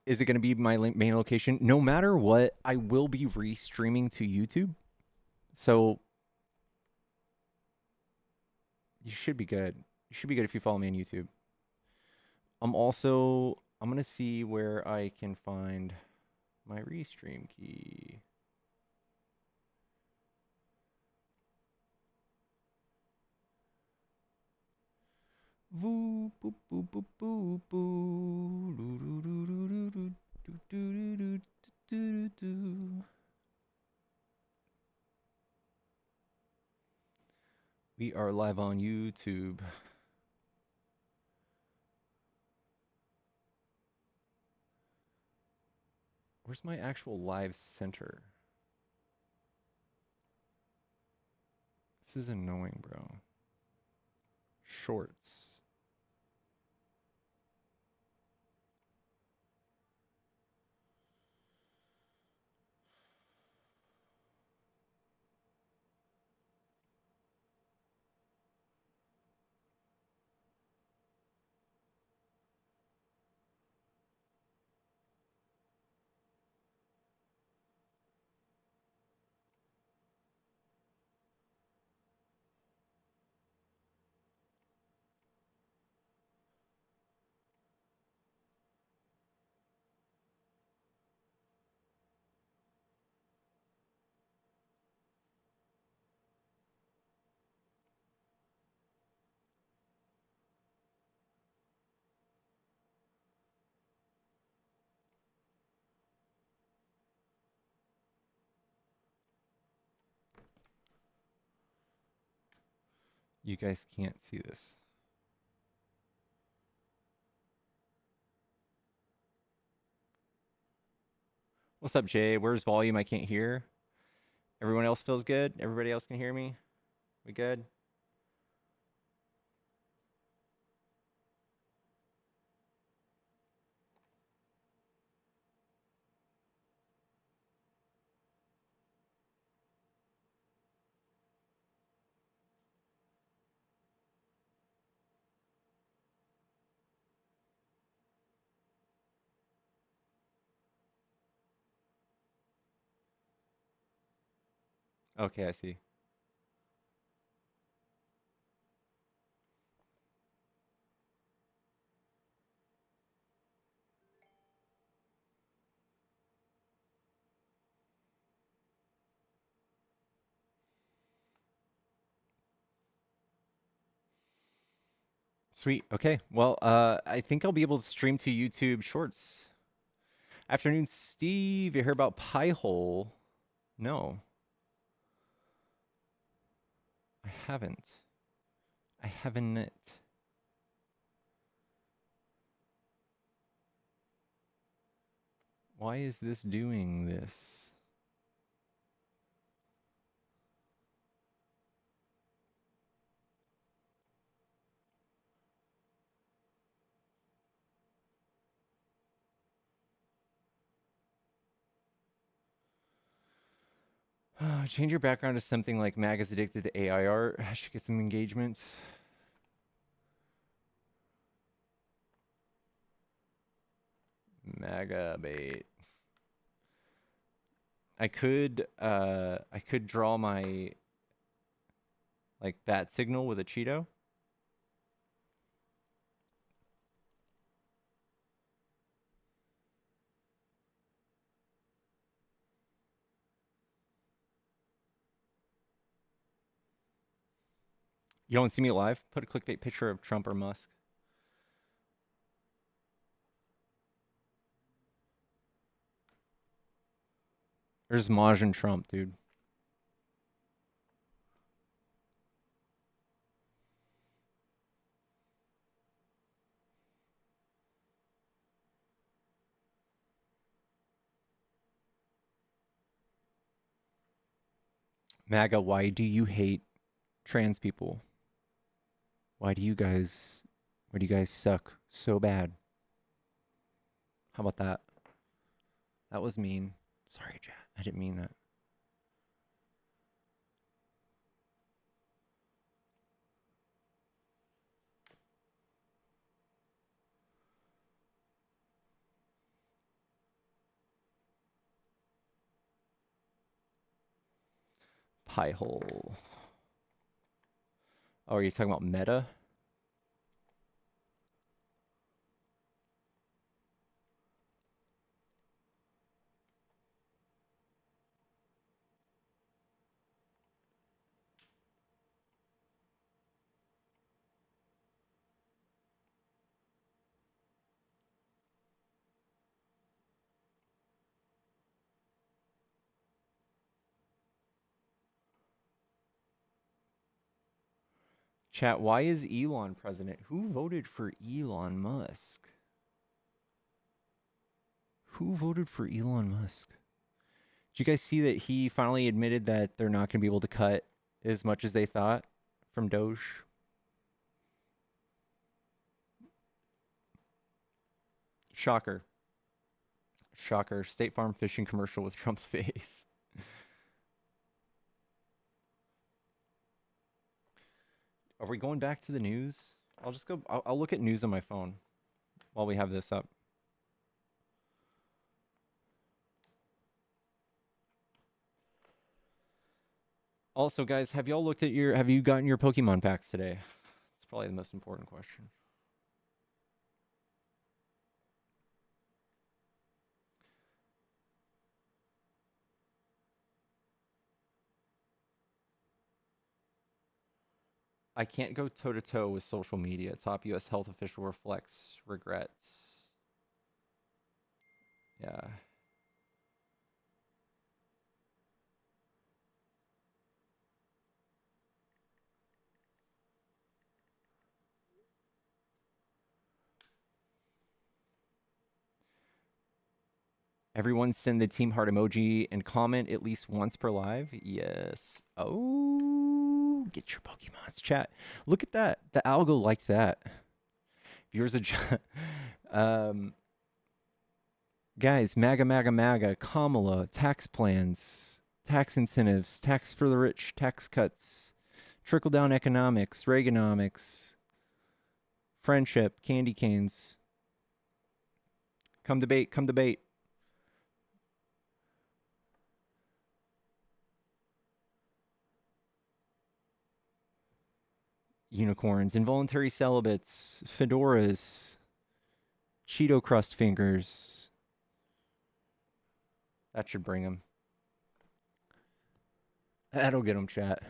Is it going to be my main location? No matter what, I will be restreaming to YouTube. So you should be good. You should be good if you follow me on YouTube. I'm going to see where I can find my restream key. Voo, boop, boop, boop, boop, boo. Doo, doo, doo, doo, doo, doo, doo, doo, doo, doo, doo. We are live on YouTube. Where's my actual live center? This is annoying, bro. Shorts. You guys can't see this. What's up, Jay? Where's volume? I can't hear. Everyone else feels good? Everybody else can hear me? We good? Okay, I see. Sweet. Okay. Well, I think I'll be able to stream to YouTube Shorts. Afternoon, Steve. You heard about Piehole? No, I haven't. I haven't. Why is this doing this? Change your background to something like MAGA's addicted to AI art. I should get some engagement. MAGA bait. I could draw my like bat signal with a Cheeto. You don't see me live? Put a clickbait picture of Trump or Musk. There's Maj and Trump, dude. MAGA, why do you hate trans people? Why do you guys suck so bad? How about that? That was mean. Sorry, Jack. I didn't mean that. High hole. Oh, are you talking about meta? Chat, why is Elon president? Who voted for Elon Musk? Who voted for Elon Musk? Did you guys see that he finally admitted that they're not going to be able to cut as much as they thought from Doge? Shocker. Shocker. State Farm fishing commercial with Trump's face. Are we going back to the news? I'll just go. I'll look at news on my phone while we have this up. Also, guys, have y'all looked at your? Have you gotten your Pokemon packs today? It's probably the most important question. I can't go toe to toe with social media. Top U.S. health official reflects regrets. Yeah. Everyone send the team heart emoji and comment at least once per live. Yes. Oh, get your Pokemons, chat. Look at that. The algo liked that. Viewers guys, MAGA, MAGA, MAGA, Kamala, tax plans, tax incentives, tax for the rich, tax cuts, trickle down economics, Reaganomics, friendship, candy canes. Come debate, come debate. Unicorns, involuntary celibates, fedoras, Cheeto crust fingers. That should bring him. That'll get him, chat.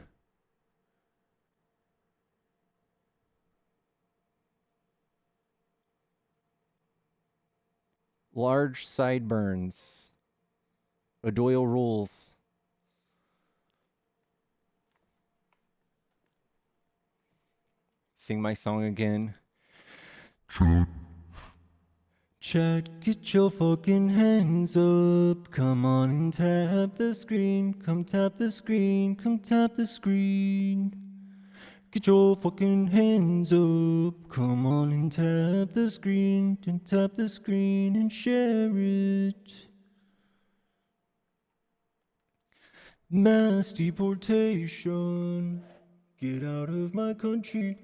Large sideburns. O'Doyle rules. Sing my song again. Chat, get your fucking hands up. Come on and tap the screen. Come tap the screen. Come tap the screen. Get your fucking hands up. Come on and tap the screen. And tap the screen and share it. Mass deportation. Get out of my country.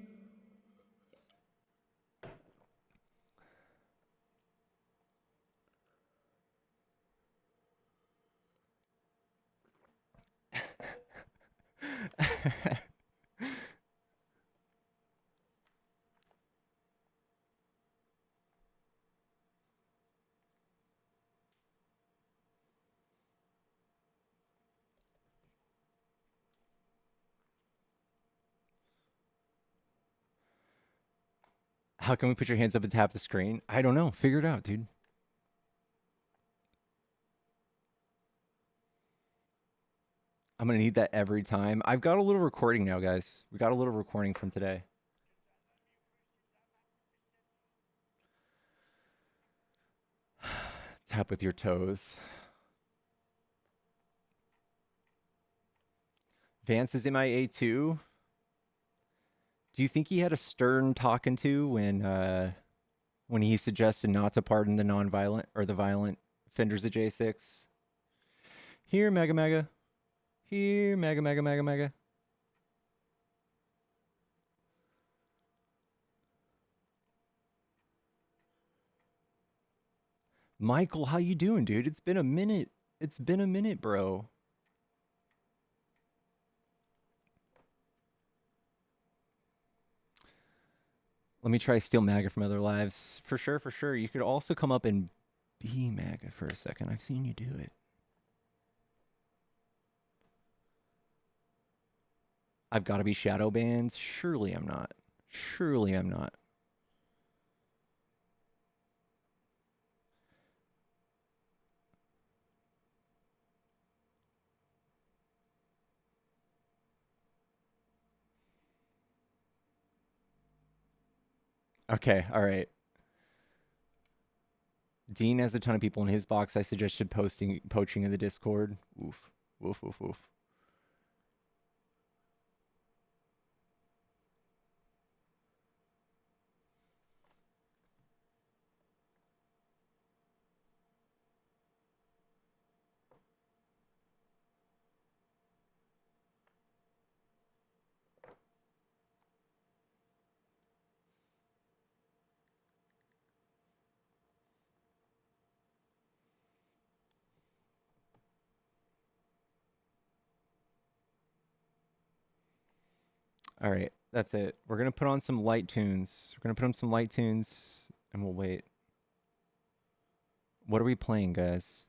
How can we put your hands up and tap the screen? I don't know. Figure it out, dude. I'm going to need that every time. I've got a little recording now, guys. We got a little recording from today. Tap with your toes. Vance is MIA too. Do you think he had a stern talking to when he suggested not to pardon the non-violent or the violent offenders of J6? Here, MAGA, MAGA. Here, MAGA, MAGA, MAGA, MAGA. Michael, how you doing, dude? It's been a minute. It's been a minute, bro. Let me try steal MAGA from other lives. For sure, for sure. You could also come up and be MAGA for a second. I've seen you do it. I've got to be shadow banned. Surely I'm not. Surely I'm not. Okay, all right. Dean has a ton of people in his box. I suggested poaching in the Discord. Oof. Woof, woof, woof. All right, that's it. We're gonna put on some light tunes. We're gonna put on some light tunes, and we'll wait. What are we playing, guys?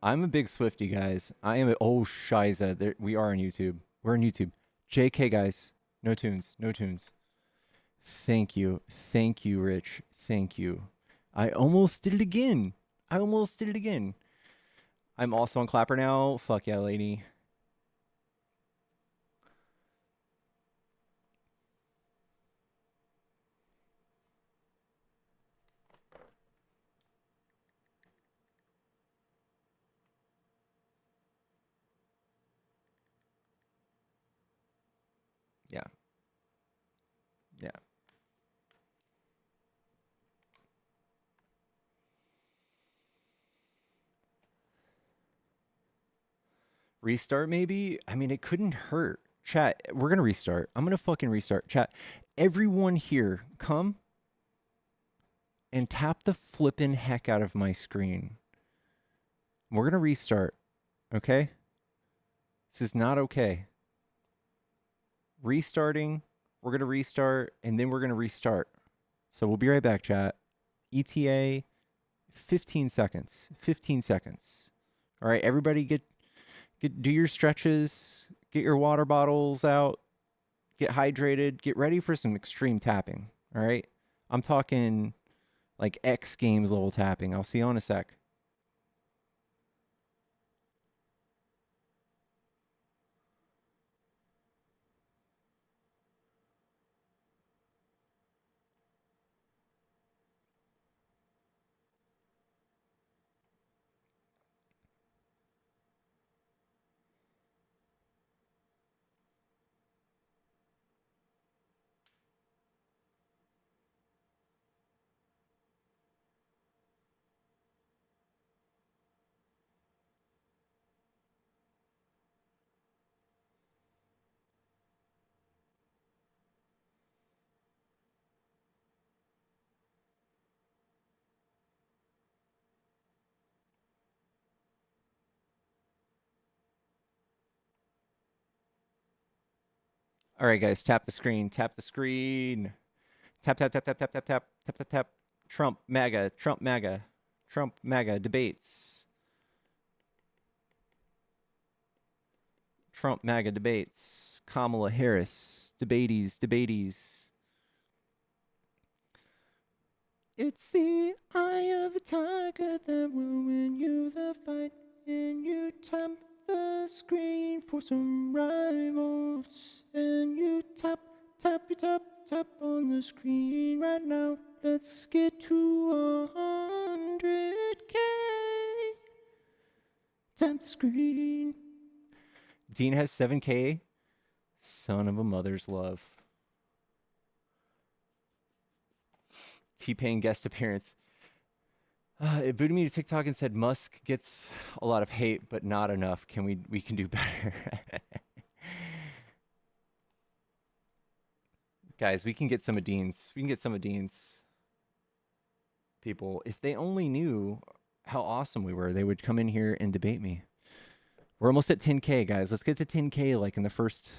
I'm a big Swifty, guys. I am. Oh, Shiza. There, we are on YouTube. We're on YouTube. JK, guys. No tunes. No tunes. Thank you. Thank you, Rich. Thank you. I almost did it again. I almost did it again. I'm also on Clapper now. Fuck yeah, lady. Yeah. Yeah. Restart maybe? I mean, it couldn't hurt. Chat, we're going to restart. I'm going to fucking restart. Chat, everyone here, come and tap the flippin' heck out of my screen. We're going to restart, okay? This is not okay. Restarting, we're going to restart, and then we're going to restart. So we'll be right back, chat. ETA, 15 seconds. 15 seconds. All right, everybody get do your stretches, get your water bottles out, get hydrated, get ready for some extreme tapping. All right? I'm talking like X Games level tapping. I'll see you in a sec. All right, guys, tap the screen. Tap the screen. Tap, tap, tap, tap, tap, tap, tap, tap, tap, tap. Trump, MAGA, Trump, MAGA, Trump, MAGA debates. Trump, MAGA debates. Kamala Harris, debatees, debatees. It's the eye of the tiger that will win you the fight. And you tap the screen for some rivals. And you tap, tap, you tap, tap on the screen right now. Let's get to 100K. Tap the screen. Dean has 7K. Son of a mother's love. T-Pain guest appearance. It booted me to TikTok and said Musk gets a lot of hate, but not enough. We can do better. Guys, we can get some of Dean's. We can get some of Dean's. people. If they only knew how awesome we were, they would come in here and debate me. We're almost at 10K, guys. Let's get to 10K like in the first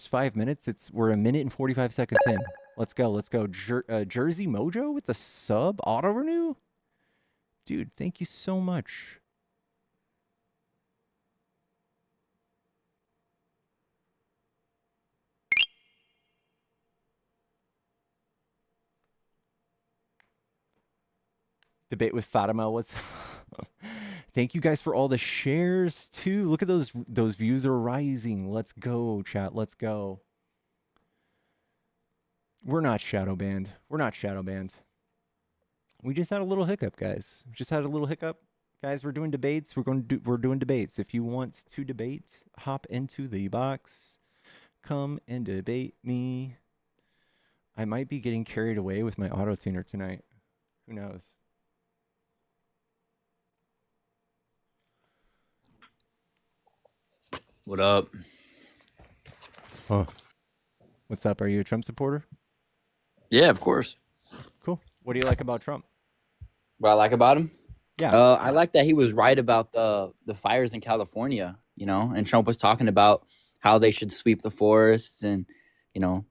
5 minutes. We're a minute and 45 seconds in. Let's go. Let's go. Jersey Mojo with the sub auto renew. Dude, thank you so much. Debate with Fatima was thank you guys for all the shares too. Look at those views are rising. Let's go, chat. Let's go. We're not shadow banned. We're not shadow banned. We just had a little hiccup, guys. We just had a little hiccup. Guys, we're doing debates. We're doing debates. If you want to debate, hop into the box. Come and debate me. I might be getting carried away with my auto tuner tonight. Who knows? What up? Huh. What's up? Are you a Trump supporter? Yeah, of course. Cool. What do you like about Trump? What I like about him? Yeah. I like that he was right about the fires in California, you know, and Trump was talking about how they should sweep the forests and, you know,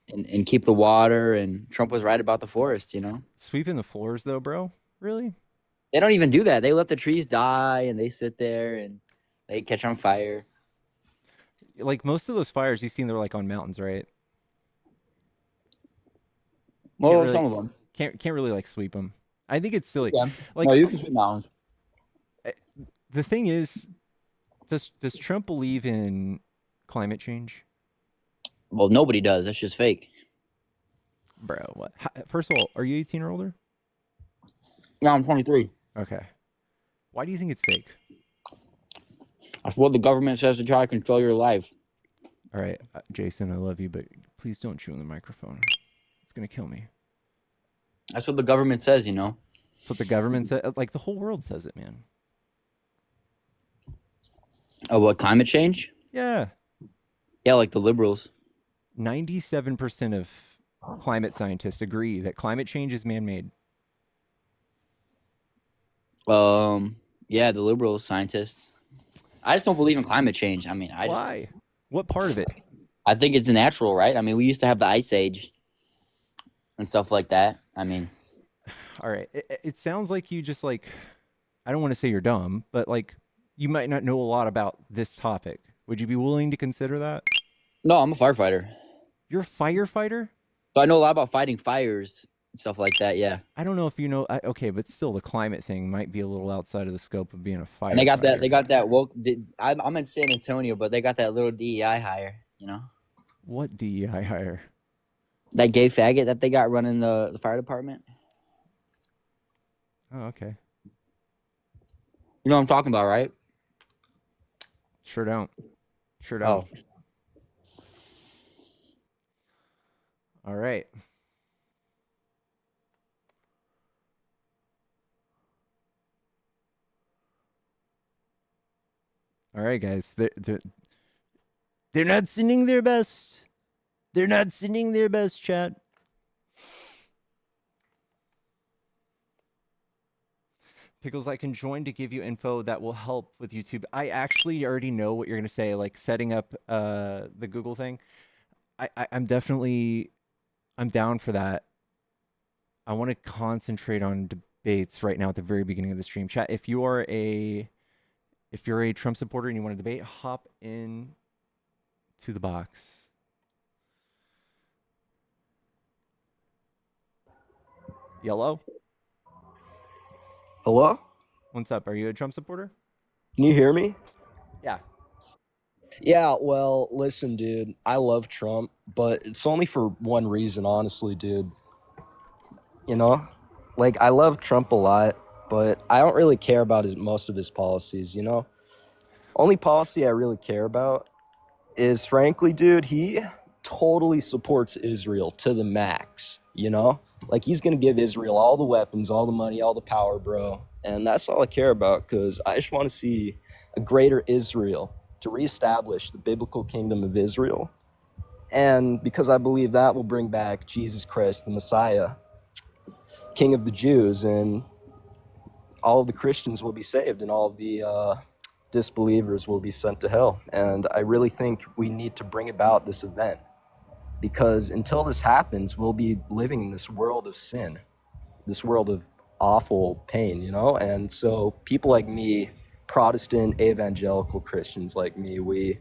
and keep the water, and Trump was right about the forest, you know. Sweeping the floors though, bro? Really? They don't even do that. They let the trees die and they sit there and they catch on fire. Like most of those fires you've seen, they're like on mountains, right? Well, really, some of them. Can't really like sweep them. I think it's silly. Yeah. Like No, you can sweep mountains. The thing is, does Trump believe in climate change? Well, nobody does. That's just fake. Bro, what? First of all, are you 18 or older? No, I'm 23. Okay. Why do you think it's fake? That's what the government says to try to control your life. All right, Jason, I love you, but please don't chew on the microphone. It's gonna kill me. That's what the government says, you know. That's what the government says. Like the whole world says it, man. Oh, what, climate change? Yeah. Yeah, like the liberals. 97% of climate scientists agree that climate change is man-made. Yeah, the liberal scientists. I just don't believe in climate change. I mean, Why? What part of it? I think it's natural, right? I mean, we used to have the ice age and stuff like that. I mean, all right. It sounds like you just like, I don't want to say you're dumb, but like you might not know a lot about this topic. Would you be willing to consider that? No, I'm a firefighter. You're a firefighter? So I know a lot about fighting fires and stuff like that. Yeah. I don't know if you know. Okay, but still, the climate thing might be a little outside of the scope of being a firefighter. And they got that. They got that woke. I'm in San Antonio, but they got that little DEI hire. You know. What DEI hire? That gay faggot that they got running the fire department. Oh, okay. You know what I'm talking about, right? Sure don't. Sure don't. Oh. All right. All right, guys. They're not sending their best. They're not sending their best, chat. Pickles, I can join to give you info that will help with YouTube. I actually already know what you're going to say, like setting up the Google thing. I'm down for that. I want to concentrate on debates right now at the very beginning of the stream. Chat, if you're a Trump supporter and you want to debate, hop in to the box. Yellow? Hello? What's up? Are you a Trump supporter? Can you hear me? Yeah. Yeah, well, listen, dude. I love Trump, but it's only for one reason, honestly, dude. You know? Like, I love Trump a lot, but I don't really care about most of his policies, you know? Only policy I really care about is, frankly, dude, he totally supports Israel to the max, you know? Like, he's going to give Israel all the weapons, all the money, all the power, bro. And that's all I care about, because I just want to see a greater Israel to reestablish the biblical kingdom of Israel. And because I believe that will bring back Jesus Christ, the Messiah. king of the Jews, and all of the Christians will be saved, and all of the disbelievers will be sent to hell. And I really think we need to bring about this event, because until this happens, we'll be living in this world of sin, this world of awful pain, you know? And so people like me, Protestant evangelical Christians like me, we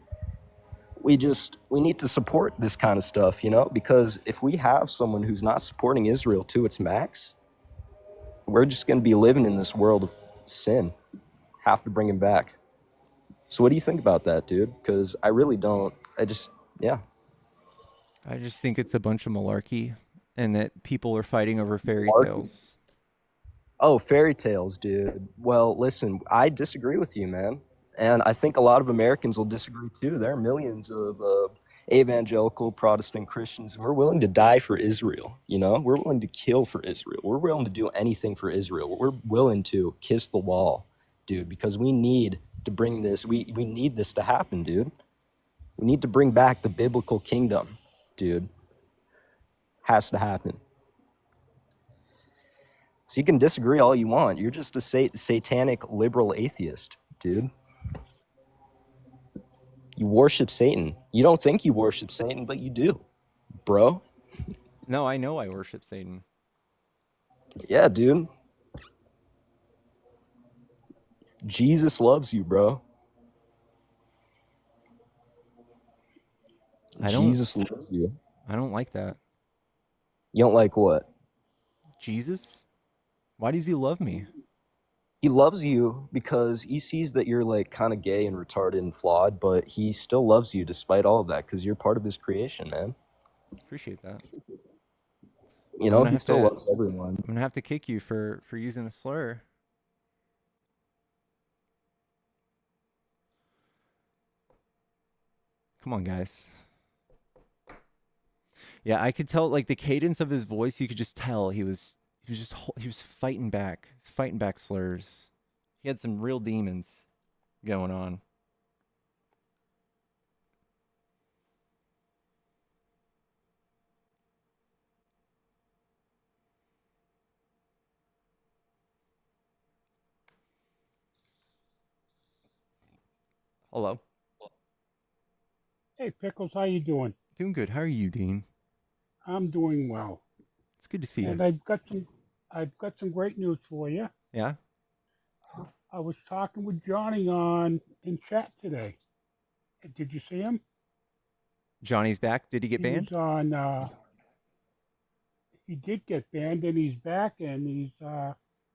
need to support this kind of stuff, you know? Because if we have someone who's not supporting Israel to its max, we're just going to be living in this world of sin. Have to bring him back. So what do you think about that, dude? Because I really don't. Yeah. I just think it's a bunch of malarkey, and that people are fighting over fairy Malarkey. tales. Oh, fairy tales, dude. Well, listen, I disagree with you, man. And I think a lot of Americans will disagree too. There are millions of evangelical Protestant Christians, and we're willing to die for Israel. You know, we're willing to kill for Israel. We're willing to do anything for Israel. We're willing to kiss the wall, dude, because we need to bring this. We need this to happen, dude. We need to bring back the biblical kingdom, dude. Has to happen. So you can disagree all you want. You're just a satanic liberal atheist, dude. You worship Satan. You don't think you worship Satan, but you do, bro. No, I know I worship Satan. Yeah, dude. Jesus loves you, bro. Jesus loves you. I don't like that. You don't like what? Jesus? Why does he love me? He loves you because he sees that you're like kind of gay and retarded and flawed, but he still loves you despite all of that because you're part of his creation, man. Appreciate that. You know, he still loves everyone. I'm gonna have to kick you for using a slur. Come on, guys. Yeah, I could tell, like, the cadence of his voice. You could just tell he was fighting back slurs. He had some real demons going on. Hello. Hey, Pickles, how you doing? Doing good. How are you, Dean? I'm doing well. It's good to see And you. I've got some great news for you. Yeah? I was talking with Johnny in chat today. Did you see him? Johnny's back. Did he get He banned? was on. He did get banned, and he's back, and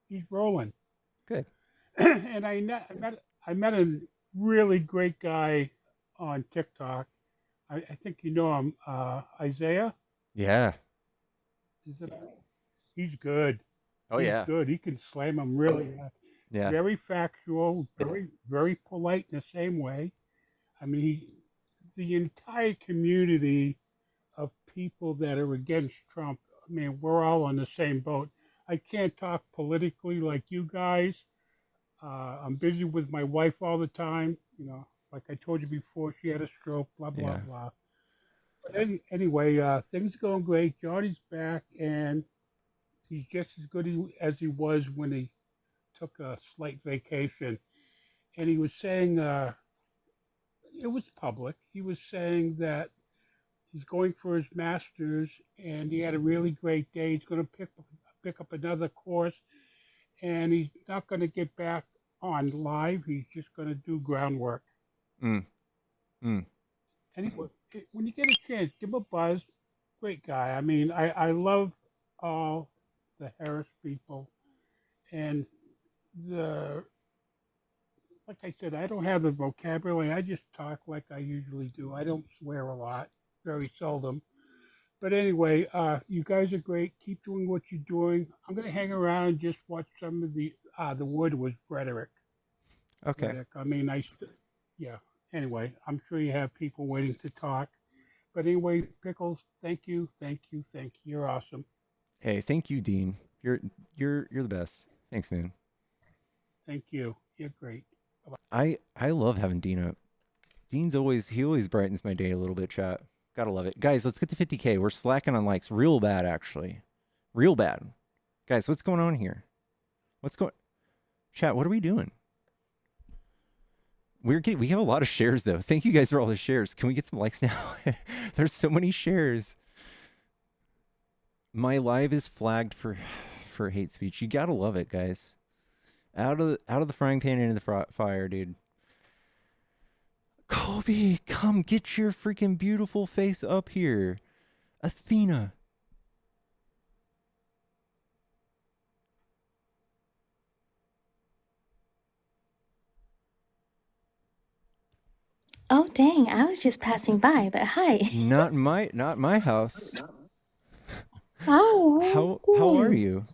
he's rolling. Good. And I met a really great guy on TikTok. I think you know him, Isaiah. Yeah. He's good. Oh, He's yeah. good. He can slam him really. Yeah. Very factual, very polite in the same way. I mean, the entire community of people that are against Trump. I mean, we're all on the same boat. I can't talk politically like you guys. I'm busy with my wife all the time. You know, like I told you before, she had a stroke. Blah blah Yeah. blah. But anyway, things are going great. Johnny's back, and he's just as good as he was when he took a slight vacation. And he was saying, it was public. He was saying that he's going for his master's, and he had a really great day. He's going to pick up another course, and he's not going to get back on live. He's just going to do groundwork. Mm. Anyway, when you get a chance, give him a buzz. Great guy. I mean, I love all the Harris people, and like I said, I don't have the vocabulary. I just talk like I usually do. I don't swear a lot, very seldom. But anyway, you guys are great. Keep doing what you're doing. I'm gonna hang around and just watch some of the wood was Frederick. Okay. Frederick. I mean, yeah. Anyway, I'm sure you have people waiting to talk. But anyway, Pickles, thank you. You're awesome. Hey, thank you, Dean. You're the best. Thanks, man. Thank you. You're great. I love having Dean up. Dean's always brightens my day a little bit, chat. Gotta love it. Guys, let's get to 50K. We're slacking on likes real bad, actually. Real bad. Guys, what's going on here? What's going? Chat, what are we doing? We have a lot of shares though. Thank you guys for all the shares. Can we get some likes now? There's so many shares. My live is flagged for hate speech. You gotta love it, guys. Out of the frying pan into the fire, dude. Kobe, come get your freaking beautiful face up here. Athena. Oh, dang. I was just passing by, but hi. Not my house. Hi, How are doing? you?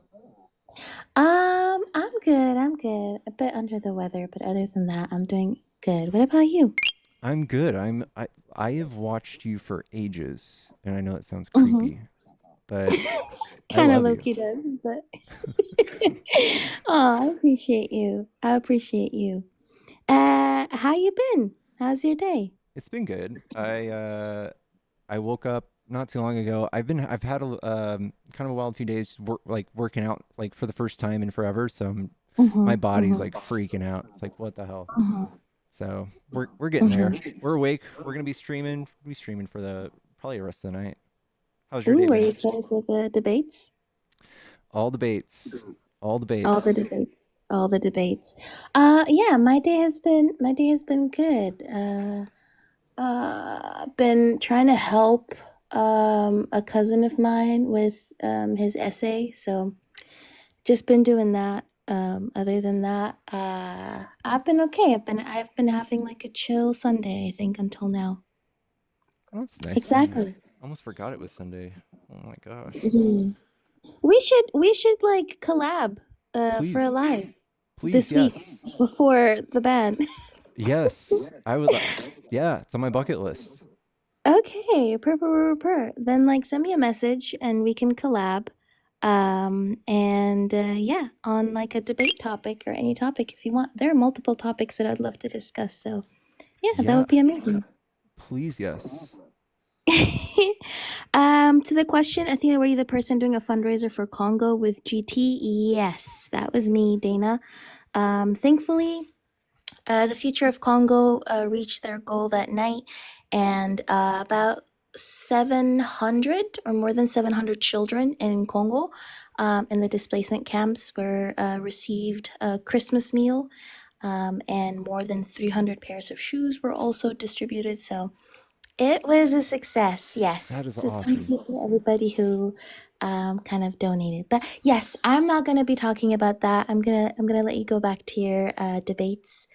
I'm good. I'm good. A bit under the weather, but other than that, I'm doing good. What about you? I'm good. I have watched you for ages, and I know it sounds Mm-hmm. creepy, but I Kind of love low you. key does, but oh, I appreciate you. I appreciate you. How you been? How's your day? It's been good. I woke up not too long ago. I've had a kind of a wild few days working out like for the first time in forever. So Mm-hmm. my body's Mm-hmm. like freaking out. It's like what the hell? Mm-hmm. So we're getting there. Mm-hmm. We're awake. We're gonna be streaming. We'll be streaming for the probably the rest of the night. How's your day Ooh, are been? you excited for the debates? All debates. All All the debates. debates. All the debates. Yeah, my day has been good. Been trying to help a cousin of mine with his essay, so just been doing that. Other than that, I've been okay. I've been having like a chill Sunday, I think, until now. Oh, that's nice. Exactly. Almost forgot it was Sunday. Oh my gosh. Mhm. We should like collab for a Please. live Please, this week yes. before the ban. Yes. I would yeah, it's on my bucket list. Okay, per. Then like send me a message and we can collab. And yeah, on like a debate topic or any topic if you want. There are multiple topics that I'd love to discuss. So yeah, that Yeah. would be amazing. Please, yes. To the question, Athena, were you the person doing a fundraiser for Congo with GT? Yes, that was me, Dana. Thankfully, the Future of Congo reached their goal that night, and about 700 or more than 700 children in Congo in the displacement camps were received a Christmas meal, and more than 300 pairs of shoes were also distributed. So it was a success, yes. That is So thank awesome. you to everybody who kind of donated. But yes, I'm not gonna be talking about that. I'm gonna let you go back to your debates.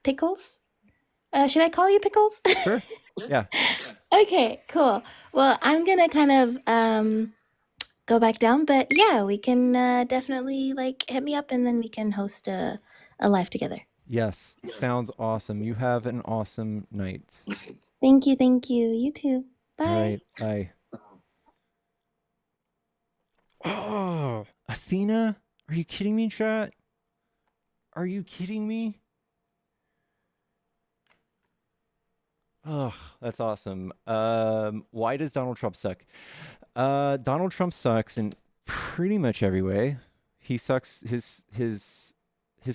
Pickles? Should I call you Pickles? Sure. Yeah. Okay, cool. Well, I'm gonna kind of go back down, but yeah, we can definitely like hit me up and then we can host a live together. Yes. Sounds awesome. You have an awesome night. Thank you, thank you. You too. All Bye. right. Bye. Oh, Athena? Are you kidding me, chat? Are you kidding me? Oh, that's awesome. Why does Donald Trump suck? Donald Trump sucks in pretty much every way. He sucks. His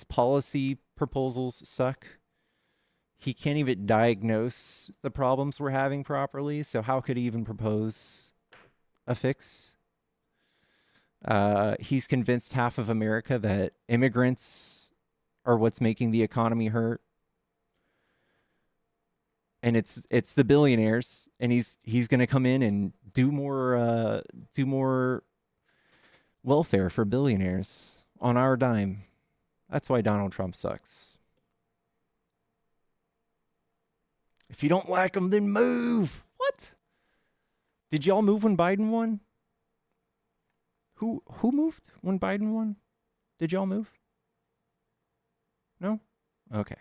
policy proposals suck. He can't even diagnose the problems we're having properly. So how could he even propose a fix? He's convinced half of America that immigrants are what's making the economy hurt, and it's the billionaires, and he's going to come in and do more welfare for billionaires on our dime. That's why Donald Trump sucks. If you don't like him, then move. What? Did y'all move when Biden won? Who moved when Biden won? Did y'all move? No? Okay.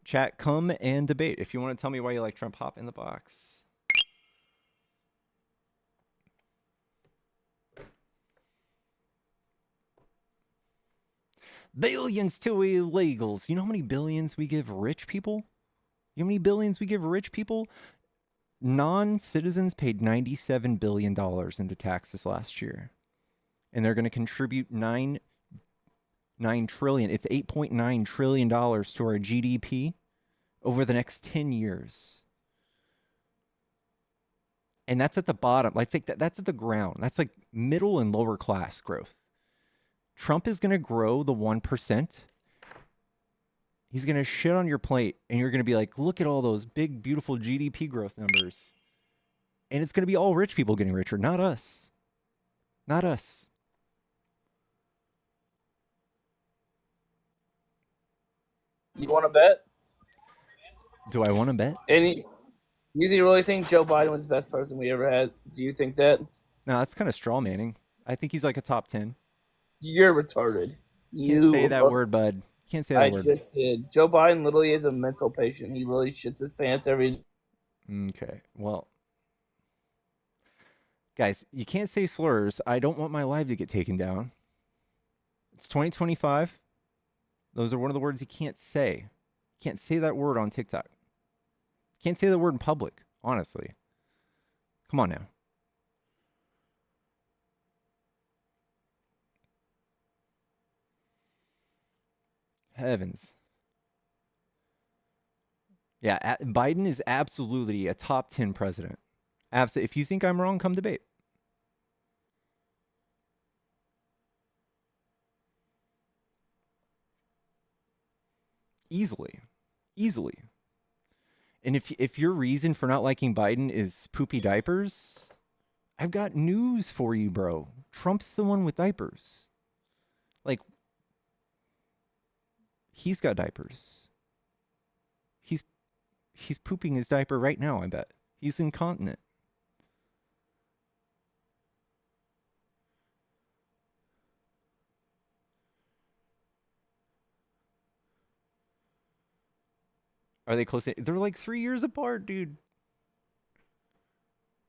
Chat, come and debate. If you want to tell me why you like Trump, hop in the box. Billions to illegals. You know how many billions we give rich people? You know how many billions we give rich people? Non-citizens paid $97 billion into taxes last year. And they're going to contribute $9 trillion. It's $8.9 trillion to our GDP over the next 10 years. And that's at the bottom. Like, that's at the ground. That's like middle and lower class growth. Trump is going to grow the 1%. He's going to shit on your plate, and you're going to be like, look at all those big, beautiful GDP growth numbers. And it's going to be all rich people getting richer, not us. Not us. You want to bet? Do I want to bet? You really think Joe Biden was the best person we ever had? Do you think that? No, that's kind of straw manning. I think he's like a top 10. You're retarded. Can't say that word, bud. Can't say that word. I just did. Joe Biden literally is a mental patient. He really shits his pants every. Okay, well, guys, you can't say slurs. I don't want my live to get taken down. It's 2025. Those are one of the words you can't say. You can't say that word on TikTok. You can't say that word in public, honestly. Come on now. Heavens. Yeah, Biden is absolutely a top 10 president. If you think I'm wrong, come debate. Easily. And if your reason for not liking Biden is poopy diapers, I've got news for you, bro. Trump's the one with diapers. Like, he's got diapers. He's pooping his diaper right now, I bet. He's incontinent. Are they close? They're like 3 years apart, dude.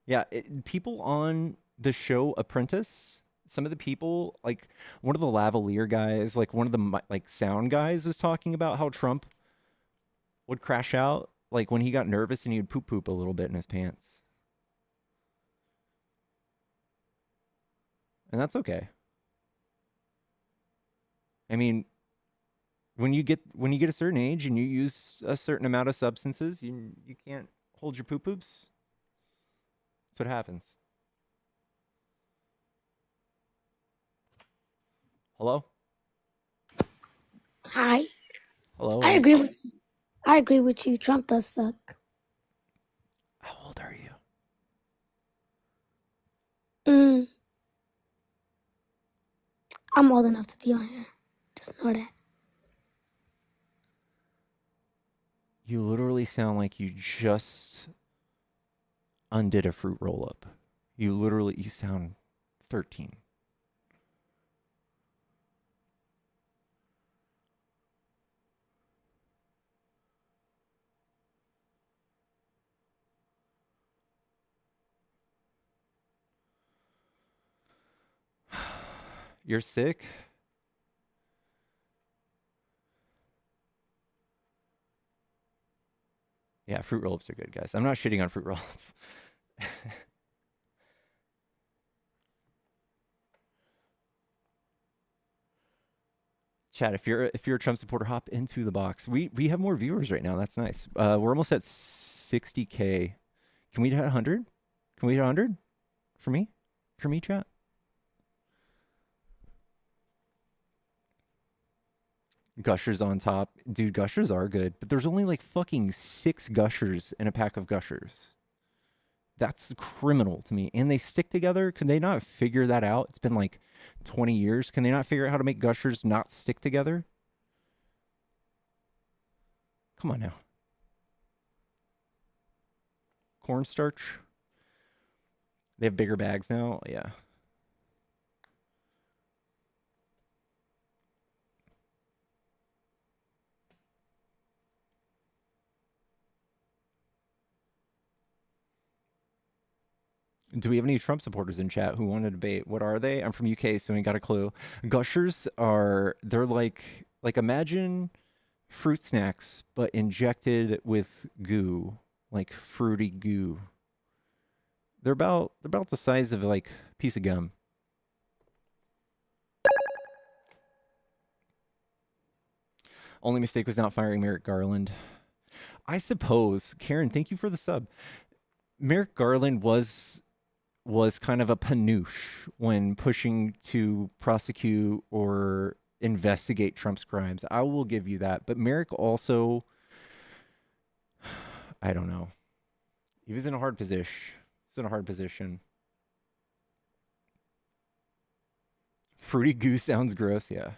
Yeah, people on the show Apprentice, some of the people, like one of the lavalier guys, like one of the like sound guys was talking about how Trump would crash out like when he got nervous and he would poop a little bit in his pants. And that's okay. I mean, when you get a certain age and you use a certain amount of substances, you can't hold your poops. That's what happens. Hello? Hi. Hello? I agree with you. Trump does suck. How old are you? I'm old enough to be on here. Just know that. You literally sound like you just undid a fruit roll-up. You sound 13. You're sick? Yeah, fruit roll-ups are good, guys. I'm not shitting on fruit roll-ups. Chat, if you're a Trump supporter, hop into the box. We have more viewers right now. That's nice. We're almost at 60K. Can we hit 100? Can we hit 100? For me? For me, chat? Gushers on top. Dude, gushers are good, but there's only like fucking 6 gushers in a pack of gushers. That's criminal to me. And they stick together. Can they not figure that out? It's been like 20 years. Can they not figure out how to make gushers not stick together? Come on now. Cornstarch. They have bigger bags now. Yeah. Do we have any Trump supporters in chat who want to debate? What are they? I'm from UK, so we got a clue. Gushers are, they're like imagine fruit snacks, but injected with goo, like fruity goo. They're about the size of like a piece of gum. Only mistake was not firing Merrick Garland. I suppose, Karen, thank you for the sub. Merrick Garland was kind of a panouche when pushing to prosecute or investigate Trump's crimes. I will give you that. But Merrick also, I don't know. He was in a hard position. He was in a hard position. Fruity goo sounds gross, yeah.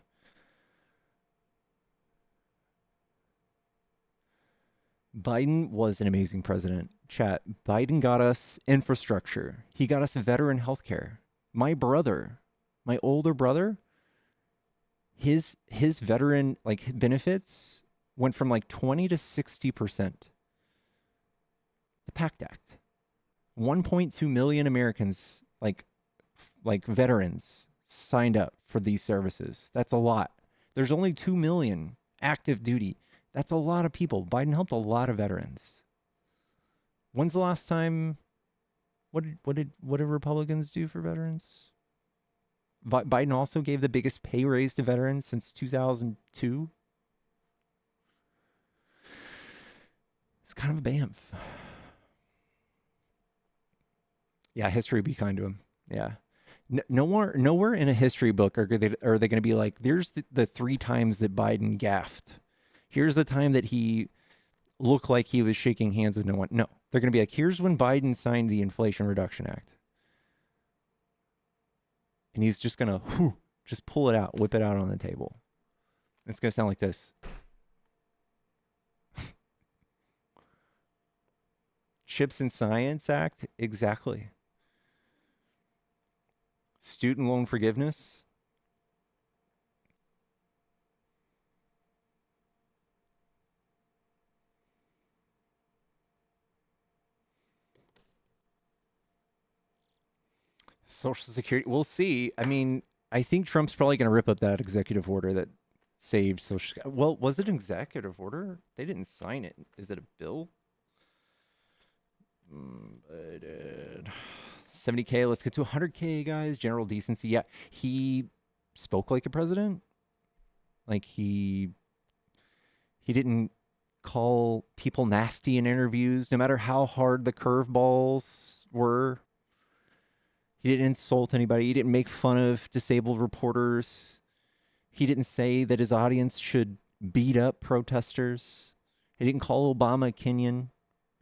Biden was an amazing president. Chat, Biden got us infrastructure. He got us veteran health care. My brother, my older brother, his veteran like benefits went from like 20 to 60%. The PACT Act. 1.2 million Americans like veterans signed up for these services. That's a lot. There's only 2 million active duty. That's a lot of people. Biden helped a lot of veterans. When's the last time? What did Republicans do for veterans? Biden also gave the biggest pay raise to veterans since 2002. It's kind of a bamf. Yeah, history be kind to him. Yeah. Nowhere in a history book are they going to be like, there's the 3 times that Biden gaffed. Here's the time that he looked like he was shaking hands with no one. No, they're going to be like, here's when Biden signed the Inflation Reduction Act. And he's just going to just pull it out, whip it out on the table. It's going to sound like this. Chips and Science Act, exactly. Student loan forgiveness. Social Security. We'll see. I mean, I think Trump's probably going to rip up that executive order that saved Social. Well, was it an executive order? They didn't sign it. Is it a bill? I did. 70K. Let's get to 100K, guys. General decency. Yeah, he spoke like a president. Like he didn't call people nasty in interviews, no matter how hard the curveballs were. He didn't insult anybody. He didn't make fun of disabled reporters. He didn't say that his audience should beat up protesters. He didn't call Obama a Kenyan.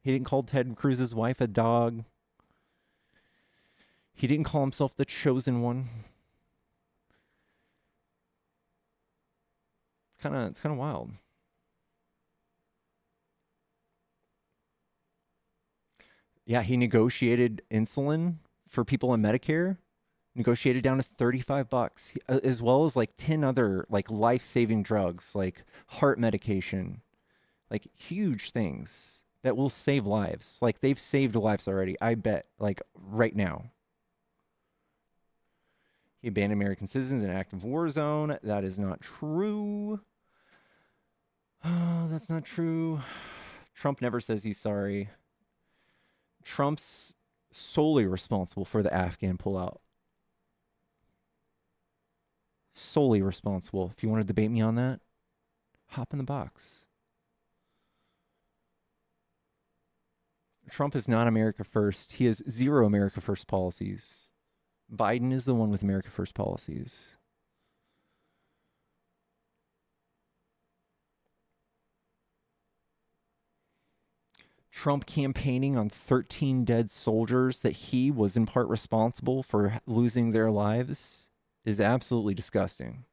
He didn't call Ted Cruz's wife a dog. He didn't call himself the chosen one. It's kind of wild. Yeah, he negotiated insulin for people on Medicare, negotiated down to $35, as well as like 10 other like life-saving drugs, like heart medication, like huge things that will save lives. Like they've saved lives already, I bet, like right now. He abandoned American citizens in an active war zone. That is not true. Oh, that's not true. Trump never says he's sorry. Trump's solely responsible for the Afghan pullout. Solely responsible. If you want to debate me on that, hop in the box. Trump is not America first. He has 0 America first policies. Biden is the one with America first policies. Trump campaigning on 13 dead soldiers that he was in part responsible for losing their lives is absolutely disgusting.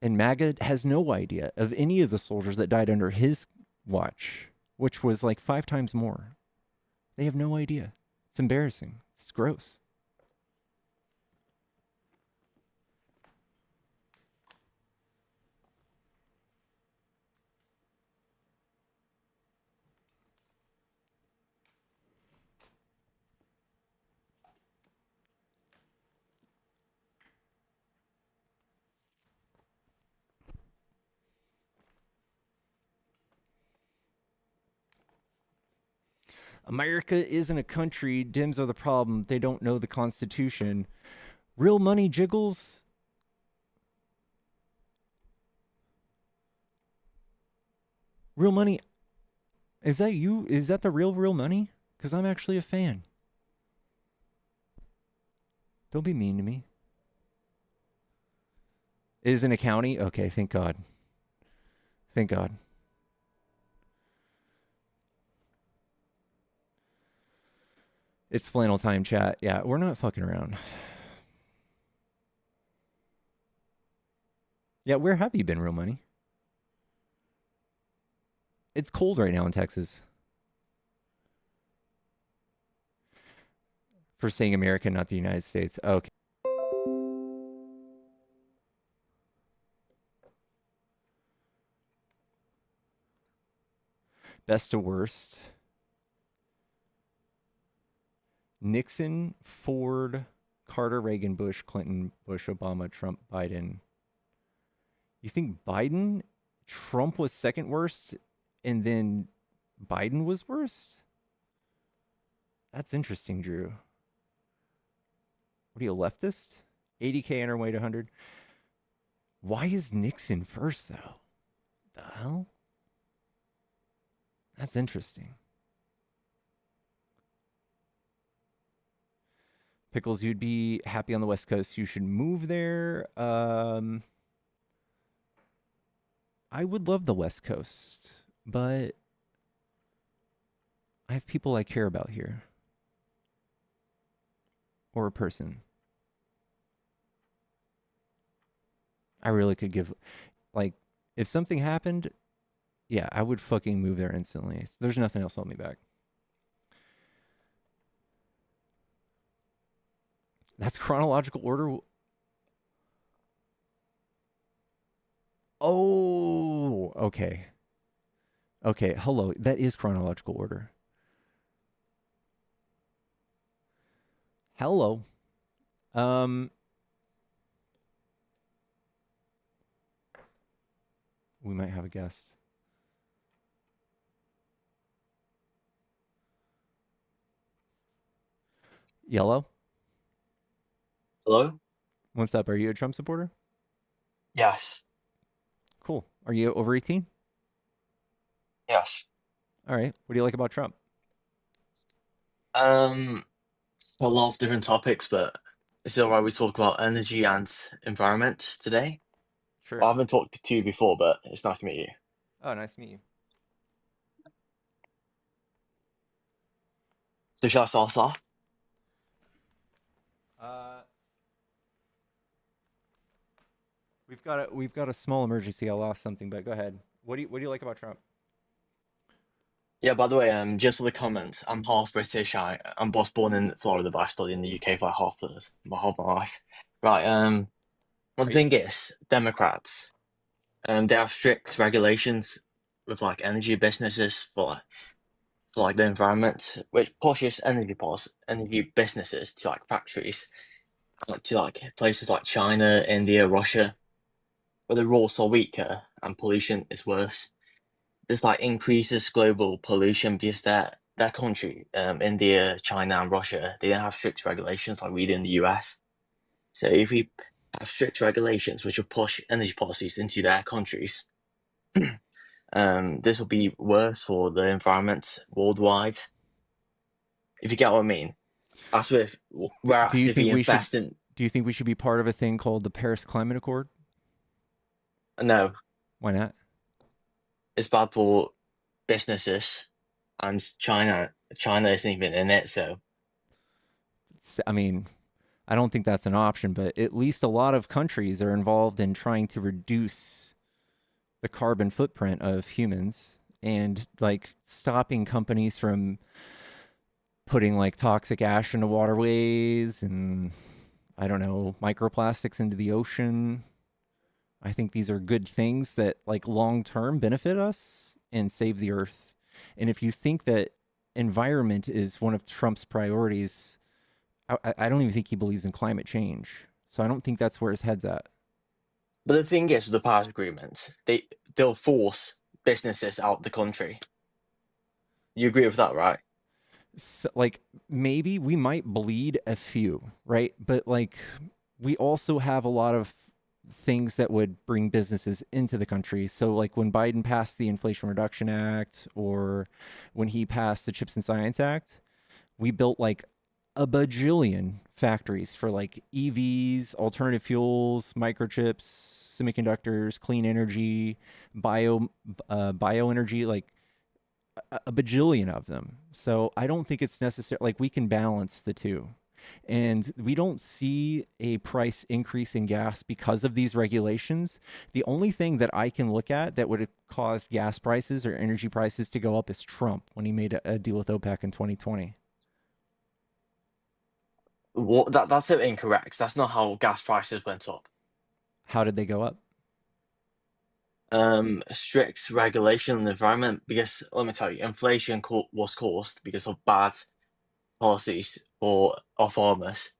And MAGA has no idea of any of the soldiers that died under his watch, which was like 5 times more. They have no idea. It's embarrassing. It's gross. America isn't a country. Dims are the problem. They don't know the Constitution. Real money jiggles. Real money. Is that you? Is that the real money? Because I'm actually a fan. Don't be mean to me. It isn't a county? Okay, thank God. Thank God. It's flannel time, chat. Yeah, we're not fucking around. Yeah, where have you been, real money? It's cold right now in Texas. For saying America, not the United States. Okay. Best to worst. Nixon, Ford, Carter, Reagan, Bush, Clinton, Bush, Obama, Trump, Biden. You think Trump was second worst, and then Biden was worst? That's interesting, Drew. What are you, a leftist? 80K on our way to 100. Why is Nixon first, though? The hell? That's interesting. Pickles, you'd be happy on the West Coast. You should move there. I would love the West Coast, but I have people I care about here. Or a person. I really could give, like, if something happened, yeah, I would fucking move there instantly. There's nothing else holding me back. That's chronological order. Oh, okay. Okay, hello. That is chronological order. Hello. We might have a guest. Yellow? Hello? What's up? Are you a Trump supporter? Yes. Cool. Are you over 18? Yes. All right. What do you like about Trump? A lot of different topics, but is it alright we talk about energy and environment today? Sure. Well, I haven't talked to you before, but it's nice to meet you. Oh, nice to meet you. So shall I start us off? We've got a small emergency. I lost something, but go ahead. What do you like about Trump? Yeah, by the way, just for the comments, I'm half British. I was born in Florida, but I studied in the UK for like my whole life. Right, well, the thing is, Democrats, they have strict regulations with like energy businesses for like the environment, which pushes energy businesses to like factories, to like places like China, India, Russia, where the rules are weaker and pollution is worse. This like increases global pollution because their country, India, China, and Russia, they don't have strict regulations like we do in the US. So if we have strict regulations which will push energy policies into their countries, this will be worse for the environment worldwide. If you get what I mean. That's with whereas Do you if we think we should? invest in Do you think we should be part of a thing called the Paris Climate Accord? no, Why not? it's bad for businesses, and China isn't even in it. So I mean, I don't think that's an option, but at least a lot of countries are involved in trying to reduce the carbon footprint of humans and like stopping companies from putting like toxic ash into waterways and I don't know, microplastics into the ocean. I think these are good things that like long term benefit us and save the earth. And if you think that environment is one of Trump's priorities, I don't even think he believes in climate change. So I don't think that's where his head's at. but the thing is, with the Paris Agreement, they'll force businesses out the country. You agree with that, right? So, like, maybe we might bleed a few, right? But like, we also have a lot of things that would bring businesses into the country. So, like, when Biden passed the Inflation Reduction Act, or when he passed the Chips and Science Act, we built like a bajillion factories for like EVs, alternative fuels, microchips, semiconductors, clean energy, bioenergy, like a bajillion of them. So I don't think it's necessary. Like, we can balance the two. And we don't see a price increase in gas because of these regulations. The only thing that I can look at that would have caused gas prices or energy prices to go up is Trump when he made a deal with OPEC in 2020. That's so incorrect. That's not how gas prices went up. How did they go up? Strict regulation on the environment, because let me tell you, inflation was caused because of bad policies for our farmers.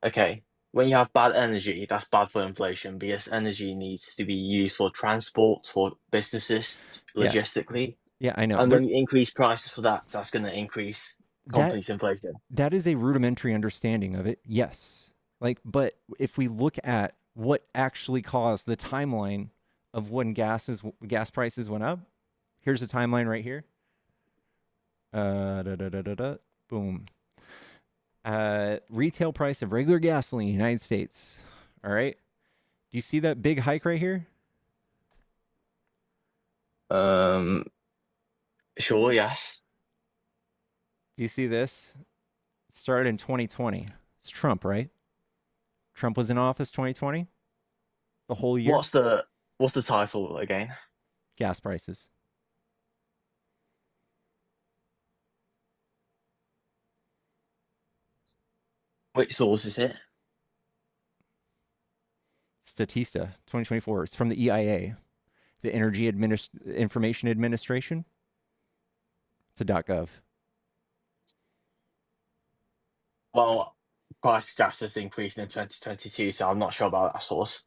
Okay, when you have bad energy, that's bad for inflation, because energy needs to be used for transport, for businesses, Yeah. logistically. Yeah, I know. And when you increase prices for that, that's going to increase companies' inflation. That is a rudimentary understanding of it. Yes. Like, but if we look at what actually caused the timeline of when gas prices went up, here's the timeline right here. Boom. Retail price of regular gasoline in the United States. All right. Do you see that big hike right here? Sure, yes. Do you see this? It started in 2020. It's Trump, right? Trump was in office 2020, the whole year. What's the title again? Gas prices. Which source is it? Statista 2024. It's from the EIA, the Information Administration. It's a .gov. Well, price of gas has increased in 2022, so I'm not sure about that source.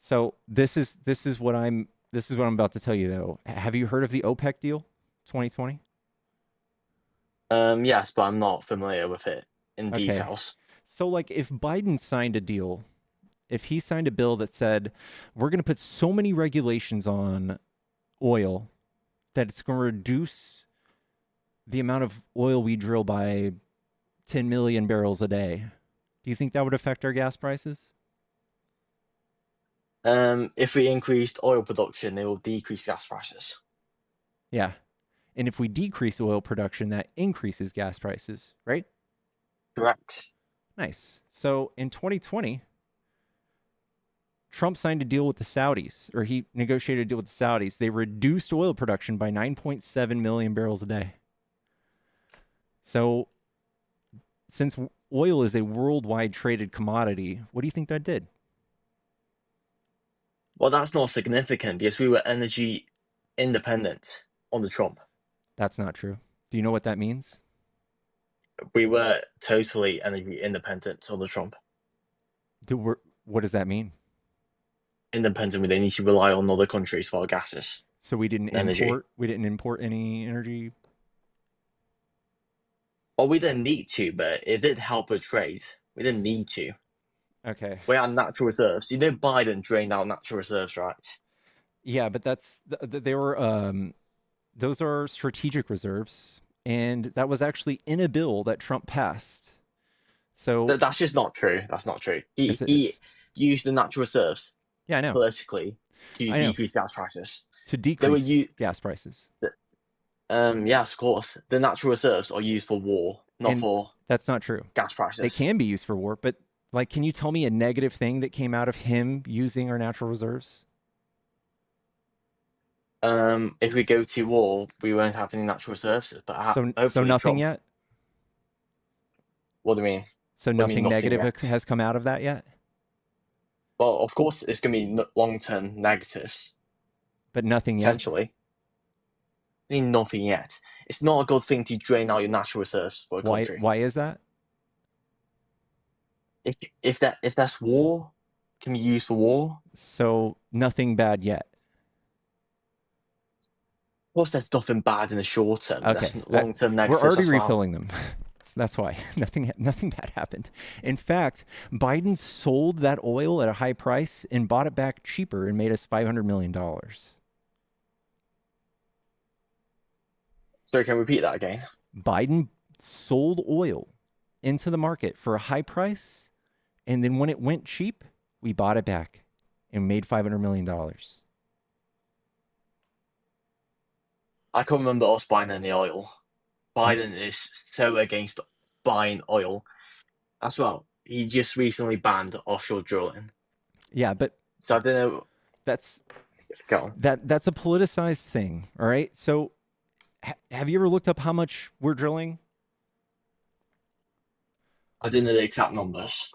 So this is what I'm about to tell you though. Have you heard of the OPEC deal 2020? Yes, but I'm not familiar with it in Okay. details. So like, if Biden signed a deal, if he signed a bill that said we're going to put so many regulations on oil that it's going to reduce the amount of oil we drill by 10 million barrels a day, do you think that would affect our gas prices? If we increased oil production, it will decrease gas prices. Yeah. And if we decrease oil production, that increases gas prices, right? Correct. Nice. So in 2020, Trump signed a deal with the Saudis, or he negotiated a deal with the Saudis. They reduced oil production by 9.7 million barrels a day. So since oil is a worldwide traded commodity, what do you think that did? Well, that's not significant because we were energy independent under Trump. That's not true. Do you know what that means? We were totally energy independent under Trump. What does that mean? Independent, we didn't need to rely on other countries for our gases. So we didn't import any energy. Well, we didn't need to, but it did help with trade. We didn't need to. Okay. We had natural reserves. You know, Biden drained out natural reserves, right? Yeah, but they were those are strategic reserves, and that was actually in a bill that Trump passed. So that's just not true. That's not true. Yes, it He is. used the natural reserves Yeah, I know. politically to I know. decrease gas prices. To decrease gas prices. Yes, of course. The natural reserves are used for war, not for that's not true. gas prices. They can be used for war, but like, can you tell me a negative thing that came out of him using our natural reserves? If we go to war, we won't have any natural reserves. But so nothing Trump, yet. What do you mean? So nothing negative yet? has come out of that yet. Well, of course, it's going to be long-term negatives. But nothing essentially. yet. I mean, nothing yet. It's not a good thing to drain out your natural reserves for a country. Why is that? If that's war, can be used for war. So nothing bad yet. course, there's nothing bad in the short term. But Okay. there's long-term We're negatives already as well. refilling them. That's why nothing bad happened. In fact, Biden sold that oil at a high price and bought it back cheaper and made us $500 million. Sorry, can you repeat that again? Biden sold oil into the market for a high price, and then when it went cheap, we bought it back and made $500 million. I can't remember us buying any oil. Biden is so against buying oil. As well, he just recently banned offshore drilling. Yeah, but So I don't know. that's Go on. that's a politicized thing. All right. So have you ever looked up how much we're drilling? I didn't know the exact numbers.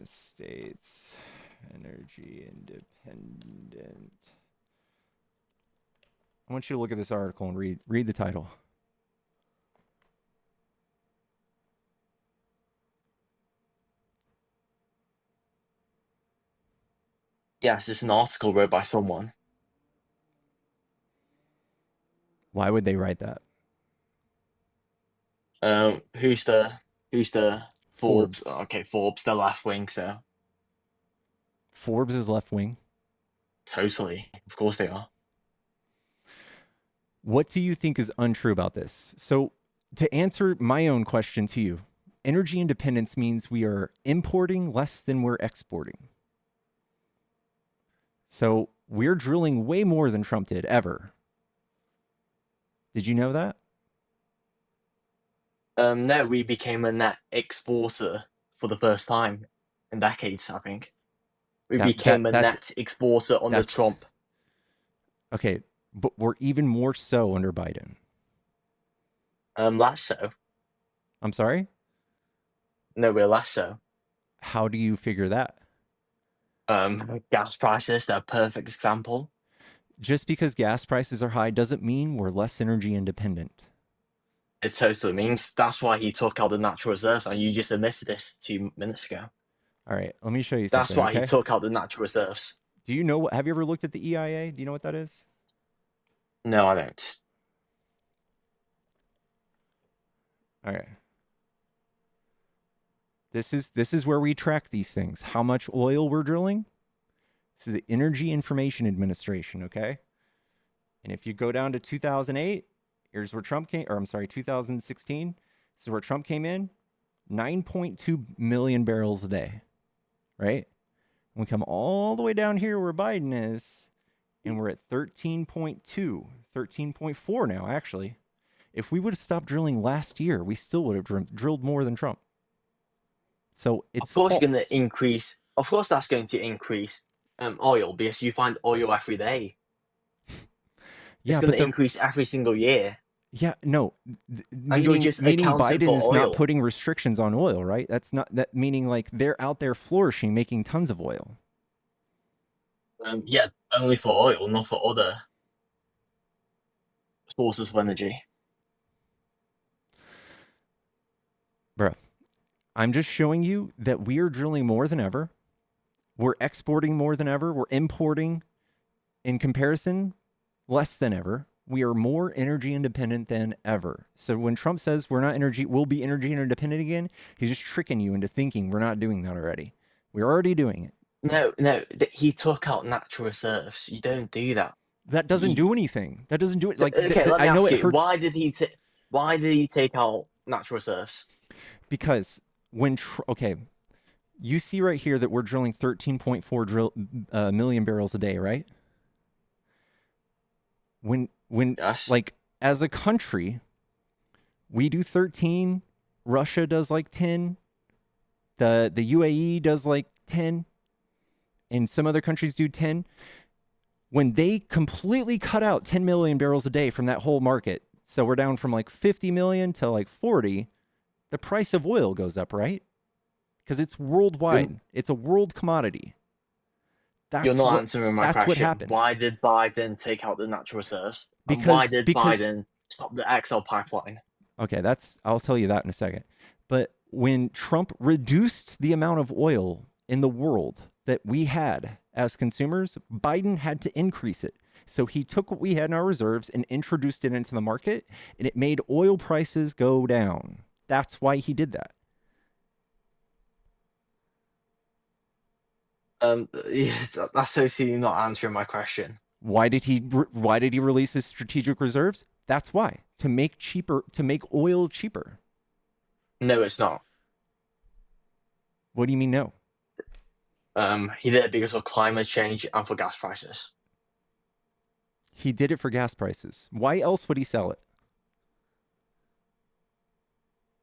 States energy independent. I want you to look at this article and read the title. Yes, it's an article wrote by someone. Why would they write that? Who's the Forbes? Forbes. Okay, Forbes, the left wing. So Forbes is left wing. totally, of course they are. What do you think is untrue about this? So, to answer my own question to you, energy independence means we are importing less than we're exporting. So, we're drilling way more than Trump did ever. Did you know that? No, we became a net exporter for the first time in decades, I think. We became a net exporter under Trump. Okay, but we're even more so under Biden. Less so. I'm sorry? No, we're less so. How do you figure that? Gas prices, they're a perfect example. Just because gas prices are high doesn't mean we're less energy independent. It totally means. That's why he took out the natural reserves, and you just admitted this 2 minutes ago. All right, let me show you something. That's why okay? he took out the natural reserves. Do you know what? Have you ever looked at the EIA? Do you know what that is? No, I don't. All right. This is where we track these things. How much oil we're drilling. This is the Energy Information Administration, okay? And if you go down to 2008, here's where Trump came, or I'm sorry, 2016. This is where Trump came in, 9.2 million barrels a day, right? We come all the way down here where Biden is, and we're at 13.2, 13.4 now, actually. If we would have stopped drilling last year, we still would have drilled more than Trump. So it's of course false. you're going to increase. Of course, that's going to increase oil because you find oil every day. Yeah, it's going to increase every single year. Yeah, no. Meaning Biden is not putting restrictions on oil, right? That's not that meaning like they're out there flourishing, making tons of oil. Yeah, only for oil, not for other sources of energy. Bro, I'm just showing you that we are drilling more than ever. We're exporting more than ever. We're importing, in comparison, less than ever. We are more energy independent than ever. So when Trump says we'll be energy independent again, he's just tricking you into thinking we're not doing that already. We're already doing it. No, he took out natural reserves. You don't do that. That doesn't do anything. That doesn't do it. Like, okay, let me I know ask it you, hurts. why did he take out natural reserves? Because when you see right here that we're drilling 13.4 million barrels a day, right? When yes. Like as a country, we do 13, Russia does like 10, the UAE does like 10, and some other countries do 10. When they completely cut out 10 million barrels a day from that whole market, so we're down from like 50 million to like 40, the price of oil goes up, right? Because it's worldwide. It's a world commodity. You're not answering my question. That's what happened. Why did Biden take out the natural reserves? Because why did Biden stop the XL pipeline? Okay, I'll tell you that in a second. But when Trump reduced the amount of oil in the world that we had as consumers, Biden had to increase it. So he took what we had in our reserves and introduced it into the market, and it made oil prices go down. That's why he did that. Yes, that's totally not answering my question. Why did he release his strategic reserves? That's why. To make oil cheaper. No, it's not. What do you mean no? He did it because of climate change and for gas prices. He did it for gas prices. Why else would he sell it?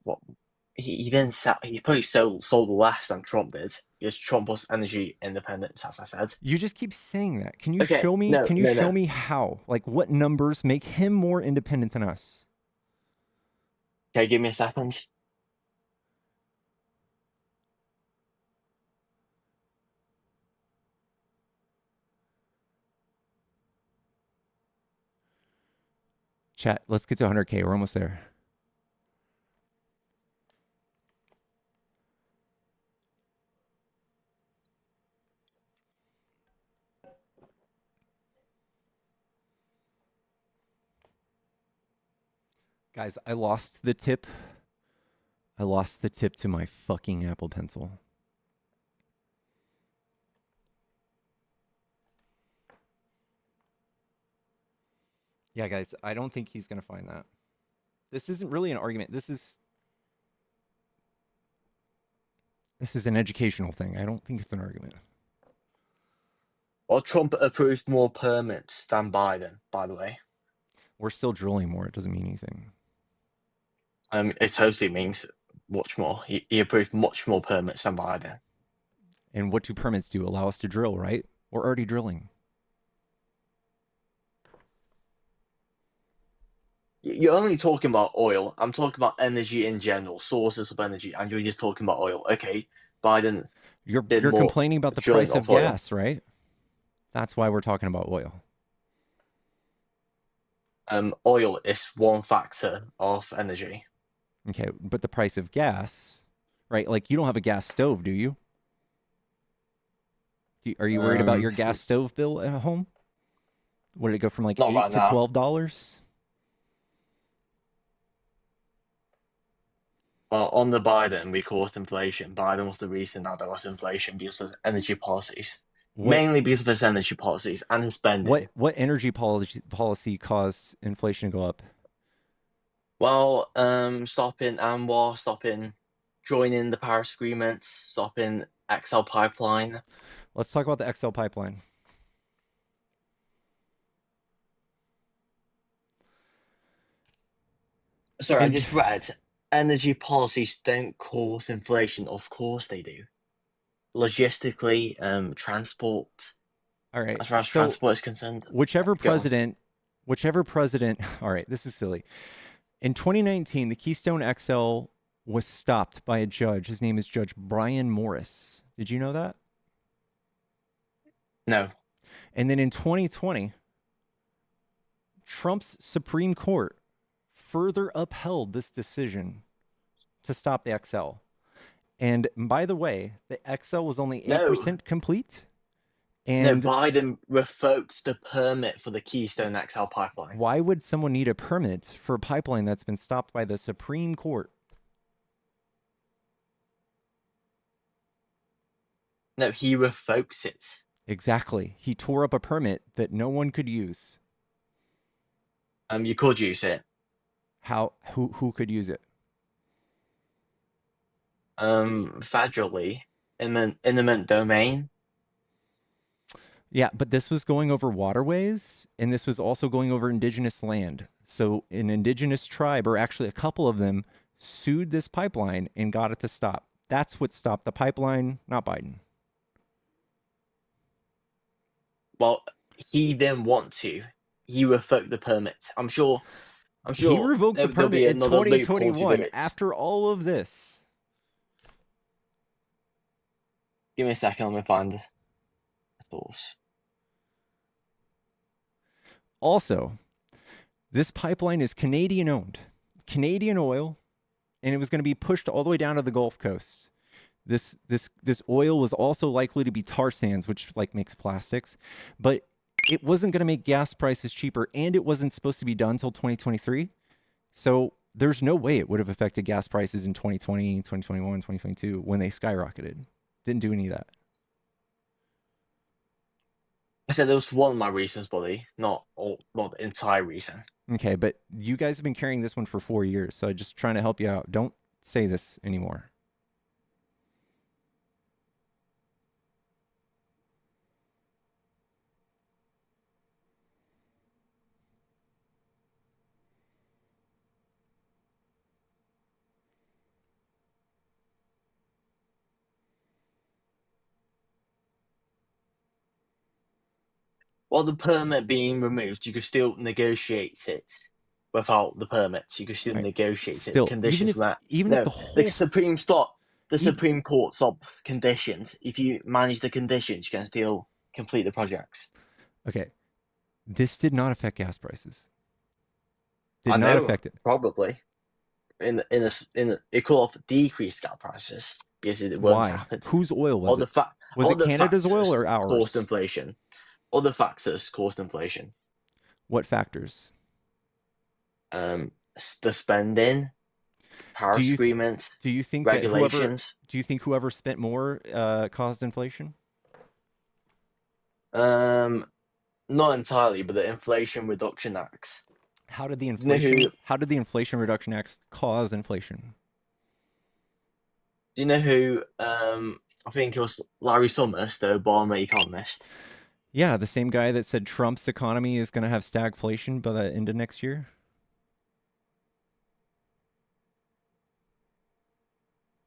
What? He then he probably sold less than Trump did because Trump was energy independent, as I said. You just keep saying that. Can you Okay, show me? no, Can you no, show no. me how? Like, what numbers make him more independent than us? Okay, give me a second. Chat, let's get to 100K. We're almost there. Guys, I lost the tip. I lost the tip to my fucking Apple Pencil. Yeah, guys, I don't think he's going to find that. This isn't really an argument. This is an educational thing. I don't think it's an argument. Well, Trump approved more permits than Biden, by the way. We're still drilling more. It doesn't mean anything. It totally means much more. He approved much more permits than Biden. And what do permits do? Allow us to drill, right? We're already drilling. You're only talking about oil. I'm talking about energy in general, sources of energy, and you're just talking about oil. Okay, Biden. You're more complaining about the drilling price of of oil. gas, right? That's why we're talking about oil. Oil is one factor of energy. Okay, but the price of gas, right? Like, you don't have a gas stove, do you? Are you worried about your gas stove bill at home? What did it go from like Not $8 right to now. $12? Well, on the Biden, we caused inflation. Biden was the reason that there was inflation because of energy policies. Mainly because of his energy policies and his spending. What energy policy caused inflation to go up? Well, stopping ANWR, stopping joining the Paris Agreement, stopping XL pipeline. Let's talk about the XL pipeline. Sorry, I just read energy policies don't cause inflation. Of course they do. Logistically, transport. All right. As far as transport is concerned. Whichever president, all right, this is silly. In 2019, the Keystone XL was stopped by a judge. His name is Judge Brian Morris. Did you know that? No. And then in 2020, Trump's Supreme Court further upheld this decision to stop the XL. And by the way, the XL was only 8% complete. And no, Biden revoked the permit for the Keystone XL pipeline. Why would someone need a permit for a pipeline that's been stopped by the Supreme Court? No, he revokes it. Exactly. He tore up a permit that no one could use. You could use it. How? Who could use it? Federally, in the eminent domain. Yeah, but this was going over waterways, and this was also going over indigenous land. So an indigenous tribe, or actually a couple of them, sued this pipeline and got it to stop. That's what stopped the pipeline, not Biden. Well, he didn't want to. He revoked the permit. I'm sure. He revoked the permit in 2021 after all of this. Give me a second. Let me find the thoughts. Also, this pipeline is Canadian owned, Canadian oil, and it was going to be pushed all the way down to the Gulf Coast. This oil was also likely to be tar sands, which like makes plastics, but it wasn't going to make gas prices cheaper, and it wasn't supposed to be done until 2023. So there's no way it would have affected gas prices in 2020, 2021, 2022 when they skyrocketed. Didn't do any of that. I said that was one of my reasons, buddy, not the entire reason. Okay, but you guys have been carrying this one for 4 years, so I'm just trying to help you out. Don't say this anymore. While the permit being removed, you could still negotiate it without the permits. You could still Right. negotiate it. Still, Conditions were even if the whole the Even- Supreme Court stops conditions. If you manage the conditions, you can still complete the projects. Okay, this did not affect gas prices. I Did not know, affect it. probably. It could have decreased gas prices because it wouldn't Why? happen. Whose oil was it? Was all it the Canada's oil factors or ours? caused inflation. Other factors caused inflation. What factors? The spending, Paris agreements, Do you think regulations. whoever spent more caused inflation? Not entirely, but the Inflation Reduction Act. How did the Inflation Reduction Act cause inflation? Do you know who? I think it was Larry Summers, the Obama economist. Yeah, the same guy that said Trump's economy is going to have stagflation by the end of next year.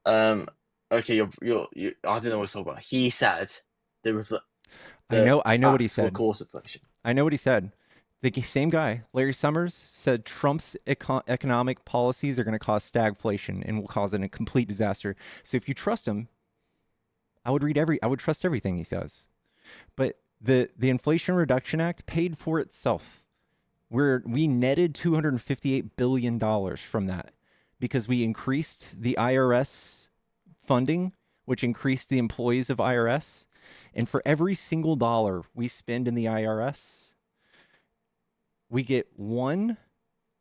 Okay, you I don't know what he's talking about. He said I know what he said. Cause inflation. I know what he said. The same guy, Larry Summers, said Trump's economic policies are going to cause stagflation and will cause a complete disaster. So if you trust him, I would trust everything he says. But the Inflation Reduction Act paid for itself. We netted $258 billion from that because we increased the IRS funding, which increased the employees of IRS. And for every single dollar we spend in the IRS, we get $5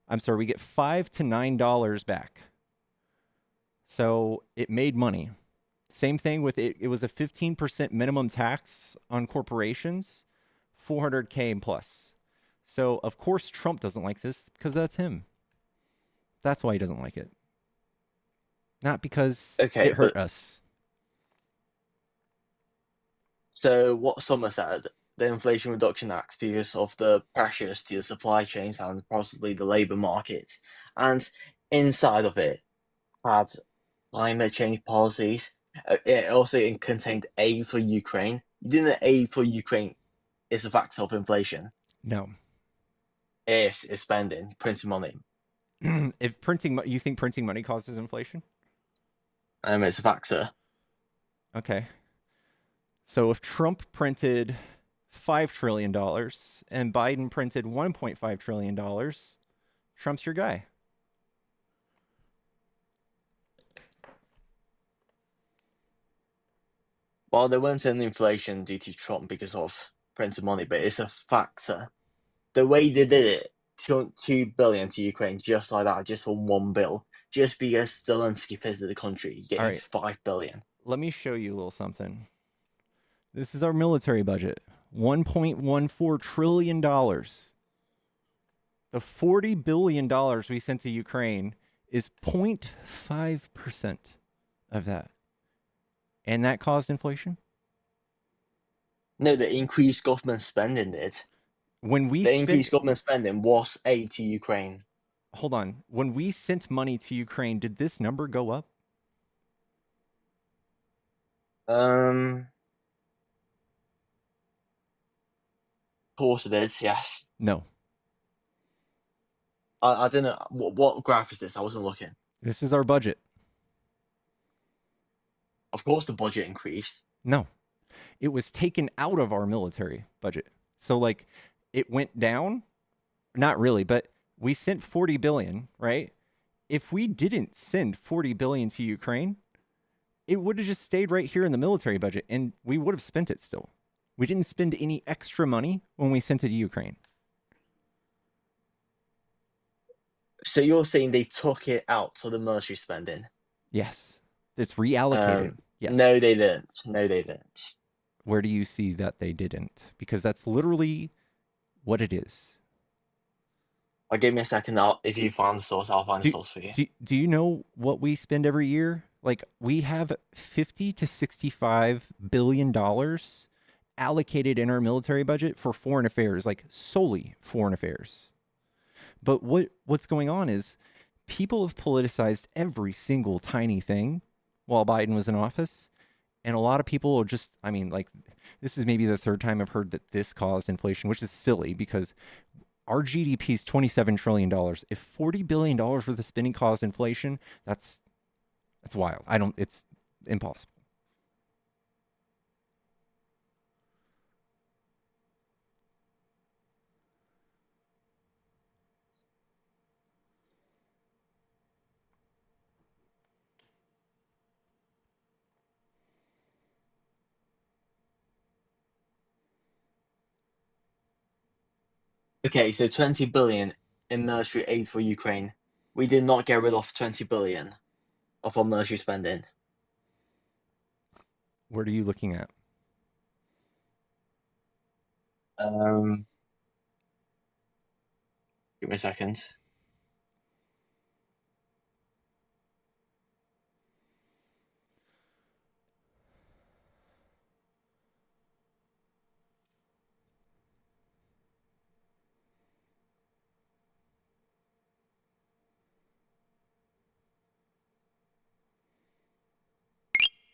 to $9 back. So it made money. Same thing with it. It was a 15% minimum tax on corporations, $400K plus. So of course Trump doesn't like this because that's him. That's why he doesn't like it. Not because it hurt us. So what Summer said, the Inflation Reduction Act, because of the pressures to the supply chains and possibly the labour market, and inside of it had climate change policies. It also contained aid for Ukraine. You didn't know aid for Ukraine is a factor of inflation. No. It's spending, printing money. You think printing money causes inflation? It's a factor. Okay. So if Trump printed $5 trillion and Biden printed $1.5 trillion, Trump's your guy. Well, there weren't any inflation due to Trump because of printed money, but it's a factor. The way they did it, $2 billion to Ukraine, just like that, just on one bill, just because Zelensky visited the country, getting $5 billion. Let me show you a little something. This is our military budget, $1.14 trillion. The $40 billion we sent to Ukraine is 0.5% of that. And that caused inflation? No, the increased government spending did. Increased government spending was aid to Ukraine. Hold on. When we sent money to Ukraine, did this number go up? Of course it is, yes. No. I don't know. What graph is this? I wasn't looking. This is our budget. Of course the budget increased. No. It was taken out of our military budget. So it went down? Not really, but we sent 40 billion, right? If we didn't send 40 billion to Ukraine, it would have just stayed right here in the military budget and we would have spent it still. We didn't spend any extra money when we sent it to Ukraine. So you're saying they took it out of the military spending? Yes. It's reallocated. Yes. No, they didn't. No, they didn't. Where do you see that they didn't? Because that's literally what it is. Give me a second. If you find the source, I'll find the source for you. Do you know what we spend every year? Like, we have $50 to $65 billion allocated in our military budget for foreign affairs, like solely foreign affairs. But what's going on is people have politicized every single tiny thing while Biden was in office. And a lot of people are just, I mean, like, this is maybe the third time I've heard that this caused inflation, which is silly because our GDP is $27 trillion. If $40 billion worth of spending caused inflation, that's wild. It's impossible. Okay, so 20 billion in military aid for Ukraine. We did not get rid of 20 billion of our military spending. What are you looking at? Give me a second.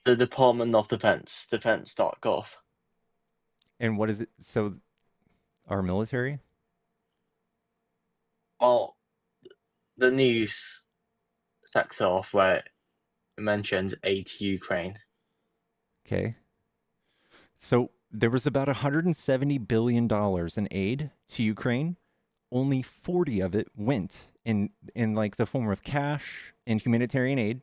The Department of Defense, defense.gov. And what is it? So, our military? Well, the news sector of where it mentions aid to Ukraine. Okay. So there was about $170 billion in aid to Ukraine. Only 40 of it went in like the form of cash and humanitarian aid.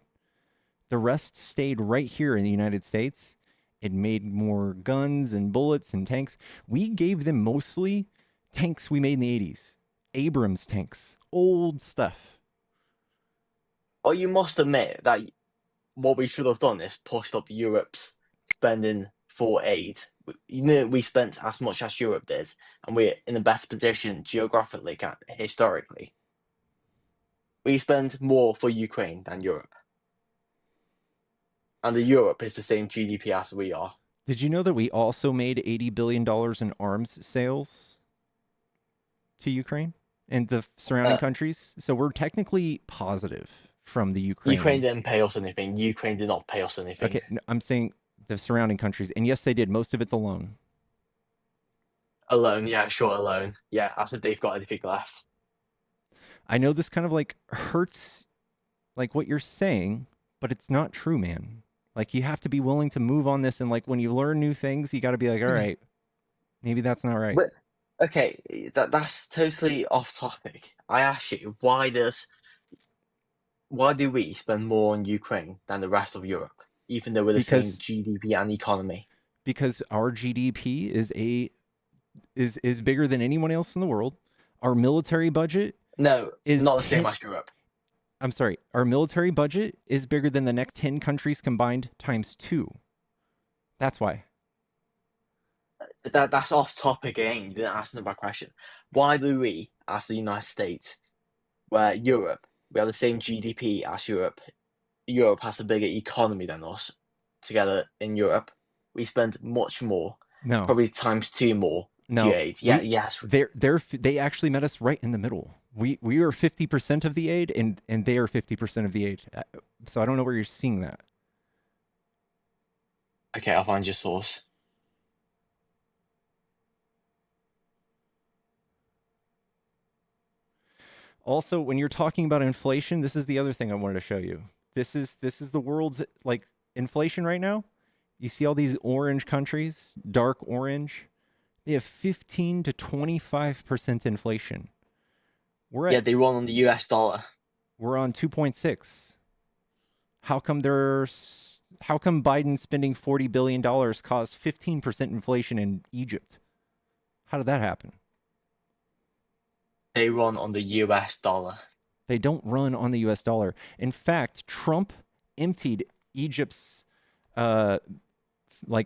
The rest stayed right here in the United States. It made more guns and bullets and tanks. We gave them mostly tanks we made in the 80s. Abrams tanks, old stuff. Well, you must admit that what we should have done is pushed up Europe's spending for aid. We spent as much as Europe did, and we're in the best position geographically, historically. We spend more for Ukraine than Europe. And the Europe is the same GDP as we are. Did you know that we also made $80 billion in arms sales to Ukraine and the surrounding countries? So we're technically positive from the Ukraine. Ukraine didn't pay us anything. Ukraine did not pay us anything. Okay, no, I'm saying the surrounding countries. And yes, they did. Most of it's a loan. Alone, yeah, sure, alone. Yeah, as if they've got anything left. I know this kind of like hurts like what you're saying, but it's not true, man. Like, you have to be willing to move on this, and like when you learn new things, you got to be like, all right, maybe that's not right. But okay, that's totally off topic. I ask you, why do we spend more on Ukraine than the rest of Europe, even though we're the same GDP and economy? Because our GDP is bigger than anyone else in the world. Our military budget is not the same as Europe. I'm sorry, our military budget is bigger than the next 10 countries combined times 2. That's why. That's off topic again. You didn't ask another question. Why do we, as the United States, where Europe, we have the same GDP as Europe, Europe has a bigger economy than us, together in Europe, we spend much more, probably times 2 more to aid. Yes. They actually met us right in the middle. We are 50% of the aid, and they are 50% of the aid. So I don't know where you're seeing that. Okay, I'll find your source. Also, when you're talking about inflation, this is the other thing I wanted to show you. This is the world's like inflation right now. You see all these orange countries, dark orange. They have 15 to 25% inflation. They run on the US dollar. We're on 2.6. How come they're How come Biden spending $40 billion caused 15% inflation in Egypt? How did that happen? They run on the US dollar. They don't run on the US dollar. In fact, Trump emptied Egypt's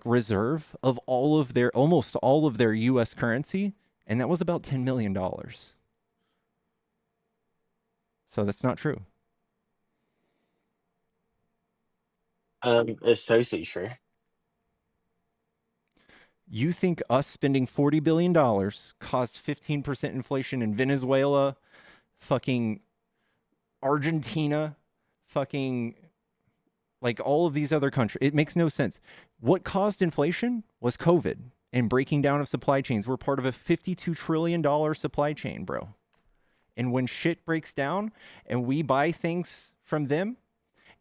reserve of almost all of their US currency, and that was about $10 million. So that's not true. It's totally true. You think us spending $40 billion caused 15% inflation in Venezuela, fucking Argentina, fucking all of these other countries? It makes no sense. What caused inflation was COVID and breaking down of supply chains. We're part of a $52 trillion supply chain, bro. And when shit breaks down and we buy things from them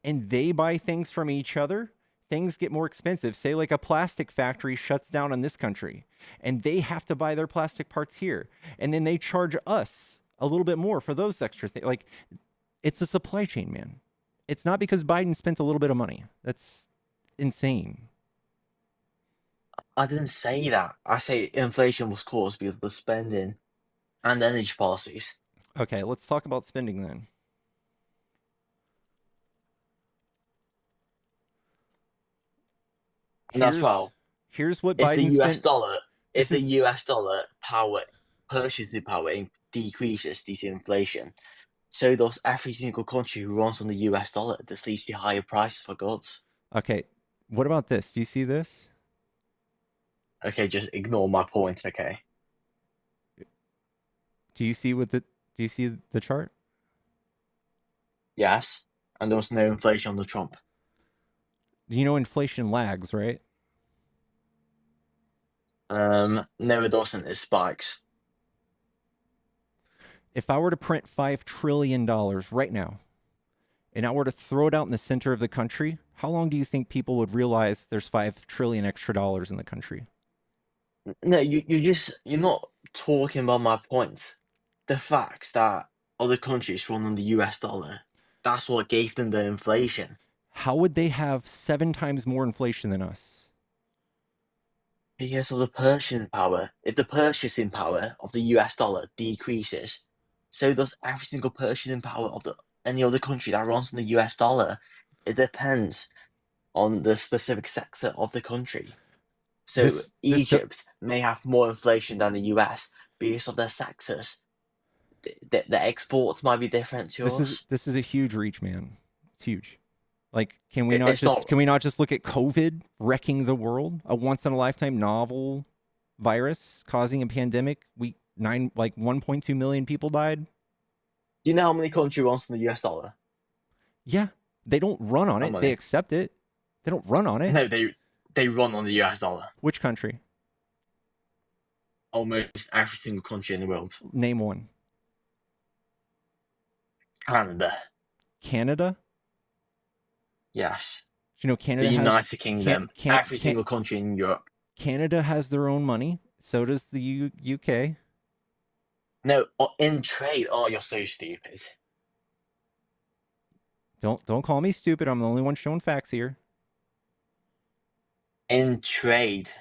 and they buy things from each other, things get more expensive. Say like a plastic factory shuts down in this country and they have to buy their plastic parts here. And then they charge us a little bit more for those extra things. Like, it's a supply chain, man. It's not because Biden spent a little bit of money. That's insane. I didn't say that. I say inflation was caused because of the spending and energy policies. Okay, let's talk about spending then. And that's well. Here's what If Biden the US spent. dollar, if the US dollar purchasing power decreases due to inflation, so does every single country who runs on the US dollar. This leads to higher prices for goods. Okay, what about this? Do you see this? Okay, just ignore my point. Okay. Do you see the chart? Yes, and there was no inflation under Trump. You know inflation lags, right? No, it doesn't. It spikes. If I were to print $5 trillion right now, and I were to throw it out in the center of the country, how long do you think people would realize there's $5 trillion extra dollars in the country? No, you're not talking about my point. The fact that other countries run on the US dollar, that's what gave them the inflation. How would they have 7 times more inflation than us? Because of the purchasing power. If the purchasing power of the US dollar decreases, so does every single purchasing power of any other country that runs on the US dollar. It depends on the specific sector of the country. So Egypt may have more inflation than the US because of their sectors. The exports might be different to us. This is a huge reach, man. It's huge. Like, can we not just look at COVID wrecking the world? A once in a lifetime novel virus causing a pandemic. 1.2 million people died. Do you know how many countries runs on the US dollar? Yeah, they don't run on it. They accept it. They don't run on it. No, they run on the US dollar. Which country? Almost every single country in the world. Name one. Canada. Canada? Yes. You know, Canada the has United Kingdom. Every single country in Europe. Canada has their own money. So does the UK. No, in trade. Oh, you're so stupid. Don't call me stupid. I'm the only one showing facts here. In trade.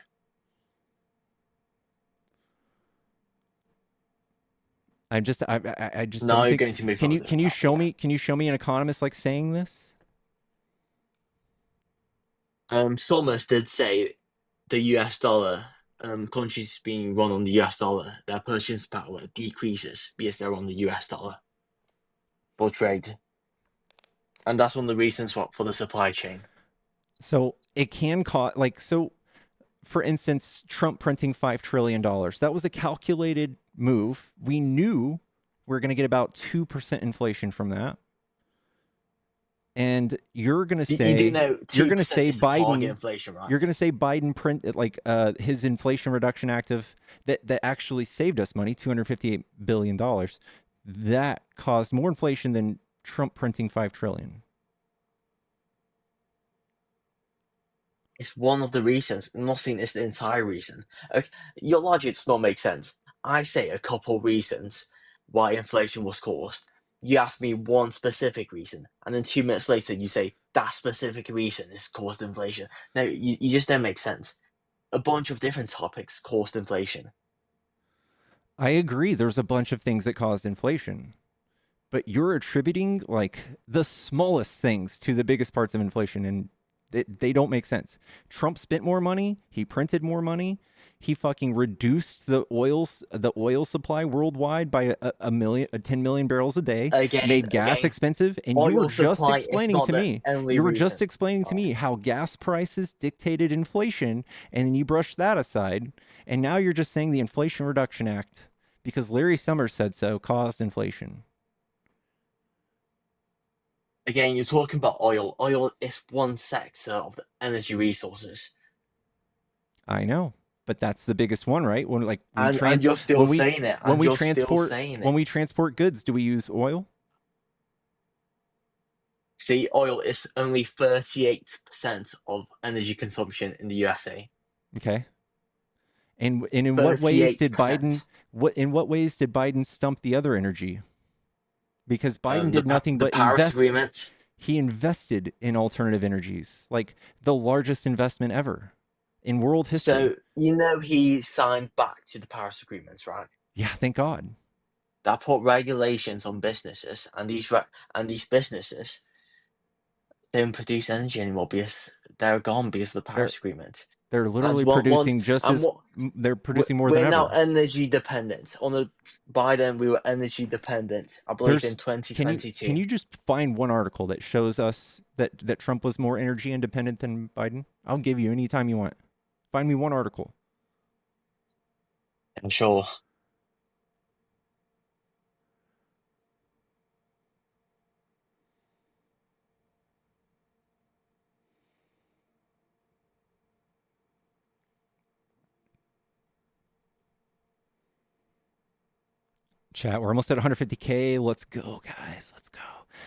I just now you're going to move on. Can you show me an economist saying this? Summers did say the US dollar, countries being run on the US dollar, their purchasing power decreases because they're on the US dollar for trade. And that's one of the reasons for the supply chain. So it can cause, for instance, Trump printing $5 trillion. That was a calculated move. We knew we were going to get about 2% inflation from that. And you're going to say, Biden, inflation, right? You're going to say Biden his Inflation Reduction Act that actually saved us money, $258 billion. That caused more inflation than Trump printing $5 trillion. It's one of the reasons. I'm not saying it's the entire reason. Okay, your logic does not make sense. I say a couple reasons why inflation was caused. You ask me one specific reason, and then 2 minutes later you say that specific reason is caused inflation. No, you just don't make sense. A bunch of different topics caused inflation. I agree. There's a bunch of things that caused inflation, but you're attributing like the smallest things to the biggest parts of inflation, and they don't make sense. Trump spent more money. He printed more money. He fucking reduced the oil supply worldwide by a million, 10 million barrels a day. Made gas expensive, and you were just explaining to me. You were just explaining to me how gas prices dictated inflation, and then you brushed that aside, and now you're just saying the Inflation Reduction Act, because Larry Summers said so, caused inflation. Again, you're talking about oil. Oil is one sector of the energy resources. I know, but that's the biggest one, right? When like and you're still saying it. When we transport goods, do we use oil? See, oil is only 38% of energy consumption in the USA. Okay. And in what ways did Biden stump the other energy? Because Biden did nothing but invest. He invested in alternative energies, like the largest investment ever in world history. So you know he signed back to the Paris Agreements, right? Yeah, thank God. That put regulations on businesses, and these businesses don't produce energy anymore because they're gone because of the Paris Agreement. They're literally producing they're producing more than ever. We're now energy dependent. Under Biden, we were energy dependent. I believe in 2022. Can you just find one article that shows us that Trump was more energy independent than Biden? I'll give you any time you want. Find me one article. I'm sure. Chat, we're almost at 150K. Let's go, guys. Let's go.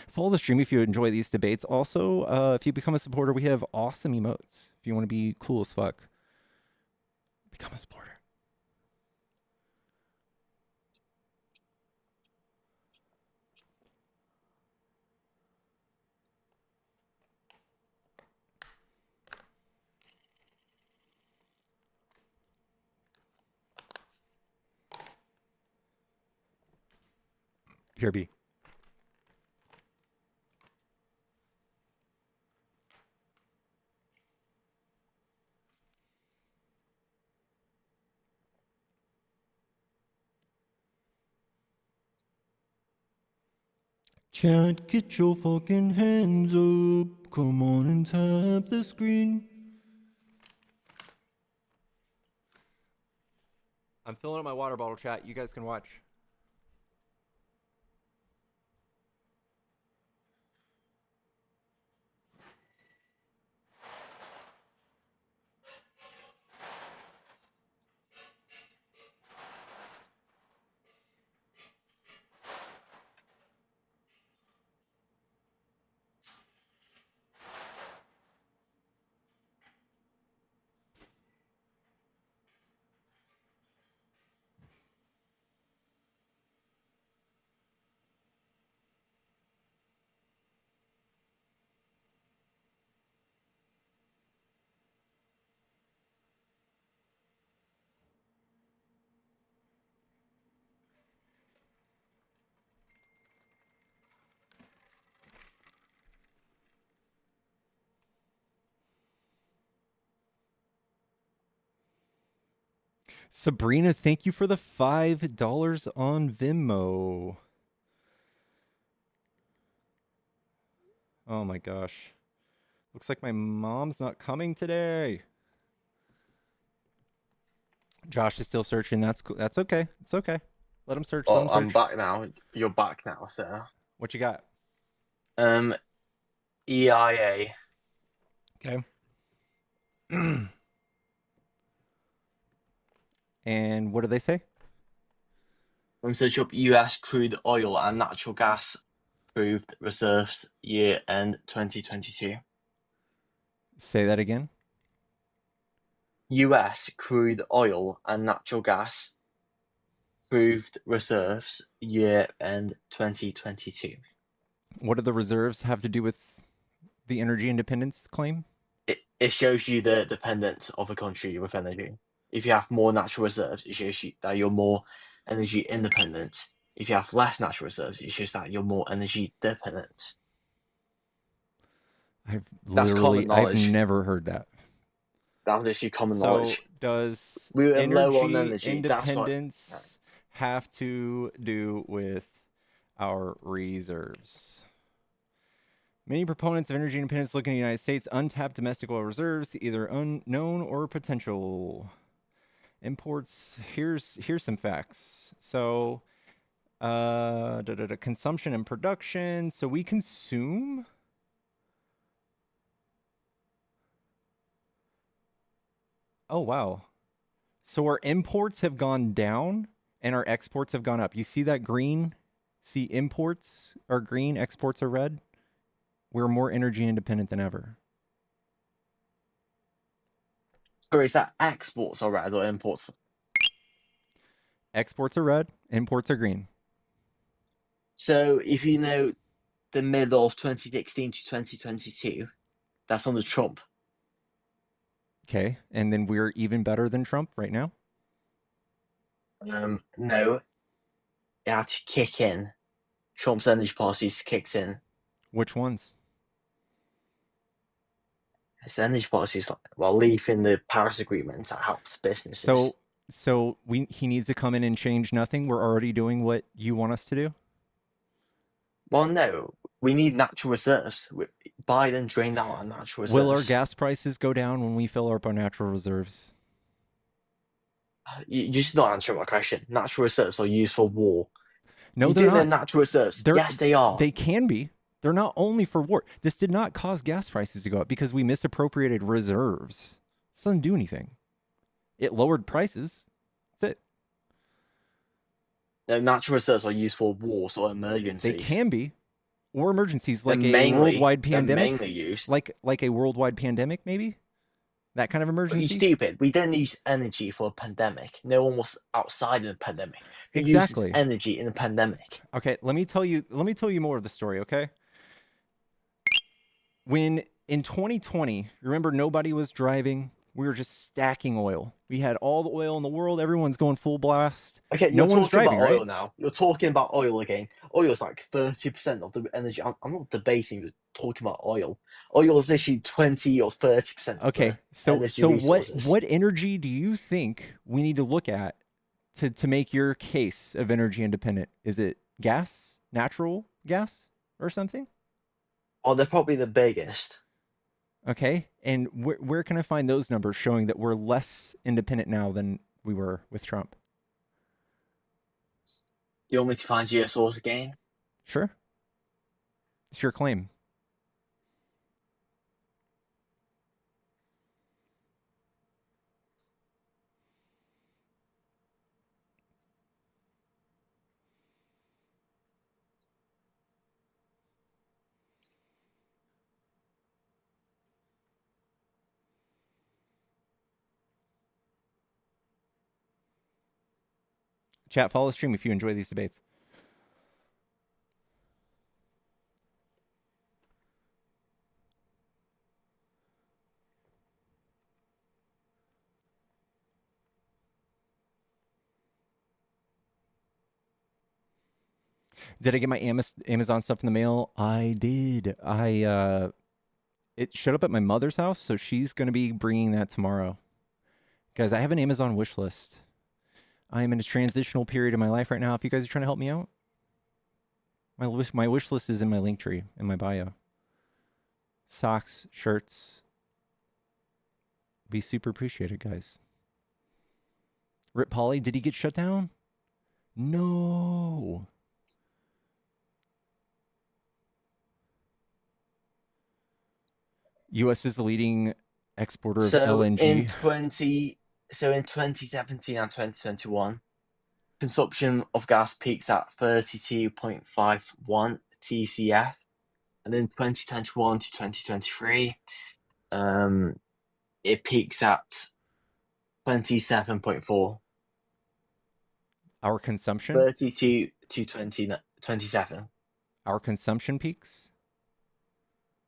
Follow the stream if you enjoy these debates. Also, if you become a supporter, we have awesome emotes. If you want to be cool as fuck, become a supporter. Here, B. Chat, get your fucking hands up. Come on and tap the screen. I'm filling up my water bottle, chat. You guys can watch. Sabrina, thank you for the $5 on Venmo. Oh my gosh. Looks like my mom's not coming today. Josh is still searching. That's cool. That's okay. It's okay. Let him search. Oh, I'm back now. You're back now, sir. What you got? EIA. Okay. And what do they say? I'm going to search up US crude oil and natural gas proved reserves year end 2022. Say that again. US crude oil and natural gas proved reserves year end 2022. What do the reserves have to do with The energy independence claim? It shows you the dependence of a country with energy. If you have more natural reserves, it shows you that you're more energy independent. If you have less natural reserves, it shows that you're more energy dependent. That's common I've knowledge. never heard that. That's literally common knowledge. So does We were low on energy energy. That's what. independence have to do with our reserves? Many proponents of energy independence look in the United States untapped domestic oil reserves, either unknown or potential. Imports. Here's some facts. So, consumption and production. So we consume. Oh wow. So our imports have gone down and our exports have gone up. You see that green? See, imports are green, exports are red. We're more energy independent than ever. So is that exports are red or imports? Exports are red, imports are green. So if you know the middle of 2016 to 2022, that's under Trump. Okay, and then we're even better than Trump right now? No. It had to kick in. Trump's energy policies kicked in. Which ones? His energy policies, well, leaving the Paris Agreement that helps businesses. So he needs to come in and change nothing. We're already doing what you want us to do. Well, no, we need natural reserves. Biden drained out our natural reserves. Will our gas prices go down when we fill up our natural reserves? You just not answering my question. Natural reserves are used for war. No, you they're do not. Natural reserves. Yes, they are. They can be. They're not only for war. This did not cause gas prices to go up because we misappropriated reserves. This doesn't do anything. It lowered prices. That's it. No, natural reserves are used for wars or emergencies. They can be. Or emergencies like mainly, a worldwide pandemic. They're mainly used. Like a worldwide pandemic, maybe? That kind of emergency? But you're stupid. We didn't use energy for a pandemic. No one was outside in a pandemic. Who Exactly. uses energy in a pandemic? Okay, let me tell you more of the story, okay? When in 2020, remember nobody was driving, we were just stacking oil. We had all the oil in the world, everyone's going full blast. Okay, no you're one's talking driving, about right? oil now. You're talking about oil again. Oil is like 30% of the energy. I'm not debating. You're talking about oil. Oil is actually 20 or 30%. Okay, so resources. what energy do you think we need to look at to make your case of energy independent? Is it gas, natural gas, or something? Oh, they're probably the biggest. Okay, and where can I find those numbers showing that we're less independent now than we were with Trump? You want me to find you a source again? Sure. It's your claim. Chat, follow the stream if you enjoy these debates. Did I get my Amazon stuff in the mail? I did. It showed up at my mother's house, so she's going to be bringing that tomorrow. Guys, I have an Amazon wish list. I am in a transitional period in my life right now. If you guys are trying to help me out, my wish list is in my link tree, in my bio. Socks, shirts. Be super appreciated, guys. Rip Polly, did he get shut down? No. U.S. is the leading exporter of LNG. In 2017 and 2021, consumption of gas peaks at 32.51 TCF, and in 2021 to 2023, it peaks at 27.4. Our consumption? 32 to 27. Our consumption peaks?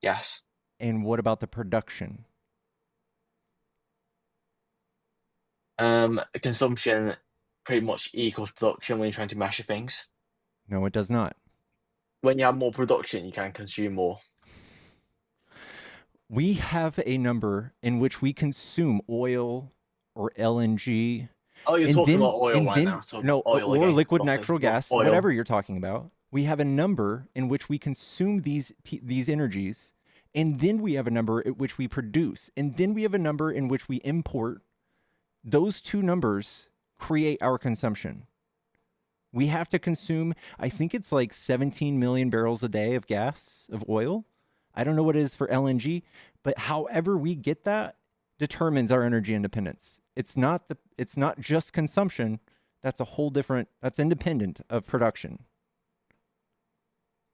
Yes. And what about the production? Consumption pretty much equals production when you're trying to measure things. No, it does not. When you have more production, you can consume more. We have a number in which we consume oil or LNG. Oh, you're and talking then, about oil and right then, now. So no, oil or again. liquid Nothing. natural Not gas, oil. whatever you're talking about. We have a number in which we consume these energies, and then we have a number at which we produce, and then we have a number in which we import. Those two numbers create our consumption. We have to consume, I think it's like 17 million barrels a day of gas, of oil. I don't know what it is for LNG, but however we get that determines our energy independence. It's not just consumption. That's a whole different, that's independent of production.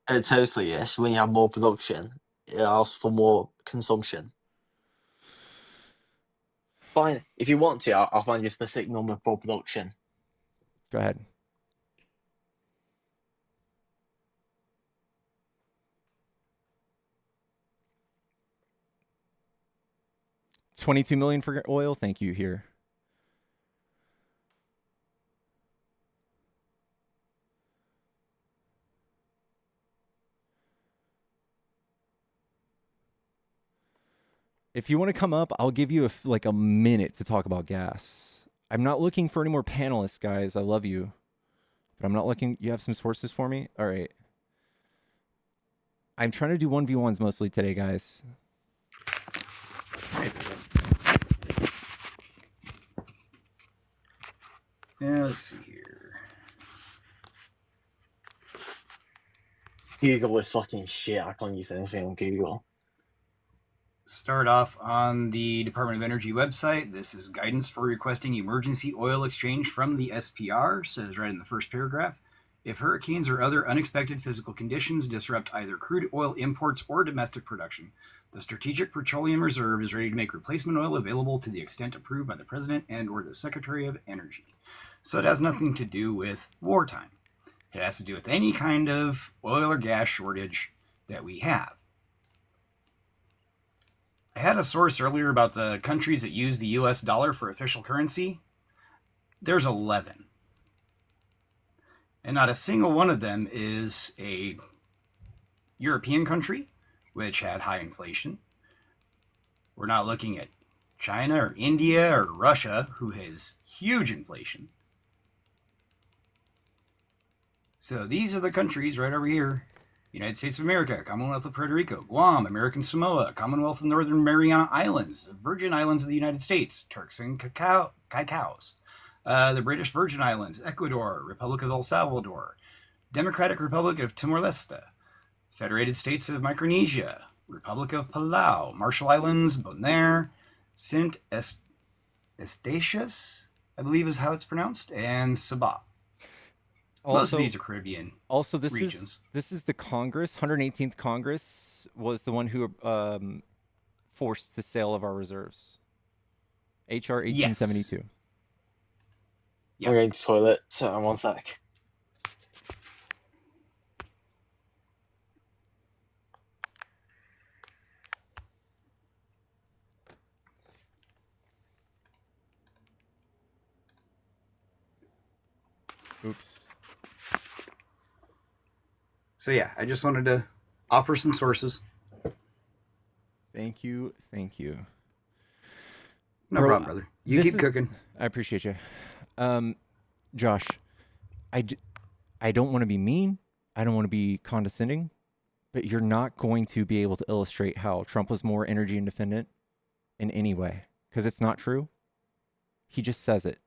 Totally, yes. When you have more production, it asks for more consumption. Fine. If you want to, I'll find you a specific number for production. Go ahead. $22 million for oil. Thank you here. If you want to come up, I'll give you like a minute to talk about gas. I'm not looking for any more panelists, guys. I love you. But I'm not looking. You have some sources for me? All right. I'm trying to do 1v1s mostly today, guys. Yeah, let's see here. Google is fucking shit. I can't use anything on Google. Start off on the Department of Energy website. This is guidance for requesting emergency oil exchange from the SPR, says right in the first paragraph. If hurricanes or other unexpected physical conditions disrupt either crude oil imports or domestic production, the Strategic Petroleum Reserve is ready to make replacement oil available to the extent approved by the President and or the Secretary of Energy. So it has nothing to do with wartime. It has to do with any kind of oil or gas shortage that we have. I had a source earlier about the countries that use the US dollar for official currency. There's 11. And not a single one of them is a European country, which had high inflation. We're not looking at China or India or Russia, who has huge inflation. So these are the countries right over here. United States of America, Commonwealth of Puerto Rico, Guam, American Samoa, Commonwealth of Northern Mariana Islands, the Virgin Islands of the United States, Turks and Caicos, the British Virgin Islands, Ecuador, Republic of El Salvador, Democratic Republic of Timor-Leste, Federated States of Micronesia, Republic of Palau, Marshall Islands, Bonaire, Saint Eustatius, I believe is how it's pronounced, and Sabah. Most of these are Caribbean regions. This is the Congress. 118th Congress was the one who forced the sale of our reserves. HR 1872. Yes. Yep. I'm going to the toilet, so 1 sec. Oops. So yeah, I just wanted to offer some sources. Thank you. Thank you. No problem, brother. You keep cooking. I appreciate you. Josh, I don't want to be mean. I don't want to be condescending, but you're not going to be able to illustrate how Trump was more energy independent in any way, because it's not true. He just says it.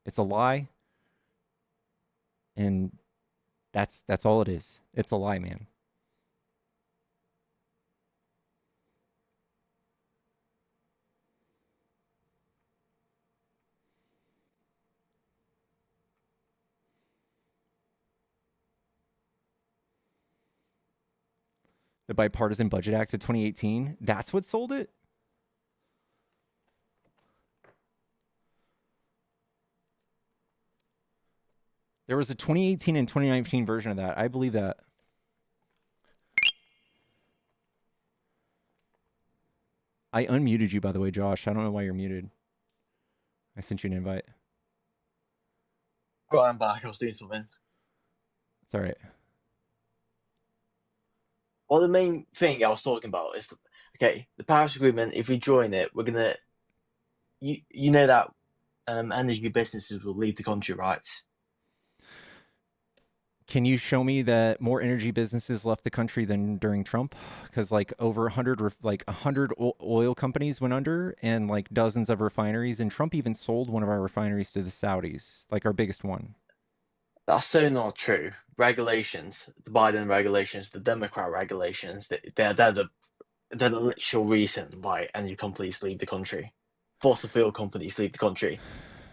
It's a lie. And that's all it is. It's a lie, man. The Bipartisan Budget Act of 2018, that's what sold it? There was a 2018 and 2019 version of that. I believe that. I unmuted you, by the way, Josh. I don't know why you're muted. I sent you an invite. Right, I'm back. I was doing something. It's all right. Well, the main thing I was talking about is, okay, the Paris Agreement. If we join it, we're gonna, you know that energy businesses will leave the country, right? Can you show me that more energy businesses left the country than during Trump? Because like over 100, like 100 oil companies went under, and like dozens of refineries. And Trump even sold one of our refineries to the Saudis, like our biggest one. That's so not true. Regulations, the Biden regulations, the Democrat regulations, they're the literal reason why energy companies leave the country. Fossil fuel companies leave the country.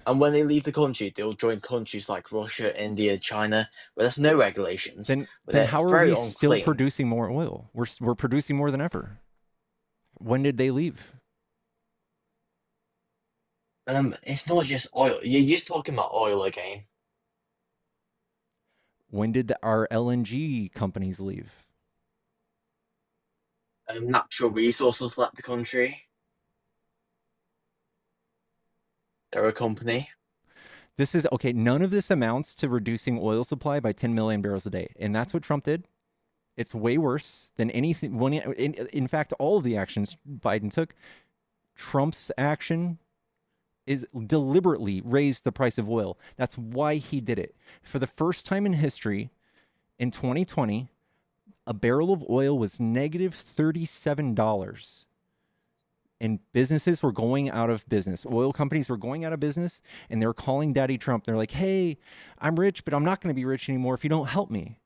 And when they leave the country, they'll join countries like Russia, India, China, where there's no regulations. Then They're how are very we still unclean. producing more oil? We're producing more than ever. When did they leave? It's not just oil. You're just talking about oil again. When did our LNG companies leave? Natural resources left the country. They're a company. This is okay. None of this amounts to reducing oil supply by 10 million barrels a day, and that's what Trump did. It's way worse than anything. In fact, all of the actions Biden took, Trump's action is deliberately raised the price of oil. That's why he did it. For the first time in history, in 2020, a barrel of oil was negative $37. And businesses were going out of business. Oil companies were going out of business, and they're calling Daddy Trump. They're like, hey, I'm rich, but I'm not going to be rich anymore if you don't help me.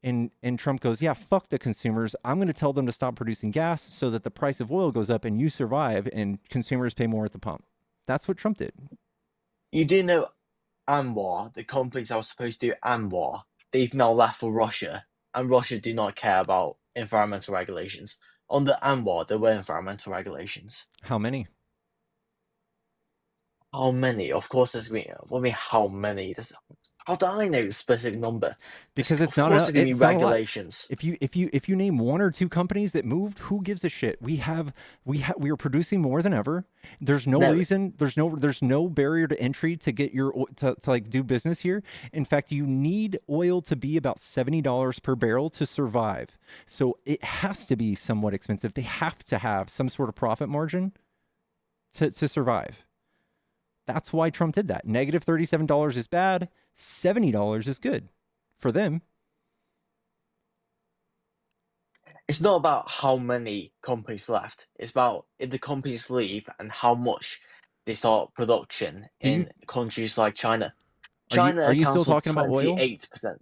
And Trump goes, yeah, fuck the consumers. I'm going to tell them to stop producing gas so that the price of oil goes up and you survive and consumers pay more at the pump. That's what Trump did. You do know ANWR, the companies that were supposed to do ANWR, they've now left for Russia, and Russia do not care about environmental regulations. Under ANWR, there were environmental regulations. How many? How many? Of course, there's going to be. What do you mean, how many? How do I know the specific number? Because Of it's not course, enough. there's going to be It's not a lot. regulations. If you name one or two companies that moved, who gives a shit? We are producing more than ever. There's no reason. There's no barrier to entry to get your to like do business here. In fact, you need oil to be about $70 per barrel to survive. So it has to be somewhat expensive. They have to have some sort of profit margin to survive. That's why Trump did that. Negative $37 is bad. $70 is good for them. It's not about how many companies left. It's about if the companies leave and how much they start production in countries like China. China Are you still accounts for talking about oil? 28%.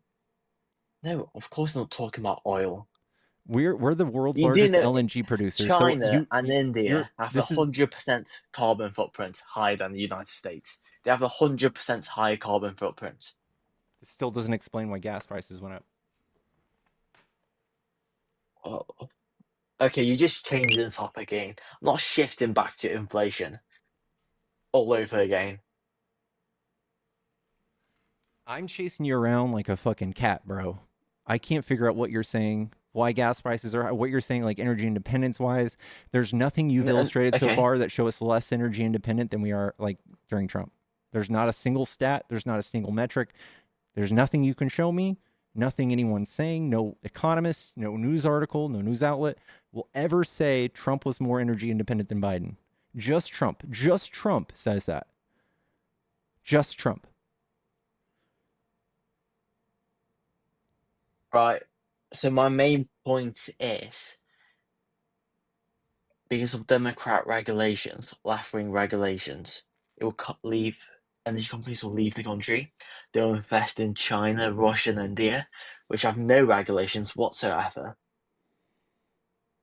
No, of course not talking about oil. We're the world's largest LNG producer. China and India have 100% carbon footprint higher than the United States. They have 100% higher carbon footprint. This still doesn't explain why gas prices went up. Oh. Okay, you just changed the topic again. I'm not shifting back to inflation all over again. I'm chasing you around like a fucking cat, bro. I can't figure out what you're saying, why gas prices are, what you're saying, like energy independence wise. There's nothing you've illustrated so far that show us less energy independent than we are like during Trump. There's not a single stat. There's not a single metric. There's nothing you can show me. Nothing anyone's saying. No economist, no news article, no news outlet will ever say Trump was more energy independent than Biden. Just Trump. Just Trump says that. Just Trump. Right. So my main point is, because of Democrat regulations, left-wing regulations, it will leave energy companies will leave the country. They'll invest in China, Russia, and India, which have no regulations whatsoever.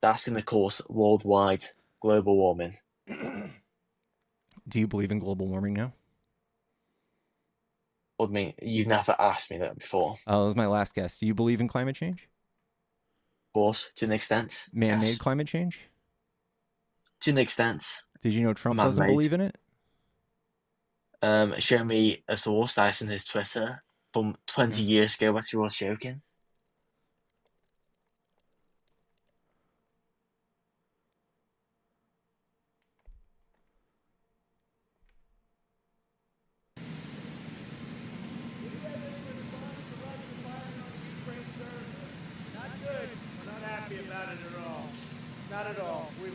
That's going to cause worldwide global warming. Do you believe in global warming now? I mean, you've never asked me that before. That was my last guess. Do you believe in climate change? Of course, to an extent. Man-made climate change? To an extent. Did you know Trump doesn't believe in it? Show me a source that's in his Twitter from 20 years ago when he was joking.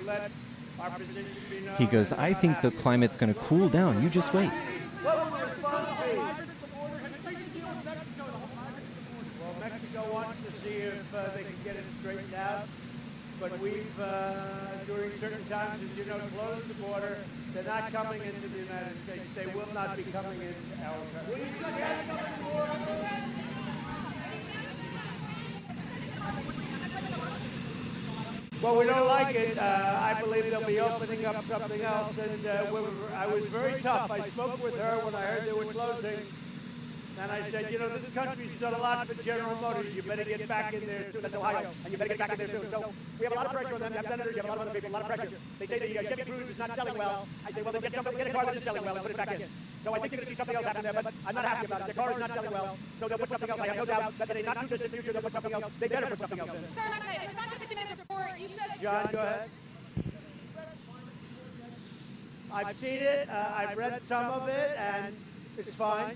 let our position be known. He goes, I think the climate's going to cool down. You just wait. What will the response be? Well, Mexico wants to see if they can get it straightened out. But we've, during certain times, as you know, closed the border. They're not coming into the United States. They will not be coming into our country. Well, we don't like it. I believe they'll be opening up something else. And I was very tough. I spoke with her when I heard they were closing. And I said, you know, this country's done a lot for General Motors. You better get back in there, too. That's Ohio. And you better get back in there soon. So we have a lot of pressure on them. You have senators, you have a lot of other people, a lot of pressure. They say the Chevy Cruze is not selling well. I say, well, then get a car that is selling well and put it back in. So I think you're going to see something else happen there, but I'm not happy about it. The car is not selling well, so they'll put something else. I have no doubt that in a not too distant future, they'll put something else. They better put something else in. Sir, last night, in response to 60 Minutes report, you said... John, go ahead. I've seen it. I've read some of it, and it's fine.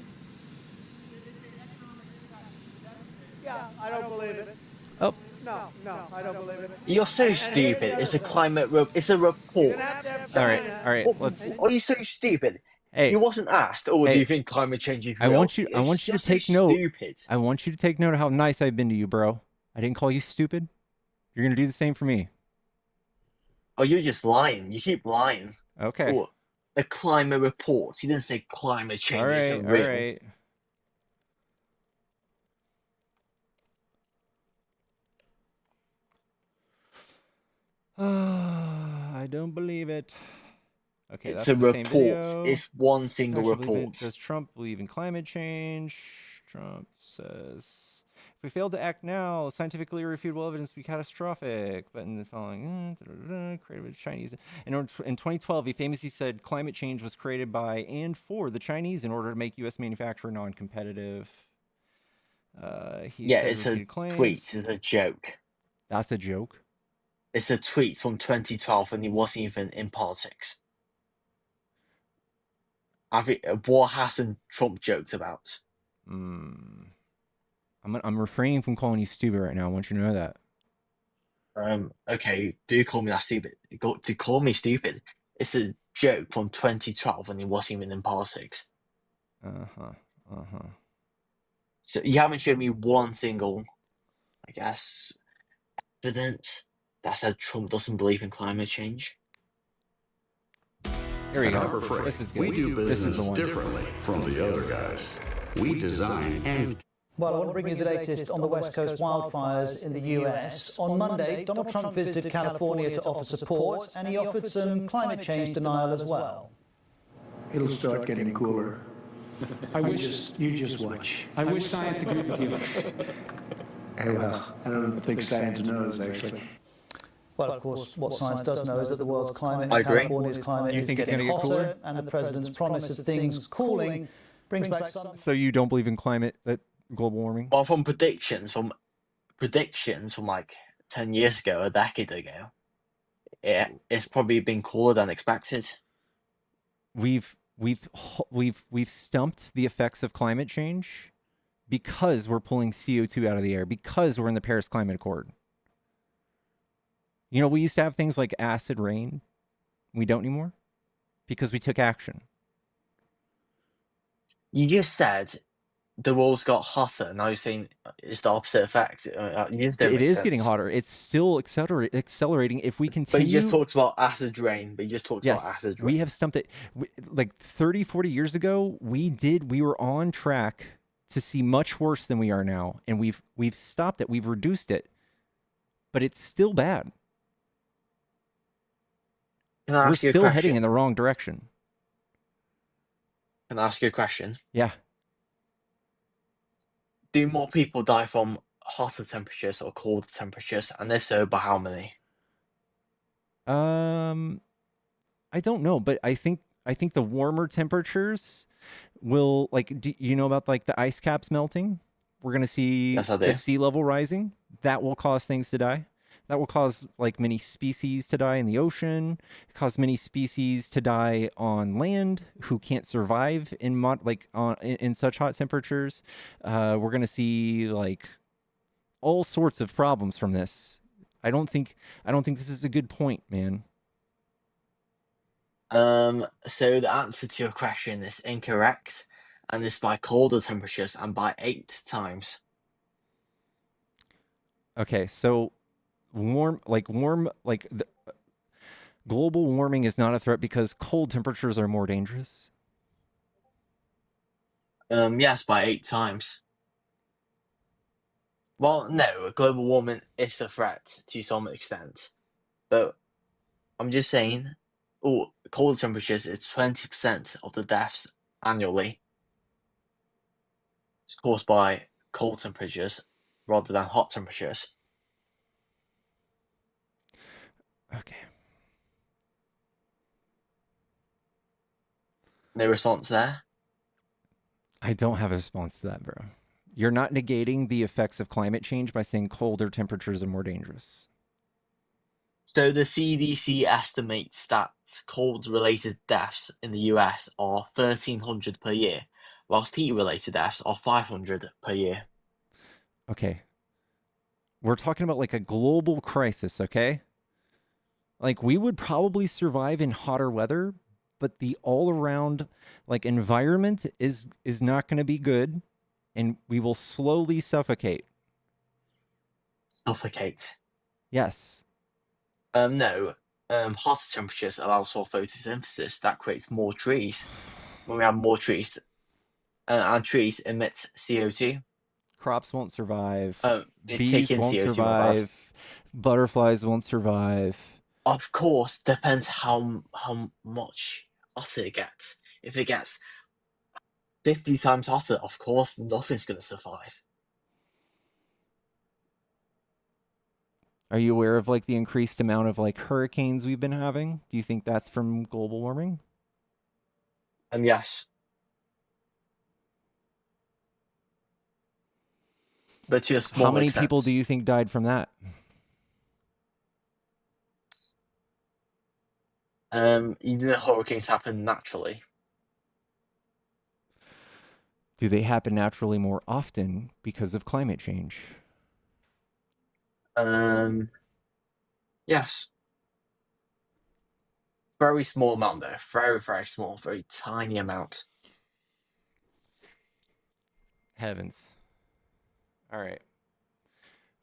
Yeah, I don't believe it. Oh. No, I don't believe it. You're so stupid. It's a climate. It's a report. All right. Let's. Are you so stupid? Hey, you wasn't asked. Oh, hey, do you think climate change is real? I want you to take note. Stupid. I want you to take note of how nice I've been to you, bro. I didn't call you stupid. You're gonna do the same for me. Oh, you're just lying. You keep lying. Okay. Oh, the climate report. You didn't say climate change isn't real. All right. I don't believe it. Okay, it's that's a the report. Same video. It's one single report. Does Trump believe in climate change? Trump says, if we fail to act now, scientifically irrefutable evidence will be catastrophic. But in the following, created by the Chinese. In 2012, he famously said climate change was created by and for the Chinese in order to make U.S. manufacturing non-competitive. It's a tweet. It's a joke. That's a joke. It's a tweet from 2012 and he wasn't even in politics. I think what hasn't Trump joked about? I'm refraining from calling you stupid right now. I want you to know that. Okay, do call me that stupid. To call me stupid. It's a joke from 2012 and he wasn't even in politics. So you haven't shown me one single, I guess, evidence that said Trump doesn't believe in climate change. Here we go. Harbor Freight. We do business differently from the other guys. We design and... Well, I want to bring you the latest on the West Coast wildfires in the US. On Monday, Donald Trump visited California to offer support, and he offered some climate change denial as well. It'll start getting cooler. You just watch. I wish science agreed with you. Well, I don't think science knows, actually. Well, of course, what science does know is that the world's climate, California's climate, is getting hotter, and the president's promise of things cooling brings back some... So you don't believe in climate, that global warming? Well, from predictions from like 10 years ago, a decade ago, it's probably been cooler than expected. We've stumped the effects of climate change because we're pulling CO2 out of the air, because we're in the Paris Climate Accord. You know, we used to have things like acid rain. We don't anymore because we took action. You just said the world's got hotter. Now you're saying it's the opposite effect. It is getting hotter. It's still accelerating if we continue. But you just talked about acid rain. We have stumped it. Like 30, 40 years ago, we were on track to see much worse than we are now. And we've stopped it. We've reduced it. But it's still bad. We're still heading in the wrong direction. Can I ask you a question? Yeah. Do more people die from hotter temperatures or colder temperatures? And if so, by how many? I don't know, but I think the warmer temperatures will, like, do you know about like the ice caps melting? We're gonna see the sea level rising. That will cause things to die. That will cause like many species to die in the ocean, cause many species to die on land who can't survive in such hot temperatures. We're going to see like all sorts of problems from this. I don't think this is a good point, man. So the answer to your question is incorrect, and it's by colder temperatures and by 8 times. Okay, so global warming is not a threat because cold temperatures are more dangerous. Yes, by 8 times. Well, no, global warming is a threat to some extent, but I'm just saying, colder temperatures is 20% of the deaths annually. It's caused by cold temperatures rather than hot temperatures. Okay. No response there? I don't have a response to that, bro. You're not negating the effects of climate change by saying colder temperatures are more dangerous. So the CDC estimates that cold-related deaths in the US are 1,300 per year, whilst heat-related deaths are 500 per year. Okay. We're talking about like a global crisis, okay? Like we would probably survive in hotter weather, but the all-around like environment is not going to be good, and we will slowly suffocate. Suffocate. Yes. No. Hotter temperatures allows for photosynthesis that creates more trees. When we have more trees, and trees emit CO2. Crops won't survive. They take Bees in won't CO2, my bad. survive. Butterflies won't survive. Of course, depends how much hotter it gets. If it gets 50 times hotter, of course, nothing's going to survive. Are you aware of like the increased amount of like hurricanes we've been having? Do you think that's from global warming? Yes. But to a small How many extent. people do you think died from that? Even the hurricanes happen naturally. Do they happen naturally more often because of climate change? Yes. Very small amount though. Very, very small. Very tiny amount. Heavens. All right.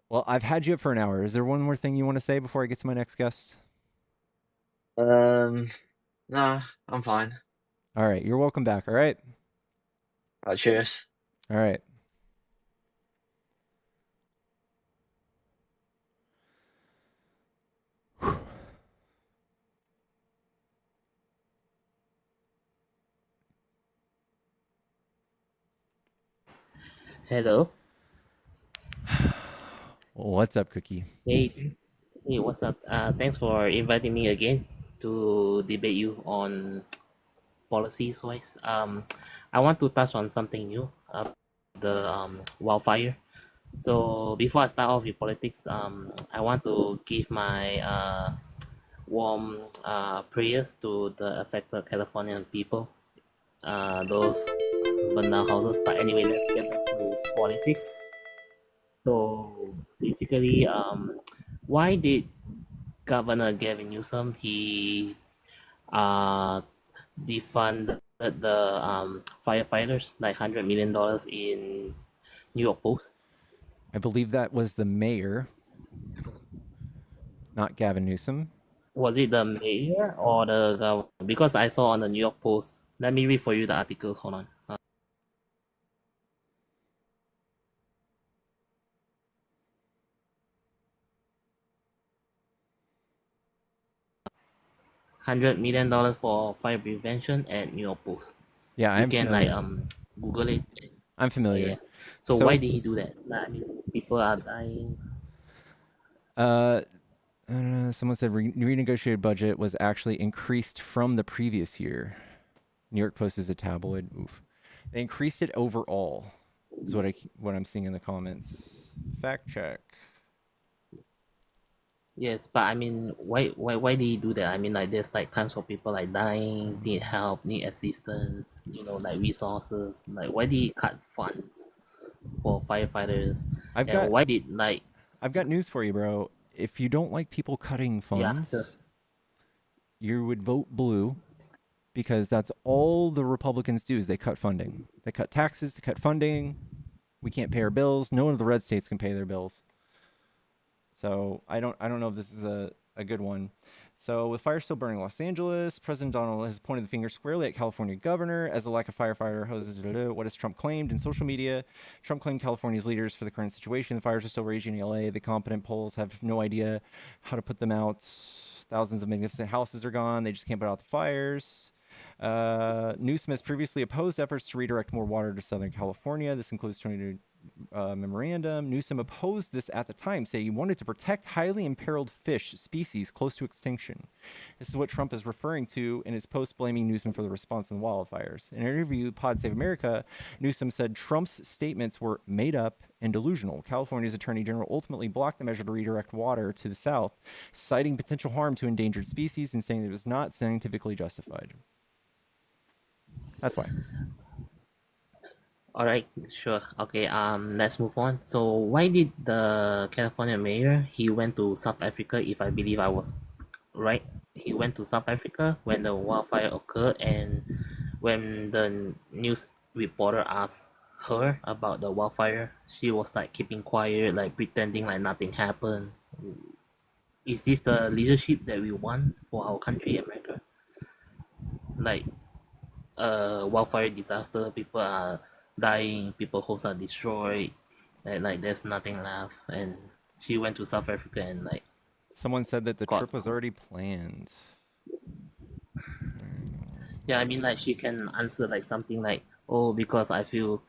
Well, I've had you up for an hour. Is there one more thing you want to say before I get to my next guest? Nah, I'm fine. All right. You're welcome back. All right. Cheers. All right. Hello. What's up, Cookie? Hey, what's up? Thanks for inviting me again to debate you on policies wise. I want to touch on something new, the wildfire. So before I start off with politics, I want to give my warm prayers to the affected Californian people, those burned down houses. But anyway, let's get back to politics. So basically, why did Governor Gavin Newsom uh defunded the firefighters like $100 million in New York Post? I believe that was the mayor, not Gavin Newsom. Was it the mayor or the governor? Because I saw on the New York Post. Let me read for you the articles. Hold on. $100 million for fire prevention at New York Post. Yeah, you I'm can familiar. like Google it. I'm familiar. Yeah. So why did he do that? Like, I mean, people are dying. Someone said renegotiated budget was actually increased from the previous year. New York Post is a tabloid. Oof. They increased it overall. Is what I'm seeing in the comments. Fact check. Yes, but I mean, why did he do that? I mean, like there's like tons of people like dying, need help, need assistance, like resources. Like why did he cut funds for firefighters? I've got news for you, bro. If you don't like people cutting funds, Yeah, sure. you would vote blue because that's all the Republicans do is they cut funding. They cut taxes, they cut funding. We can't pay our bills. No one of the red states can pay their bills. So I don't know if this is a good one. So with fire still burning Los Angeles, President Donald has pointed the finger squarely at California governor as a lack of firefighter hoses. What has Trump claimed in social media? Trump claimed California's leaders for the current situation. The fires are still raging in LA. The competent polls have no idea how to put them out. Thousands of magnificent houses are gone. They just can't put out the fires. Newsom has previously opposed efforts to redirect more water to Southern California. This includes 22 memorandum. Newsom opposed this at the time, saying he wanted to protect highly imperiled fish species close to extinction. This is what Trump is referring to in his post blaming Newsom for the response to the wildfires. In an interview with Pod Save America, Newsom said Trump's statements were made up and delusional. California's attorney general ultimately blocked the measure to redirect water to the south, citing potential harm to endangered species and saying it was not scientifically justified. That's why. All right, sure. Okay, let's move on. So why did the California mayor, he went to South Africa, if I believe I was right? He went to South Africa when the wildfire occurred, and when the news reporter asked her about the wildfire, she was like keeping quiet, like pretending like nothing happened. Is this the leadership that we want for our country, America? Like wildfire disaster, people are dying, people homes are destroyed, and like there's nothing left. And she went to South Africa and like someone said that the trip was already planned. Yeah, I mean like she can answer like something like, oh, because I feel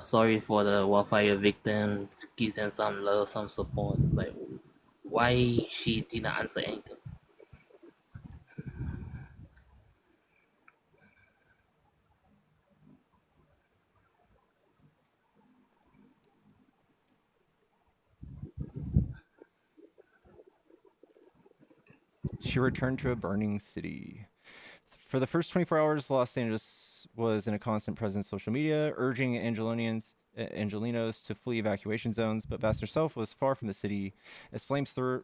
sorry for the wildfire victims, give them some love, some support. Like why she didn't answer anything? She returned to a burning city. For the first 24 hours, Los Angeles was in a constant presence on social media, urging Angelinos to flee evacuation zones, but Bass herself was far from the city. As flames tore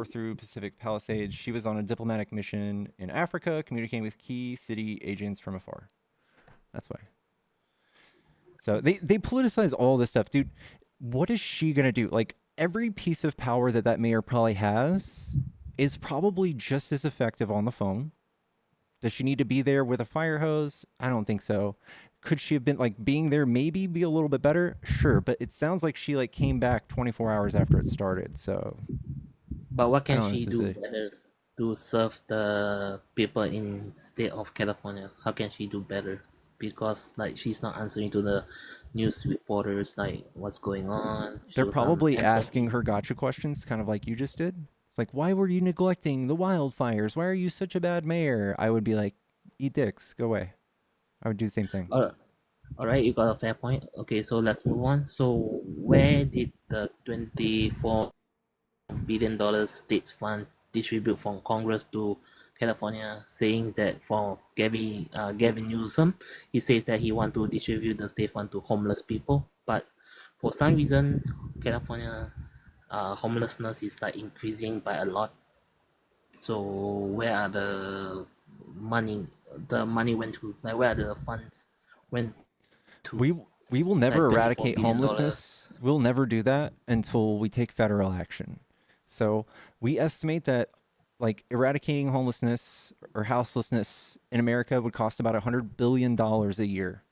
through Pacific Palisades, she was on a diplomatic mission in Africa, communicating with key city agents from afar. That's why. So they politicize all this stuff. Dude, what is she going to do? Like, every piece of power that mayor probably has is probably just as effective on the phone. Does she need to be there with a fire hose? I don't think so. Could she have been like being there maybe be a little bit better? Sure, but it sounds like she like came back 24 hours after it started. So but what can she do better to serve the people in state of California? How can she do better? Because like she's not answering to the news reporters like what's going on. They're probably asking her gotcha questions, kind of like you just did. Like, why were you neglecting the wildfires? Why are you such a bad mayor? I would be like, eat dicks, go away. I would do the same thing. All right, you got a fair point. Okay, so let's move on. So where did the $24 billion states fund distribute from Congress to California, saying that for Gavin Newsom, he says that he want to distribute the state fund to homeless people, but for some reason, California homelessness is like increasing by a lot. So where are the money? The money went to like where are the funds went to? We will never eradicate homelessness. We'll never do that until we take federal action. So we estimate that like eradicating homelessness or houselessness in America would cost about $100 billion a year.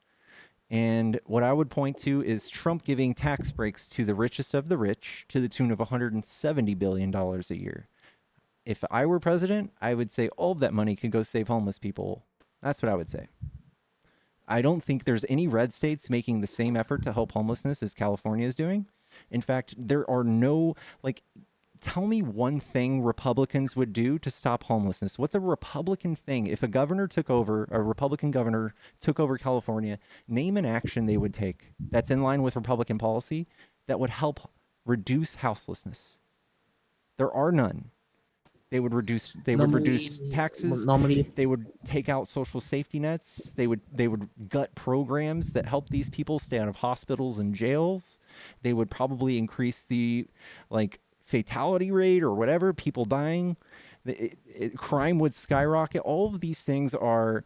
And what I would point to is Trump giving tax breaks to the richest of the rich to the tune of $170 billion a year. If I were president, I would say all of that money could go save homeless people. That's what I would say. I don't think there's any red states making the same effort to help homelessness as California is doing. In fact, there are no, like, tell me one thing Republicans would do to stop homelessness. What's a Republican thing? If a Republican governor took over California, name an action they would take that's in line with Republican policy that would help reduce houselessness. There are none. They would reduce taxes. They would take out social safety nets. They would gut programs that help these people stay out of hospitals and jails. They would probably increase the fatality rate or whatever, people dying. Crime would skyrocket. All of these things are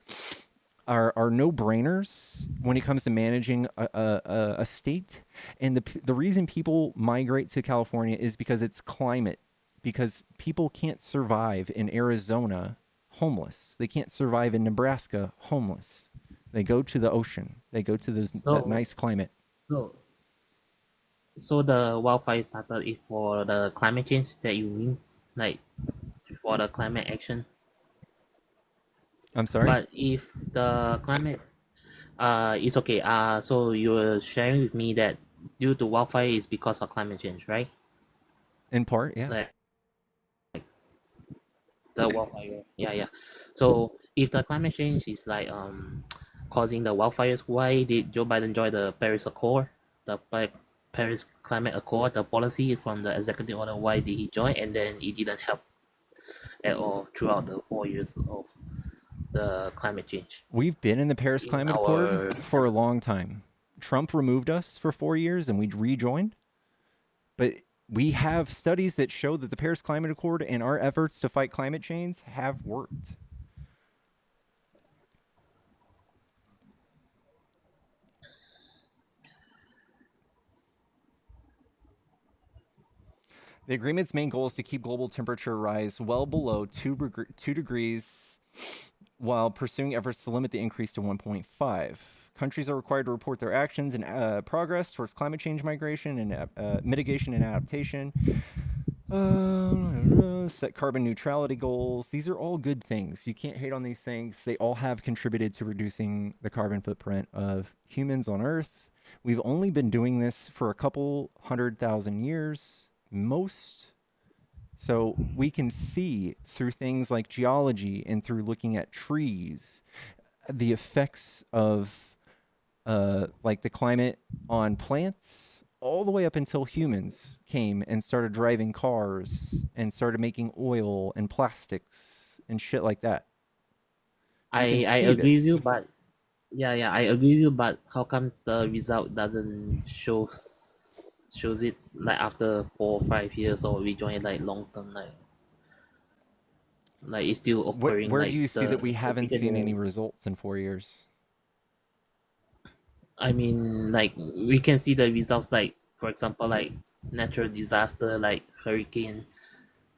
no-brainers when it comes to managing a state. And the reason people migrate to California is because it's climate. Because people can't survive in Arizona homeless. They can't survive in Nebraska homeless. They go to the ocean. They go to that nice climate. So the wildfire started is for the climate change that you mean, like for the climate action. I'm sorry? But if the climate, it's okay. So you're sharing with me that due to wildfire is because of climate change, right? In part, yeah. Like the wildfire, yeah. So if the climate change is like causing the wildfires, why did Joe Biden join the Paris Accord, the Paris Climate Accord, the policy from the executive order? Why did he join, and then it didn't help at all throughout the 4 years of the climate change? We've been in the Paris in Climate Accord for a long time. Trump removed us for 4 years and we rejoined. But we have studies that show that the Paris Climate Accord and our efforts to fight climate change have worked. The agreement's main goal is to keep global temperature rise well below 2 degrees while pursuing efforts to limit the increase to 1.5. Countries are required to report their actions and progress towards climate change migration and mitigation and adaptation. Set carbon neutrality goals. These are all good things. You can't hate on these things. They all have contributed to reducing the carbon footprint of humans on Earth. We've only been doing this for a couple 100,000 years, most. So we can see through things like geology and through looking at trees, the effects of like the climate on plants, all the way up until humans came and started driving cars and started making oil and plastics and shit like that. I agree with you, but yeah, I agree with you. But how come the result doesn't shows it like after 4 or 5 years, or we join like long term, like it's still occurring? Where like do you see that we haven't seen any the- results in 4 years? I mean, like we can see the results, like for example, like natural disaster like hurricane,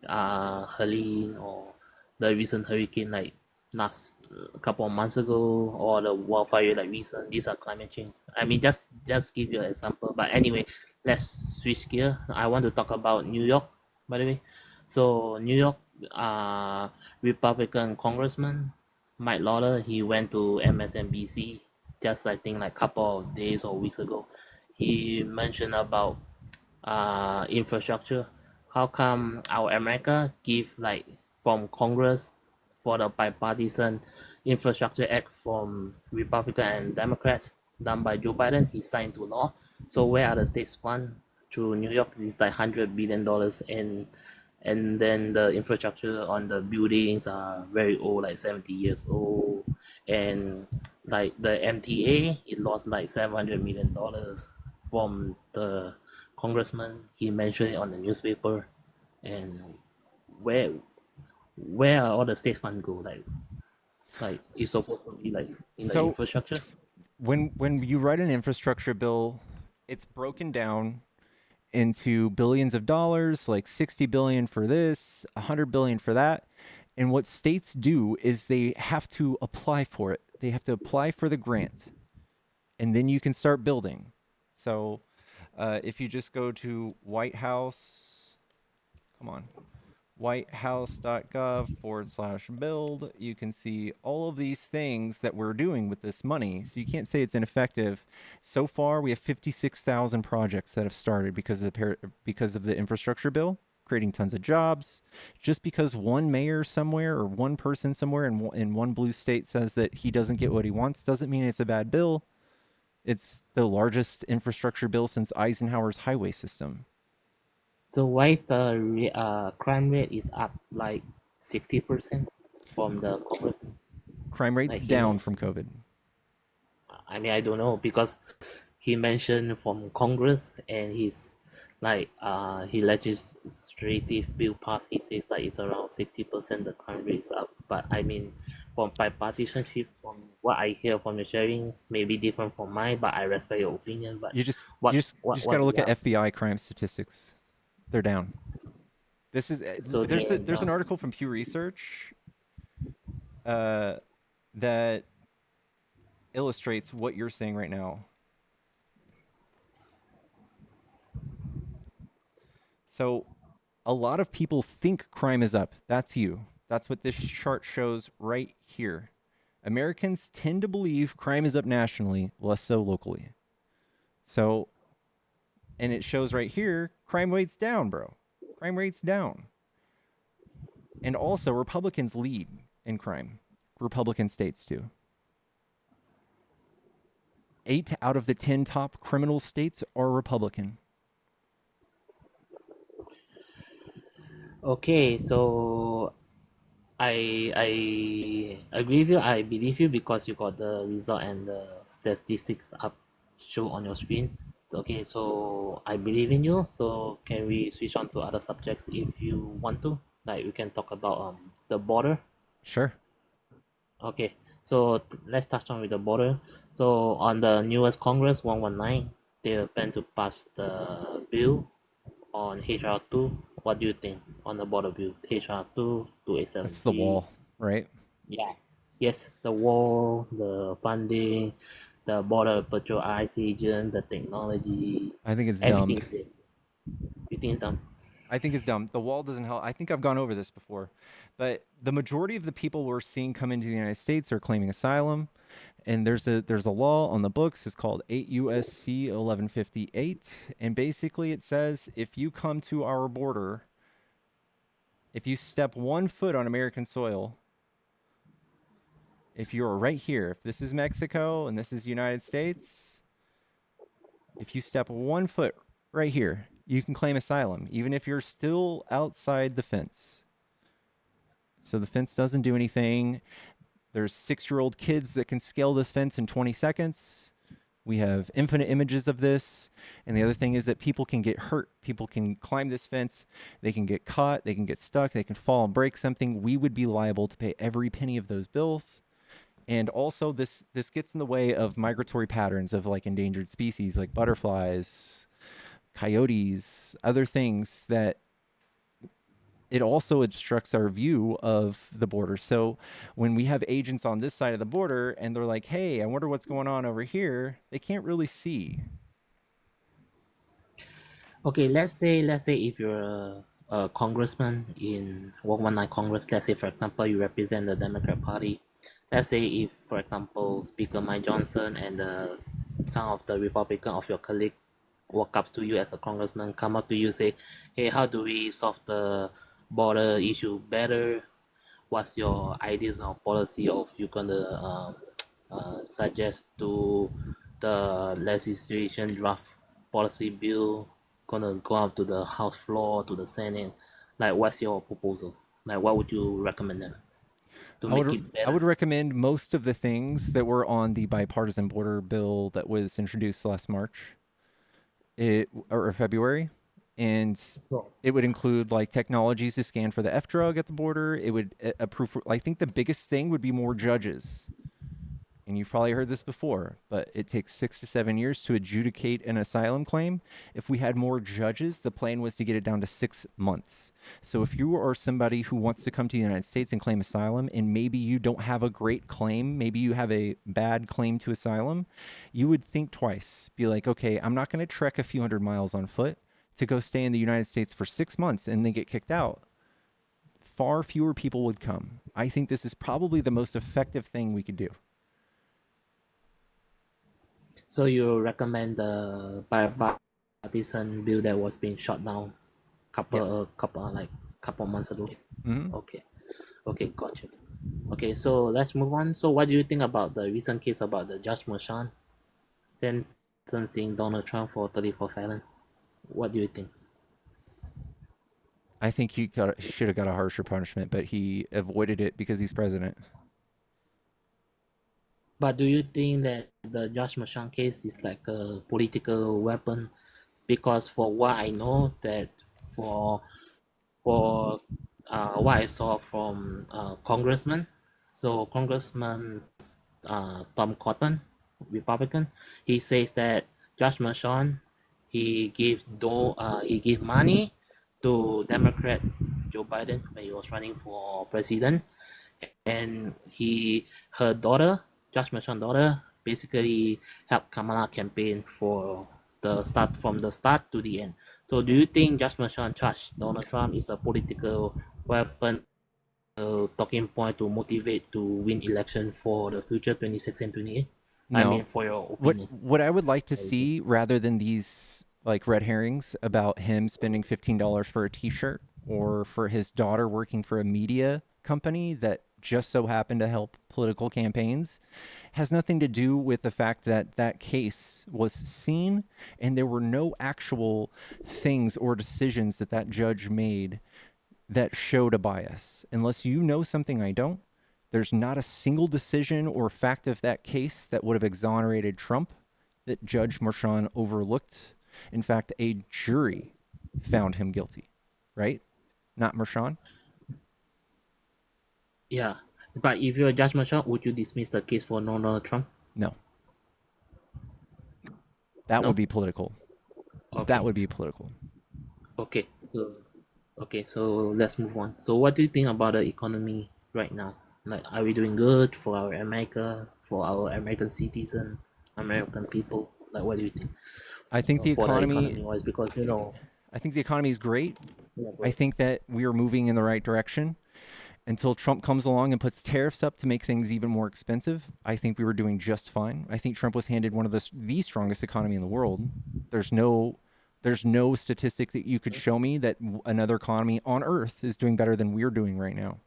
Helene, or the recent hurricane like last a couple of months ago, or the wildfire like recent. These are climate change. I mean, just give you an example. But anyway, let's switch gear. I want to talk about New York, by the way. So New York, Republican Congressman Mike Lawler, he went to MSNBC just I think like couple of days or weeks ago. He mentioned about infrastructure. How come our America give like from Congress for the bipartisan infrastructure act from Republican and Democrats done by Joe Biden? He signed to law. So where are the states fund through New York? Is like $100 billion, and then the infrastructure on the buildings are very old, like 70 years old, and like the MTA, it lost like $700 million from the congressman. He mentioned it on the newspaper. And where are all the state funds go? Like it's supposed to be like in the infrastructure. When you write an infrastructure bill, it's broken down into billions of dollars, like 60 billion for this, 100 billion for that. And what states do is they have to apply for it. They have to apply for the grant, and then you can start building. So if you just go to White House, whitehouse.gov/build, you can see all of these things that we're doing with this money. So you can't say it's ineffective. So far, we have 56,000 projects that have started because of the infrastructure bill, creating tons of jobs. Just because one mayor somewhere or one person somewhere in one blue state says that he doesn't get what he wants doesn't mean it's a bad bill. It's the largest infrastructure bill since Eisenhower's highway system. So why is the crime rate is up like 60% from the Congress? Crime rate's Like down from COVID. I mean, I don't know, because he mentioned from Congress, and he's like he legislative bill passed, he says like it's around 60% the crime rate is up. But I mean, from bipartisanship, from what I hear from your sharing, may be different from mine, but I respect your opinion. But You just got to look at FBI crime statistics. They're down. This is So there's an article from Pew Research that illustrates what you're saying right now. So a lot of people think crime is up. That's you. That's what this chart shows right here. Americans tend to believe crime is up nationally, less so locally. So, and it shows right here, crime rate's down, bro. Crime rate's down. And also, Republicans lead in crime. Republican states too. 8 out of the 10 top criminal states are Republican. Okay, so I agree with you. I believe you because you got the result and the statistics up show on your screen. Okay, so I believe in you. So can we switch on to other subjects if you want to? Like we can talk about the border. Sure. Okay, so let's touch on with the border. So on the newest Congress 119, they plan to pass the bill on HR2. What do you think on the border bill? HR2 2873. That's the wall, right? Yeah. Yes, the wall, the funding, the border patrol ICE agent, the technology. I think it's dumb. You think it's dumb? I think it's dumb. The wall doesn't help. I think I've gone over this before, but the majority of the people we're seeing come into the United States are claiming asylum, and there's a law on the books. It's called 8 USC 1158, and basically it says if you come to our border, if you step 1 foot on American soil, if you're right here, if this is Mexico and this is United States, if you step 1 foot right here, you can claim asylum, even if you're still outside the fence. So the fence doesn't do anything. There's 6-year-old kids that can scale this fence in 20 seconds. We have infinite images of this. And the other thing is that people can get hurt. People can climb this fence. They can get caught. They can get stuck. They can fall and break something. We would be liable to pay every penny of those bills. And also this gets in the way of migratory patterns of like endangered species like butterflies, coyotes, other things that it also obstructs our view of the border. So when we have agents on this side of the border and they're like, hey, I wonder what's going on over here, they can't really see. Okay, let's say if you're a congressman in 119 Congress, let's say for example you represent the Democrat Party. Let's say if, for example, Speaker Mike Johnson and some of the Republican of your colleague walk up to you as a congressman, come up to you, say, hey, how do we solve the border issue better? What's your ideas or policy of you gonna suggest to the legislation draft policy bill gonna go out to the House floor, to the Senate? Like, what's your proposal? Like, what would you recommend them? I would recommend most of the things that were on the bipartisan border bill that was introduced last March or February. And it would include like technologies to scan for the F drug at the border. It would approve. I think the biggest thing would be more judges. And you've probably heard this before, but it takes 6 to 7 years to adjudicate an asylum claim. If we had more judges, the plan was to get it down to 6 months. So if you are somebody who wants to come to the United States and claim asylum, and maybe you don't have a great claim, maybe you have a bad claim to asylum, you would think twice. Be like, okay, I'm not going to trek a few hundred miles on foot to go stay in the United States for 6 months and then get kicked out. Far fewer people would come. I think this is probably the most effective thing we could do. So you recommend the bipartisan bill that was being shot down couple months ago? Mm-hmm. Okay, gotcha. Okay, so let's move on. So what do you think about the recent case about the Judge Merchan sentencing Donald Trump for 34 felon? What do you think? I think he should have got a harsher punishment, but he avoided it because he's president. But do you think that the Judge Merchan case is like a political weapon because for what I know that for for what I saw from congressman, so Congressman Tom Cotton, Republican, he says that Josh Mershon he give money to Democrat Joe Biden when he was running for president, and her daughter, Josh Mershon's daughter, basically helped Kamala campaign for the start from the start to the end. So do you think Josh Mershon charged Donald Trump is a political weapon, talking point to motivate to win election for the future 26 and 28? I mean, No. for your What opinion. what I would like to see rather than these like red herrings about him spending $15 for a t-shirt or for his daughter working for a media company that just so happened to help political campaigns has nothing to do with the fact that that case was seen and there were no actual things or decisions that that judge made that showed a bias. Unless you know something I don't, there's not a single decision or fact of that case that would have exonerated Trump that Judge Mershon overlooked. In fact, a jury found him guilty, right? Not Mershon. Yeah, but if you're a Judge Mershon, would you dismiss the case for Donald Trump? No. That No? would be political. Okay. That would be political. Okay, so let's move on. So what do you think about the economy right now? Like, are we doing good for our America, for our American citizen, American people? Like, what do you think? I think the For the economy economy wise, because you know, I think the economy is great. Yeah, go I ahead. think that we are moving in the right direction. Until Trump comes along and puts tariffs up to make things even more expensive, I think we were doing just fine. I think Trump was handed one of the strongest economy in the world. There's no statistic that you could show me that another economy on earth is doing better than we're doing right now.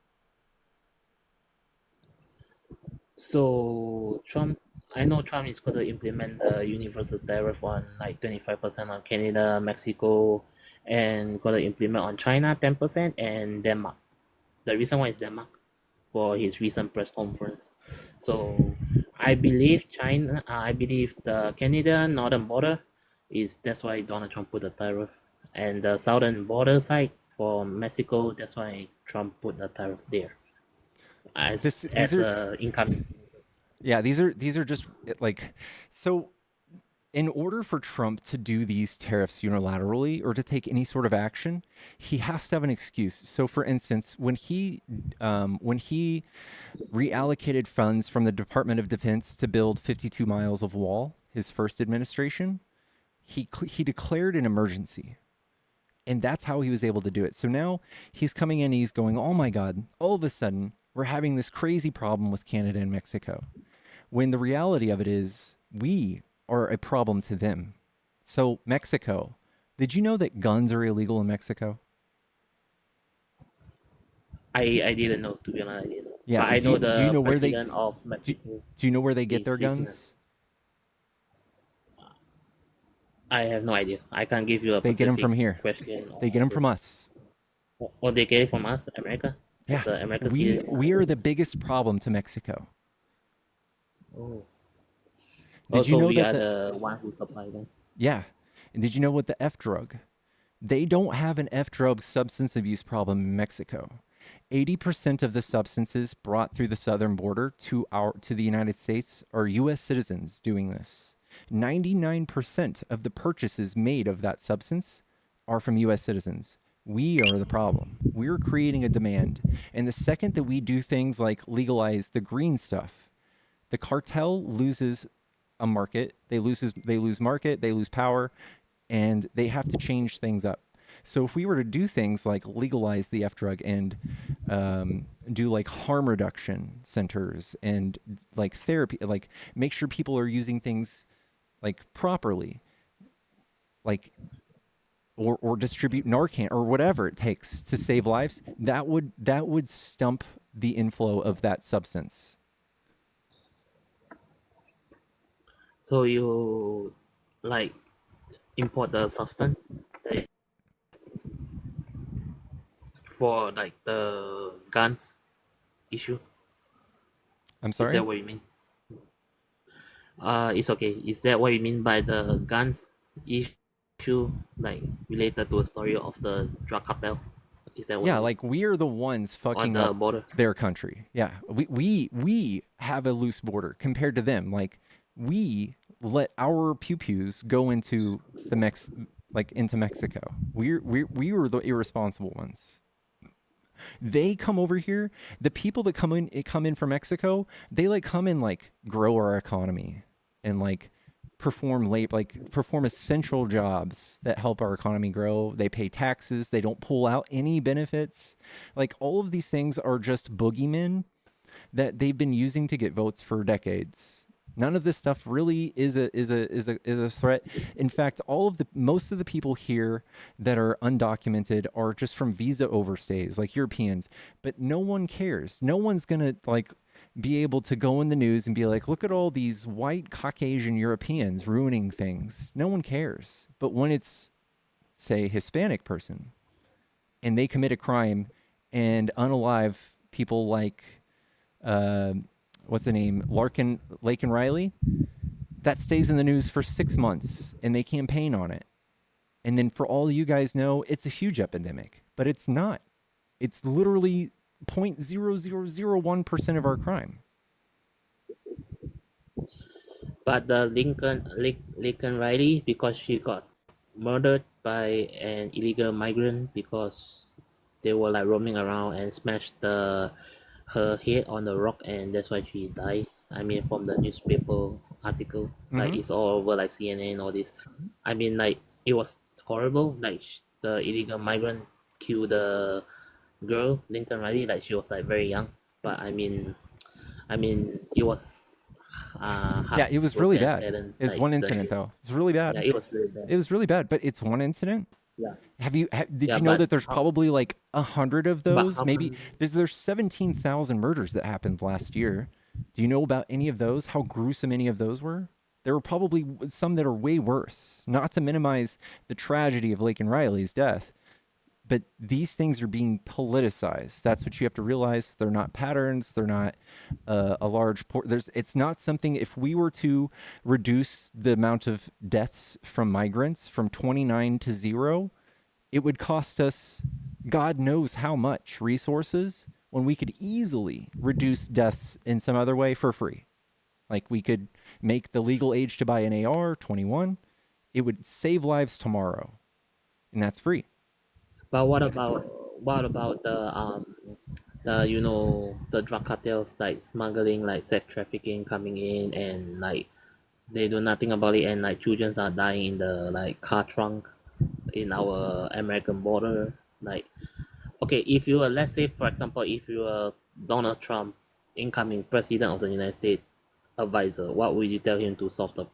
So Trump, I know Trump is going to implement the universal tariff on like 25% on Canada, Mexico, and going to implement on China 10% and Denmark. The reason why is Denmark for his recent press conference. So I believe I believe the Canada northern border is that's why Donald Trump put the tariff, and the southern border side for Mexico, that's why Trump put the tariff there. As a incoming. Yeah, these are just like so. In order for Trump to do these tariffs unilaterally or to take any sort of action, he has to have an excuse. So, for instance, when he reallocated funds from the Department of Defense to build 52 miles of wall, his first administration, he declared an emergency. And that's how he was able to do it. So now he's coming in and he's going, oh my God, all of a sudden, we're having this crazy problem with Canada and Mexico. When the reality of it is, we are a problem to them. So, Mexico, did you know that guns are illegal in Mexico? I didn't know, to be honest. I didn't know. Yeah, But I know do you the know where president of Mexico. Do you know where they get their guns? I have no idea. I can't give you a They get them specific from here. question. They get them from us. Or they get it from us, America? Yeah, As America we are the biggest problem to Mexico. Oh. Did you know we that are the one who supply that? Yeah. And did you know what the F drug? They don't have an F drug substance abuse problem in Mexico. 80% of the substances brought through the southern border to the United States are US citizens doing this. 99% of the purchases made of that substance are from US citizens. We are the problem. We're creating a demand. And the second that we do things like legalize the green stuff, the cartel loses a market. They lose market, they lose power, and they have to change things up. So if we were to do things like legalize the F drug and do like harm reduction centers and like therapy, like make sure people are using things like properly, like or distribute Narcan or whatever it takes to save lives, that would stump the inflow of that substance. So you like import the substance for like the guns issue? I'm sorry? Is that what you mean? It's okay. Is that what you mean by the guns issue? issue like related to a story of the drug cartel? Is that what Yeah, you like we are the ones on fucking the up border? their country. Yeah, we have a loose border compared to them. Like we let our pew pews go into the into Mexico. We were the irresponsible ones. They come over here. The people that come in from Mexico, they like come and like grow our economy and like perform essential jobs that help our economy grow. They pay taxes. They don't pull out any benefits. Like all of these things are just boogeymen that they've been using to get votes for decades. None of this stuff really is a threat. In fact, most of the people here that are undocumented are just from visa overstays, like Europeans. But no one cares. No one's gonna like be able to go in the news and be like, look at all these white Caucasian Europeans ruining things. No one cares. But when it's, say, a Hispanic person and they commit a crime and unalive people like what's the name? Laken Riley. That stays in the news for 6 months and they campaign on it. And then for all you guys know, it's a huge epidemic, but it's not. It's literally 0.0001% of our crime. But the Lincoln Riley, because she got murdered by an illegal migrant because they were like roaming around and smashed her head on the rock, and that's why she died. I mean, from the newspaper article, like it's all over like CNN, all this. I mean, like it was horrible. Like the illegal migrant killed the girl Lincoln Riley. Like she was like very young, but I mean, it was Yeah, it was really bad. saddened, It's like one incident though. It was really bad. Yeah, it was really bad. It was really bad, but it's one incident. Yeah. Did Yeah, you know but that there's how- probably like 100 of but those? how Maybe many- there's 17,000 murders that happened last year. Do you know about any of those? How gruesome any of those were? There were probably some that are way worse. Not to minimize the tragedy of Laken Riley's death, but these things are being politicized. That's what you have to realize. They're not patterns. They're not a large it's not something. If we were to reduce the amount of deaths from migrants from 29 to 0, it would cost us God knows how much resources when we could easily reduce deaths in some other way for free. Like we could make the legal age to buy an AR 21. It would save lives tomorrow, and that's free. But what about the the drug cartels like smuggling, like sex trafficking coming in, and like they do nothing about it, and like children are dying in the like car trunk in our American border. Like, okay, if you were, let's say for example, if you were Donald Trump, incoming president of the United States advisor, what would you tell him to solve the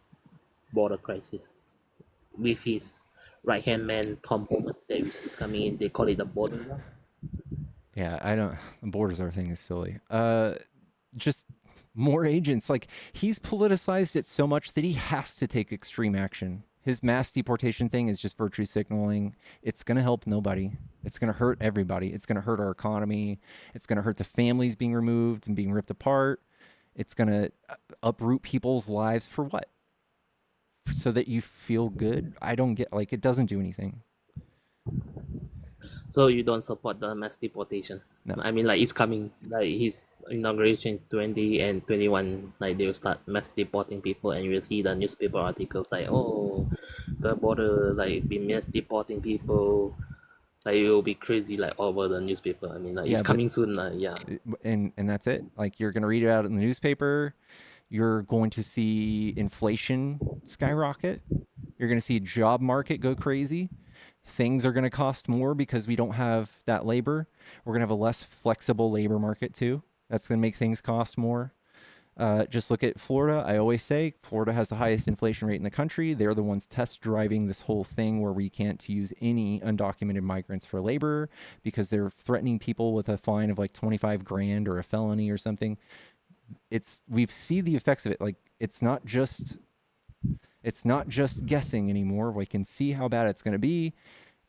border crisis with his right hand man Tom Homan that is coming in? They call it the border wall. Yeah, I don't. The borders are thing is silly. Just more agents. Like he's politicized it so much that he has to take extreme action. His mass deportation thing is just virtue signaling. It's gonna help nobody. It's gonna hurt everybody. It's gonna hurt our economy. It's gonna hurt the families being removed and being ripped apart. It's gonna uproot people's lives for what? So that you feel good? I don't get. Like it doesn't do anything. So you don't support the mass deportation? No. I mean, like it's coming, like his inauguration 20 and 21, like they'll start mass deporting people, and you'll see the newspaper articles like, oh, the border like be mass deporting people. Like it will be crazy, like all over the newspaper. I mean, like it's but- coming soon. Yeah. and that's it. Like you're gonna read it out in the newspaper. You're going to see inflation skyrocket. You're going to see job market go crazy. Things are going to cost more because we don't have that labor. We're going to have a less flexible labor market too. That's going to make things cost more. Just look at Florida. I always say Florida has the highest inflation rate in the country. They're the ones test driving this whole thing where we can't use any undocumented migrants for labor because they're threatening people with a fine of like 25 grand or a felony or something. We've seen the effects of it. Like it's not just guessing anymore. We can see how bad it's going to be,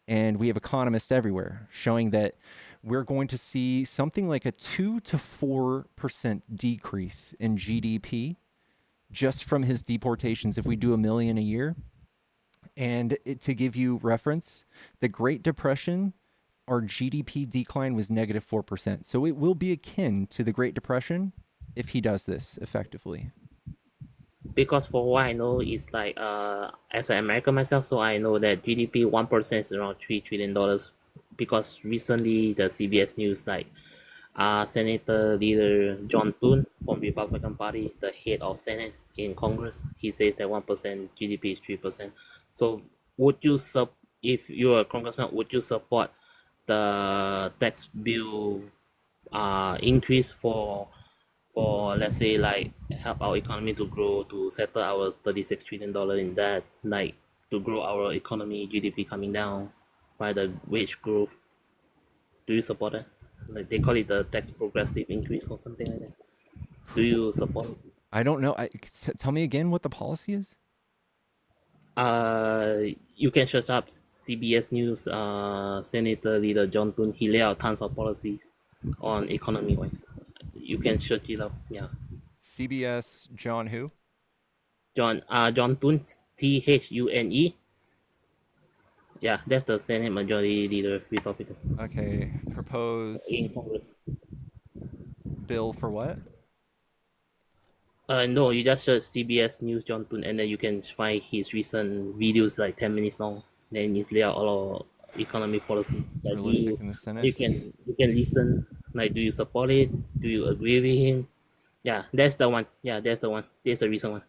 and we have economists everywhere showing that we're going to see something like a 2 to 4% decrease in GDP just from his deportations if we do 1 million a year. And to give you reference, the Great Depression, our GDP decline was negative 4%. So it will be akin to the Great Depression if he does this effectively. Because for what I know is like as an American myself, so I know that GDP 1% is around $3 trillion. Because recently the CBS News like Senator Leader John Thune from Republican Party, the head of Senate in Congress, he says that 1% GDP is 3%. So would you if you're a congressman, would you support the tax bill increase for let's say like help our economy to grow, to settle our $36 trillion in debt, like to grow our economy, GDP coming down by the wage growth? Do you support it? Like they call it the tax progressive increase or something like that. Do you support it? I don't know. Tell me again what the policy is. You can search up CBS News. Senator Leader John Thune, he laid out tons of policies on economy wise. You can search it up. Yeah. CBS John who? John Thune, Thune. Yeah, that's the Senate Majority Leader, Republican. Okay, proposed in Congress. Bill for what? No, you just search CBS News John Thune, and then you can find his recent videos like 10 minutes long. Then he's lay out all of economy policies. Like Realistic in the Senate. you can listen. Like, do you support it? Do you agree with him? Yeah, that's the one. Yeah, that's the one. That's the recent one.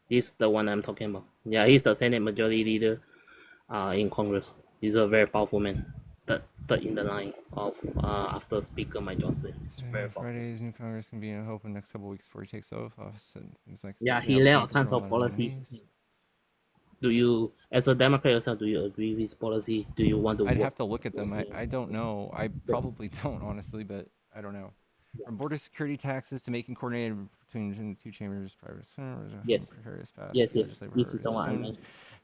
This is the one I'm talking about. Yeah, he's the Senate Majority Leader in Congress. He's a very powerful man. Third in the line of after Speaker Mike Johnson. It's very powerful. Friday's new Congress can be in hope in the next couple of weeks before he takes office and things like that. Yeah, he laid out tons of policies. Do you, as a Democrat yourself, do you agree with his policy? Do you want to? I'd have to look at them. I don't know. I probably don't, honestly, but I don't know. From border security taxes to making coordinated between the two chambers, private yes, yes. This is the one I meant.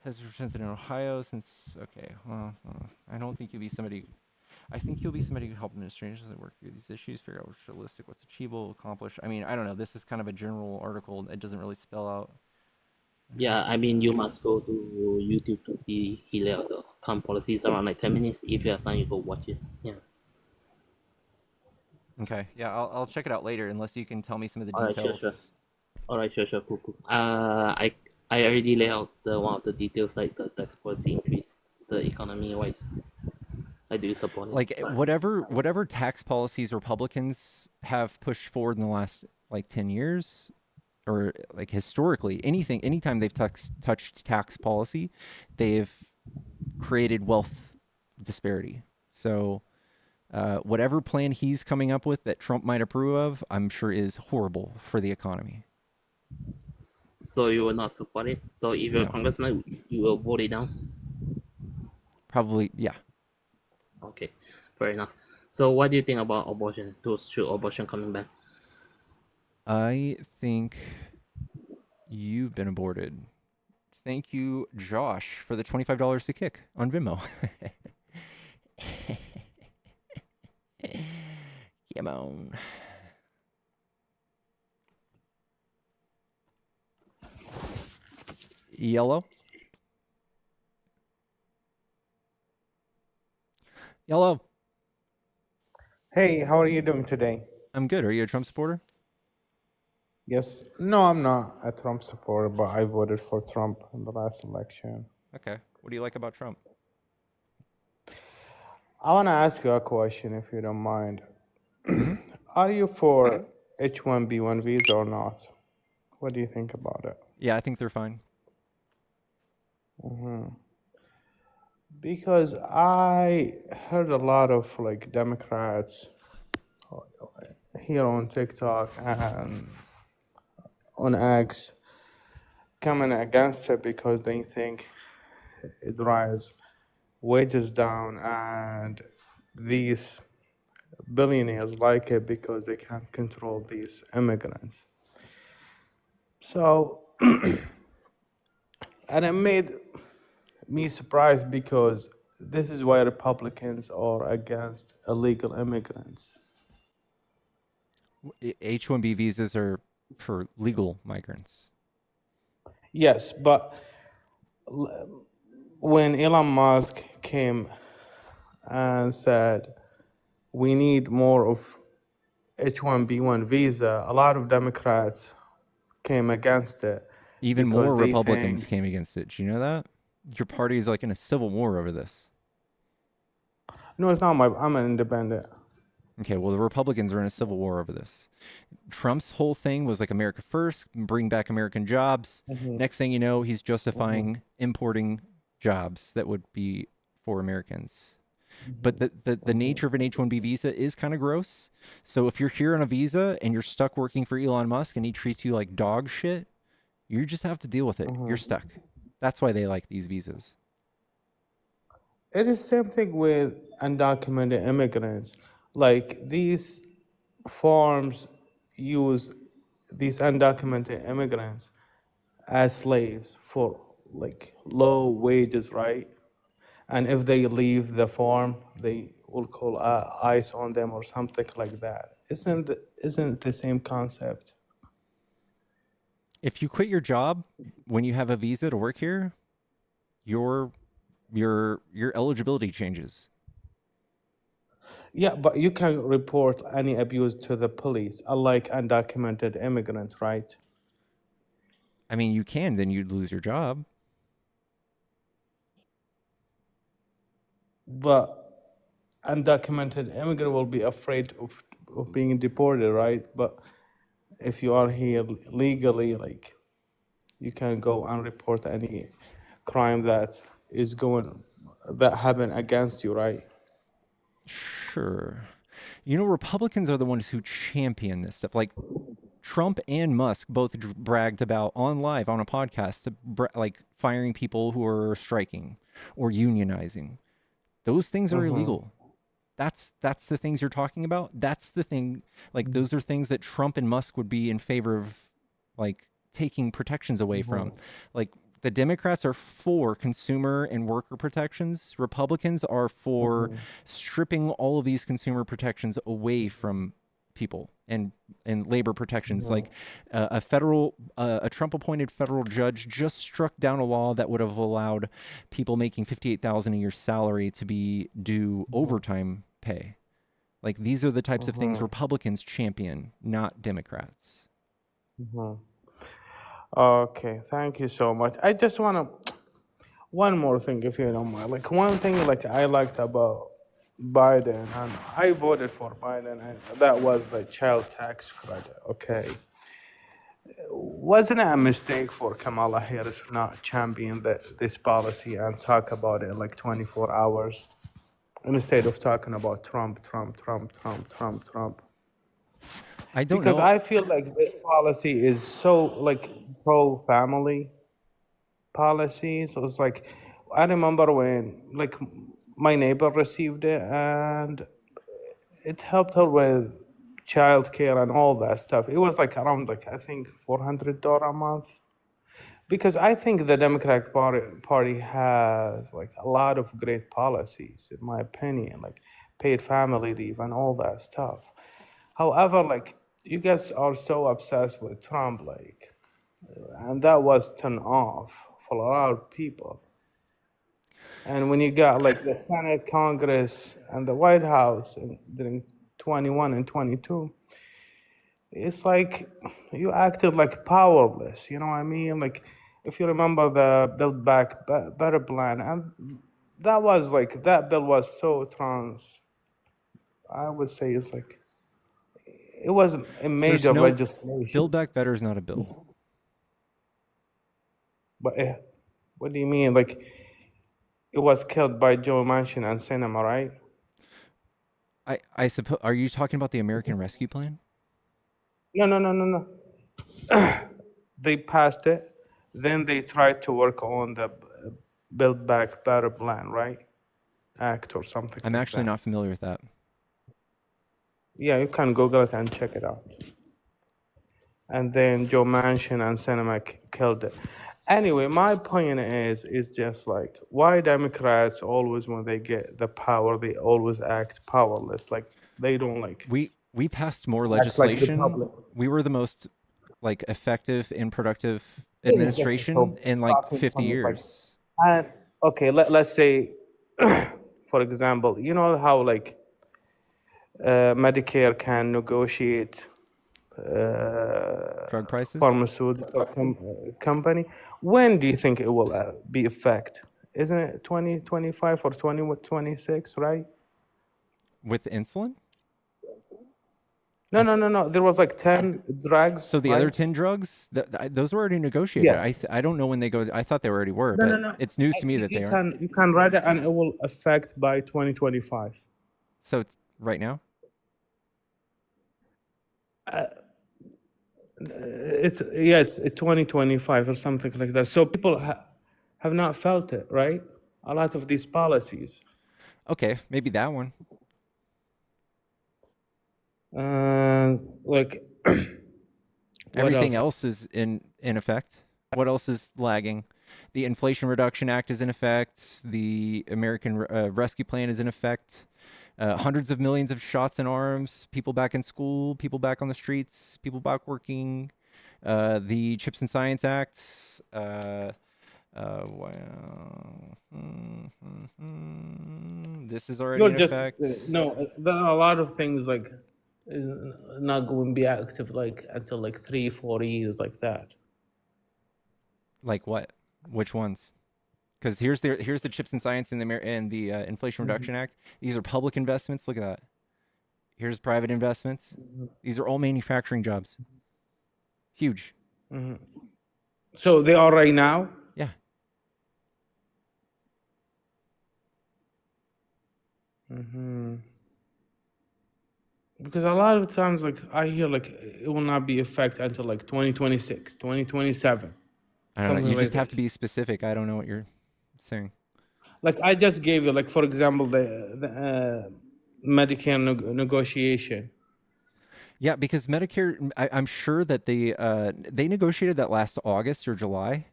Has represented in Ohio since. Okay, well, I don't think you'll be somebody. I think you'll be somebody who help administrations that work through these issues, figure out what's realistic, what's achievable, accomplish. I mean, I don't know. This is kind of a general article. It doesn't really spell out. Yeah, I mean, you must go to YouTube to see he laid out the term policies around like 10 minutes. If you have time, you go watch it. Yeah. Okay. Yeah, I'll check it out later, unless you can tell me some of the All details. right, sure. All right, sure, cool. I already laid out one of the details, like the tax policy increase, the economy wise. I do support it. Like whatever tax policies Republicans have pushed forward in the last like 10 years, or like historically, anytime they've touched tax policy, they've created wealth disparity. So whatever plan he's coming up with that Trump might approve of, I'm sure is horrible for the economy. So you will not support it? So if you're a congressman, you will vote it down? Probably, yeah. Okay, fair enough. So what do you think about abortion? Should abortion coming back? I think you've been aborted. Thank you, Josh, for the $25 to kick on Venmo. Come on. Yellow. Hey, how are you doing today? I'm good. Are you a Trump supporter? Yes. No, I'm not a Trump supporter, but I voted for Trump in the last election. Okay. What do you like about Trump? I want to ask you a question, if you don't mind. Are you for H-1B1 visa or not? What do you think about it? Yeah, I think they're fine. Because I heard a lot of like Democrats here on TikTok and on X coming against it because they think it drives wages down, and these billionaires like it because they can't control these immigrants. So, and it made me surprised because this is why Republicans are against illegal immigrants. H-1B visas are for legal migrants. Yes, but when Elon Musk came and said we need more of H-1B1 visa, a lot of Democrats came against it. Even because more they Republicans think, came against it. Do you know that? Your party is like in a civil war over this. no, it's not I'm an independent. Okay, well, the Republicans are in a civil war over this. Trump's whole thing was like America first, bring back American jobs. Mhm. Next thing you know, he's justifying importing jobs that would be for Americans. But the nature of an H-1B visa is kind of gross. So if you're here on a visa and you're stuck working for Elon Musk and he treats you like dog shit, you just have to deal with it. You're stuck. That's why they like these visas. It is same thing with undocumented immigrants. Like these farms use these undocumented immigrants as slaves for like low wages, right? And if they leave the farm, they will call ICE on them or something like that. Isn't it the same concept? If you quit your job when you have a visa to work here, your eligibility changes. Yeah, but you can report any abuse to the police, unlike undocumented immigrants, right? I mean, you can, then you'd lose your job. But undocumented immigrant will be afraid of being deported, right? But if you are here legally, like you can go and report any crime that happened against you, right? Sure. You know, Republicans are the ones who champion this stuff. Like Trump and Musk both bragged about on live on a podcast, like firing people who are striking or unionizing. Those things are illegal. That's the things you're talking about. That's the thing. Like those are things that Trump and Musk would be in favor of, like taking protections away from. Like the Democrats are for consumer and worker protections. Republicans are for stripping all of these consumer protections away from people and labor protections. Like a Trump appointed federal judge just struck down a law that would have allowed people making $58,000 a year salary to be due overtime pay. Like these are the types of things Republicans champion, not Democrats. Okay, thank you so much. I just want to one more thing, if you don't mind. Like one thing, like I liked about Biden, and I voted for Biden, and that was the child tax credit. Okay, wasn't it a mistake for Kamala Harris not champion this policy and talk about it like 24 hours instead of talking about Trump? I don't because know. I feel like this policy is so like pro-family policy. So it's like, I remember when like my neighbor received it and it helped her with childcare and all that stuff. It was like around like I think $400 a month. Because I think the Democratic Party has like a lot of great policies, in my opinion, like paid family leave and all that stuff. However, like you guys are so obsessed with Trump, like, and that was turned off for a lot of people. And when you got like the Senate, Congress, and the White House during 21 and 22, it's like you acted like powerless. You know what I mean? Like if you remember the Build Back Better plan, and that was like that bill was so I would say it's like it was a major legislation. Build Back Better is not a bill. But what do you mean? Like it was killed by Joe Manchin and Sinema, right? I suppose. Are you talking about the American Rescue Plan? No. They passed it. Then they tried to work on the Build Back Better plan, right? Act or something. I'm actually not familiar with that. Yeah, you can Google it and check it out. And then Joe Manchin and Sinema killed it. Anyway, my point is just like why Democrats always when they get the power they always act powerless, like they don't like. We passed more legislation. Like we were the most like effective and productive administration in like 50 years. okay, let's say, for example, you know how like Medicare can negotiate Drug prices? pharmaceutical company. When do you think it will be effect? Isn't it 2025 or 2026, right? With insulin? No. There was like 10 drugs, So the other right? 10 drugs, those were already negotiated. Yes. I don't know when they go. I thought they already were, No. but it's news to me that they aren't. You can write it and it will affect by 2025. So it's right now? It's 2025 or something like that. So people have not felt it, right? A lot of these policies. Okay, maybe that one. Like everything else? else is in effect. What else is lagging? The Inflation Reduction Act is in effect. The American Rescue Plan is in effect. Hundreds of millions of shots in arms, people back in school, people back on the streets, people back working. The Chips and Science Act. This is already You're in just effect. no. There are a lot of things like not going to be active like until like 3-4 years like that. Like what? Which ones? Because here's the Chips and Science and the Inflation Reduction Act. These are public investments. Look at that. Here's private investments. These are all manufacturing jobs. Huge. So they are right now? Yeah. Because a lot of times, like I hear, like it will not be effect until like 2026, 2027. I don't know. You just have to be specific. I don't know what you're saying. Like I just gave you, like for example, the Medicare negotiation. Yeah, because Medicare, I'm sure that they negotiated that last August or July.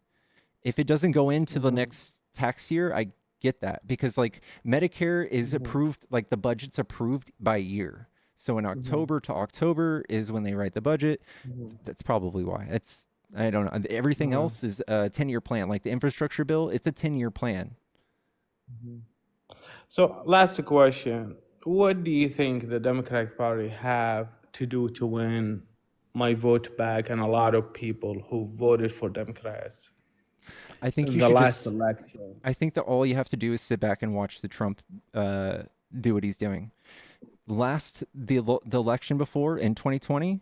If it doesn't go into the next tax year, I get that because like Medicare is approved, like the budget's approved by year. So in October to October is when they write the budget. That's probably why. I don't know. Everything else is a 10-year plan. Like the infrastructure bill, it's a 10-year plan. So last question. What do you think the Democratic Party have to do to win my vote back and a lot of people who voted for Democrats? I think in you the should last just, election. I think that all you have to do is sit back and watch the Trump do what he's doing. The election before in 2020,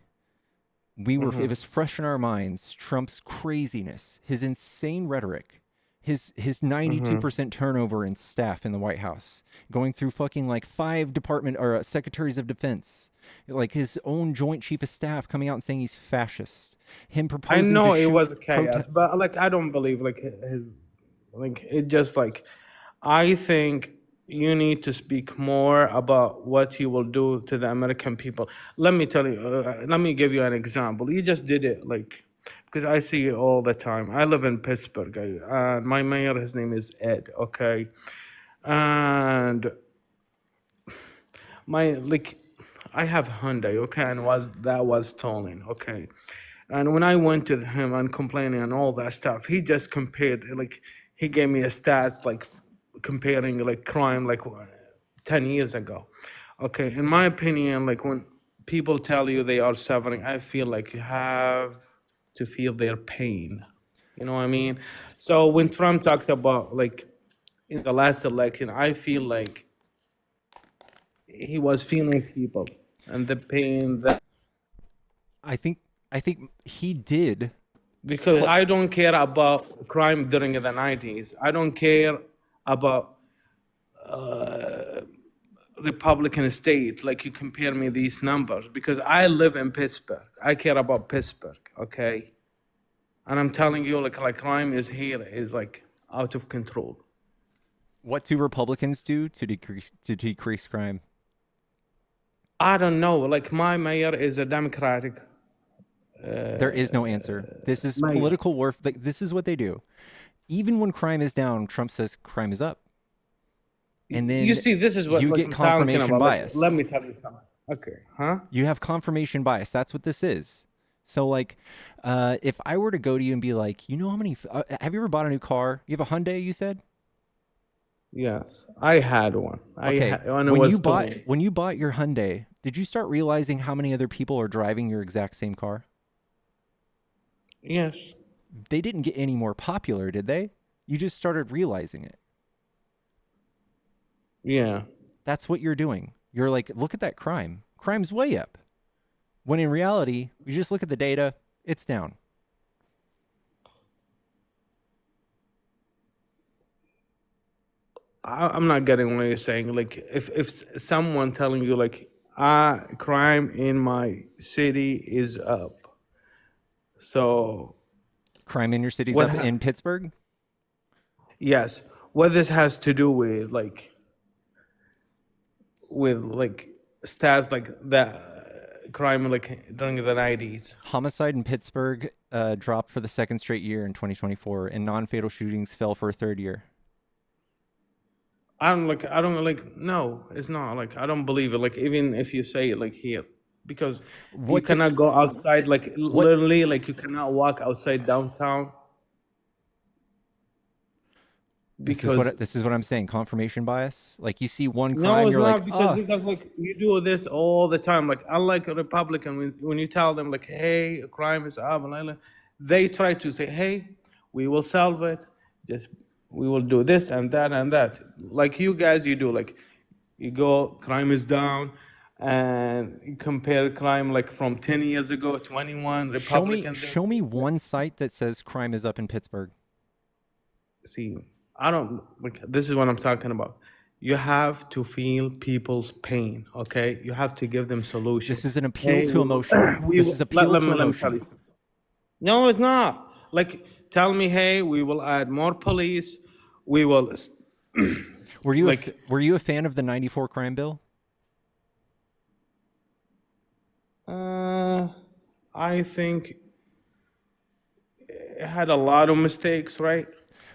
it was fresh in our minds. Trump's craziness, his insane rhetoric, his 92% turnover in staff in the White House, going through fucking like 5 department or secretaries of defense, like his own Joint Chief of Staff coming out and saying he's fascist. Him proposing I know to it shoot was chaos, but like I don't believe like his, like it just like I think you need to speak more about what you will do to the American people. Let me tell you. Let me give you an example. You just did it like because I see it all the time. I live in Pittsburgh. My mayor, his name is Ed. Okay, and my like I have Hyundai, okay, and was stolen, okay. And when I went to him and complaining and all that stuff, he just compared, like he gave me a stats like comparing like crime like 10 years ago. Okay, in my opinion, like when people tell you they are suffering, I feel like you have to feel their pain. You know what I mean? So when Trump talked about like in the last election, I feel like he was feeling people and the pain that I think he did, because I don't care about crime during the 90s. I don't care about Republican state. Like you compare me these numbers because I live in Pittsburgh. I care about Pittsburgh, okay? And I'm telling you, like crime is here is like out of control. What do Republicans do to decrease crime? I don't know. Like my mayor is a Democratic. There is no answer. This is political warfare. Like, this is what they do. Even when crime is down, Trump says crime is up. And then you see, this is what you get confirmation bias. Let me tell you something. Okay, huh? You have confirmation bias. That's what this is. So, like, if I were to go to you and be like, you know how many? Have you ever bought a new car? You have a Hyundai, you said? Yes, I had one. Okay, When it when was you bought stolen. when you bought your Hyundai, did you start realizing how many other people are driving your exact same car? Yes. They didn't get any more popular, did they? You just started realizing it. Yeah. That's what you're doing. You're like, look at that crime. Crime's way up. When in reality, you just look at the data, it's down. I'm not getting what you're saying. Like, if someone telling you like, crime in my city is up, so Crime in your city's what? up in Pittsburgh? Yes, what this has to do with stats like that, crime like during the 90s. Homicide in Pittsburgh dropped for the second straight year in 2024, and non-fatal shootings fell for a third year. I don't like, no, it's not like, I don't believe it. Like, even if you say it like here, because you cannot go outside, like literally, like you cannot walk outside downtown. This is what I'm saying. Confirmation bias. Like you see one No, crime, it's you're not, like, because oh, like you do this all the time. Like, unlike a Republican, when you tell them like, hey, crime is up, and they try to say, hey, we will solve it. Just we will do this and that and that. Like you guys, you do like, you go, crime is down, and compare crime like from 10 years ago, 21 Republican. show me one site that says crime is up in Pittsburgh. See, I don't like, this is what I'm talking about. You have to feel people's pain, okay? You have to give them solutions. This is an appeal to emotion. This is appeal to let me tell emotion. you. No, it's not. Like, tell me, hey, we will add more police. We will. Were you a fan of the '94 crime bill? I think it had a lot of mistakes, right?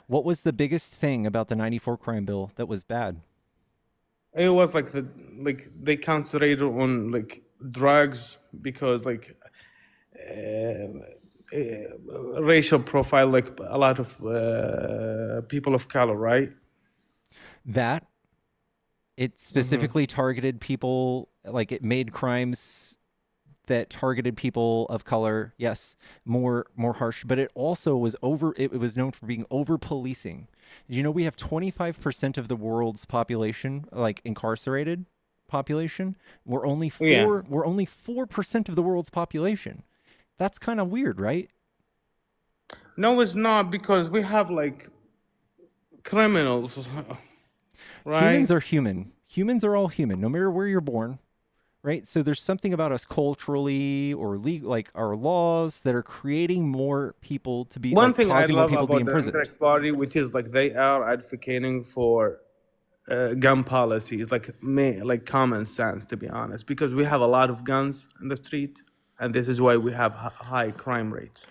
What was the biggest thing about the '94 crime bill that was bad? It was like they concentrated on like drugs, because racial profile, like a lot of people of color, right? That it specifically targeted people, like it made crimes that targeted people of color, yes, more harsh, but it also was it was known for being over policing. You know, we have 25% of the world's population like incarcerated population. We're only 4% of the world's population. That's kind of weird, right? No, it's not, because we have like criminals, right? Humans are human. Humans are all human, no matter where you're born. Right, so there's something about us culturally or legal, like our laws, that are creating more people to be One like, thing I causing more love people to be about the imprisoned. Democratic Party, which is like they are advocating for gun policies, like common sense, to be honest, because we have a lot of guns in the street, and this is why we have high crime rates.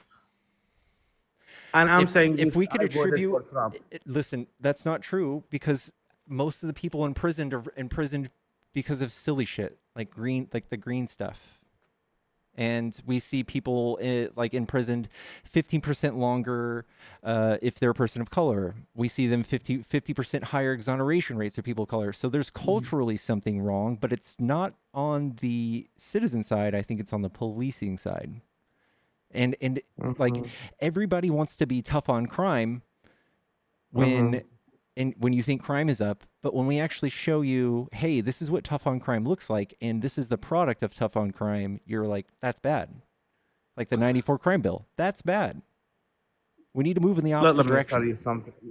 And I'm saying if we could I voted attribute, for Trump. listen, that's not true, because most of the people imprisoned are imprisoned because of silly shit like the green stuff. And we see people like imprisoned 15% longer if they're a person of color. We see them 50% higher exoneration rates for people of color. So there's culturally something wrong, but it's not on the citizen side. I think it's on the policing side. And like everybody wants to be tough on crime when you think crime is up, but when we actually show you, hey, this is what tough on crime looks like, and this is the product of tough on crime, you're like, that's bad. Like the '94 crime bill, that's bad. We need to move in the opposite direction.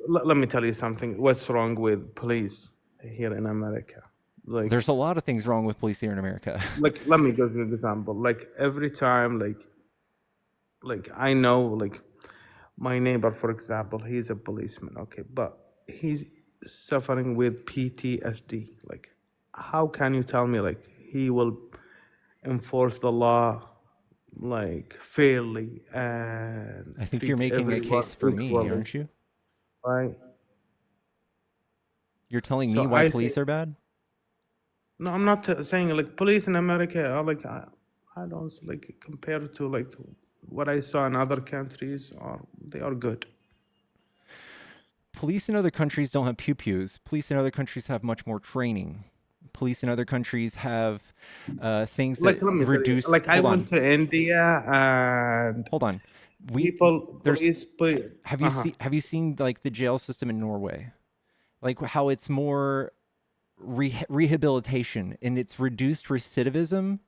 Let me tell you something. What's wrong with police here in America? Like, there's a lot of things wrong with police here in America. Like, let me give you an example. Like, every time, like I know, like my neighbor, for example, he's a policeman, okay, but he's suffering with PTSD. Like, how can you tell me like he will enforce the law like fairly and I think treat you're making a everyone case for me, equally, aren't you? right? You're telling So me why I police think- are bad? No, I'm not saying like police in America are like, I don't like compare to like what I saw in other countries, or they are good. police in other countries don't have pew-pews. Police in other countries have much more training. Police in other countries have things that Let me tell you, reduce. like I Hold went on. to India and Hold on. police. Have you seen like the jail system in Norway? Like how it's more rehabilitation and it's reduced recidivism,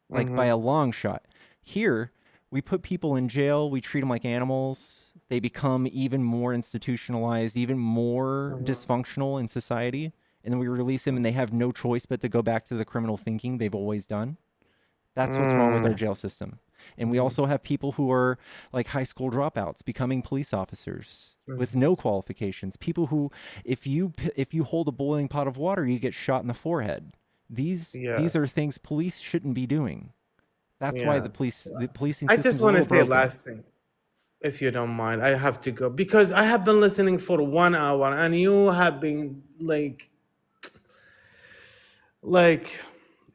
like by a long shot. Here, we put people in jail. We treat them like animals. They become even more institutionalized, even more dysfunctional in society. And then we release them and they have no choice but to go back to the criminal thinking they've always done. That's what's wrong with our jail system. And we also have people who are like high school dropouts becoming police officers with no qualifications. People who, if you hold a boiling pot of water, you get shot in the forehead. These are things police shouldn't be doing. That's why the policing I system just is a want to little say broken. last thing, if you don't mind. I have to go because I have been listening for 1 hour, and you have been like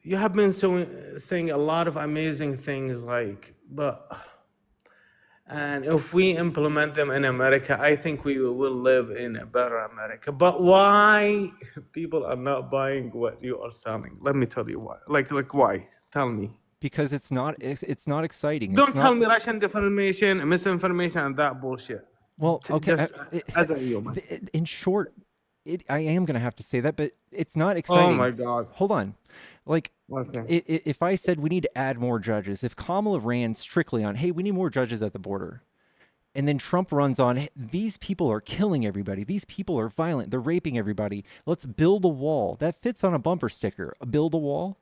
you have been saying a lot of amazing things, and if we implement them in America, I think we will live in a better America. But why people are not buying what you are selling? Let me tell you why. Like why? Tell me. Because it's not exciting. Don't tell me Russian disinformation, misinformation, and that bullshit. Well, okay. Just as a human. In short, I am going to have to say that, but it's not exciting. Oh my God. Hold on. Like, okay. If I said we need to add more judges, if Kamala ran strictly on, hey, we need more judges at the border, and then Trump runs on, hey, these people are killing everybody. These people are violent. They're raping everybody. Let's build a wall. That fits on a bumper sticker. Build a wall.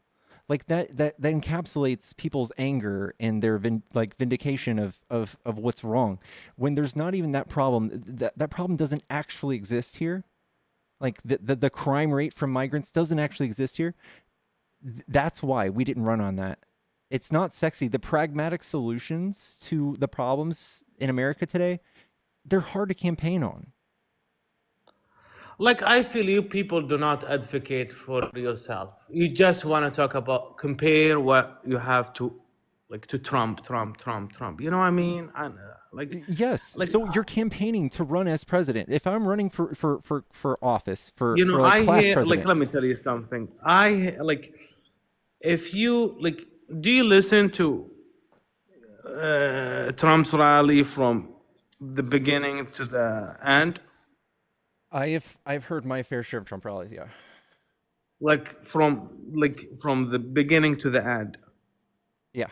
Like that encapsulates people's anger and their vindication of what's wrong. When there's not even that problem, that problem doesn't actually exist here. Like the crime rate from migrants doesn't actually exist here. That's why we didn't run on that. It's not sexy. The pragmatic solutions to the problems in America today, they're hard to campaign on. Like, I feel you people do not advocate for yourself. You just want to talk about, compare what you have to, like, to Trump. You know what I mean? And, yes. So you're campaigning to run as president. If I'm running for office, for I class hear, president. like, let me tell you something. If you, like, do you listen to Trump's rally from the beginning to the end? I've heard my fair share of Trump rallies, yeah. Like from the beginning to the end. Yeah.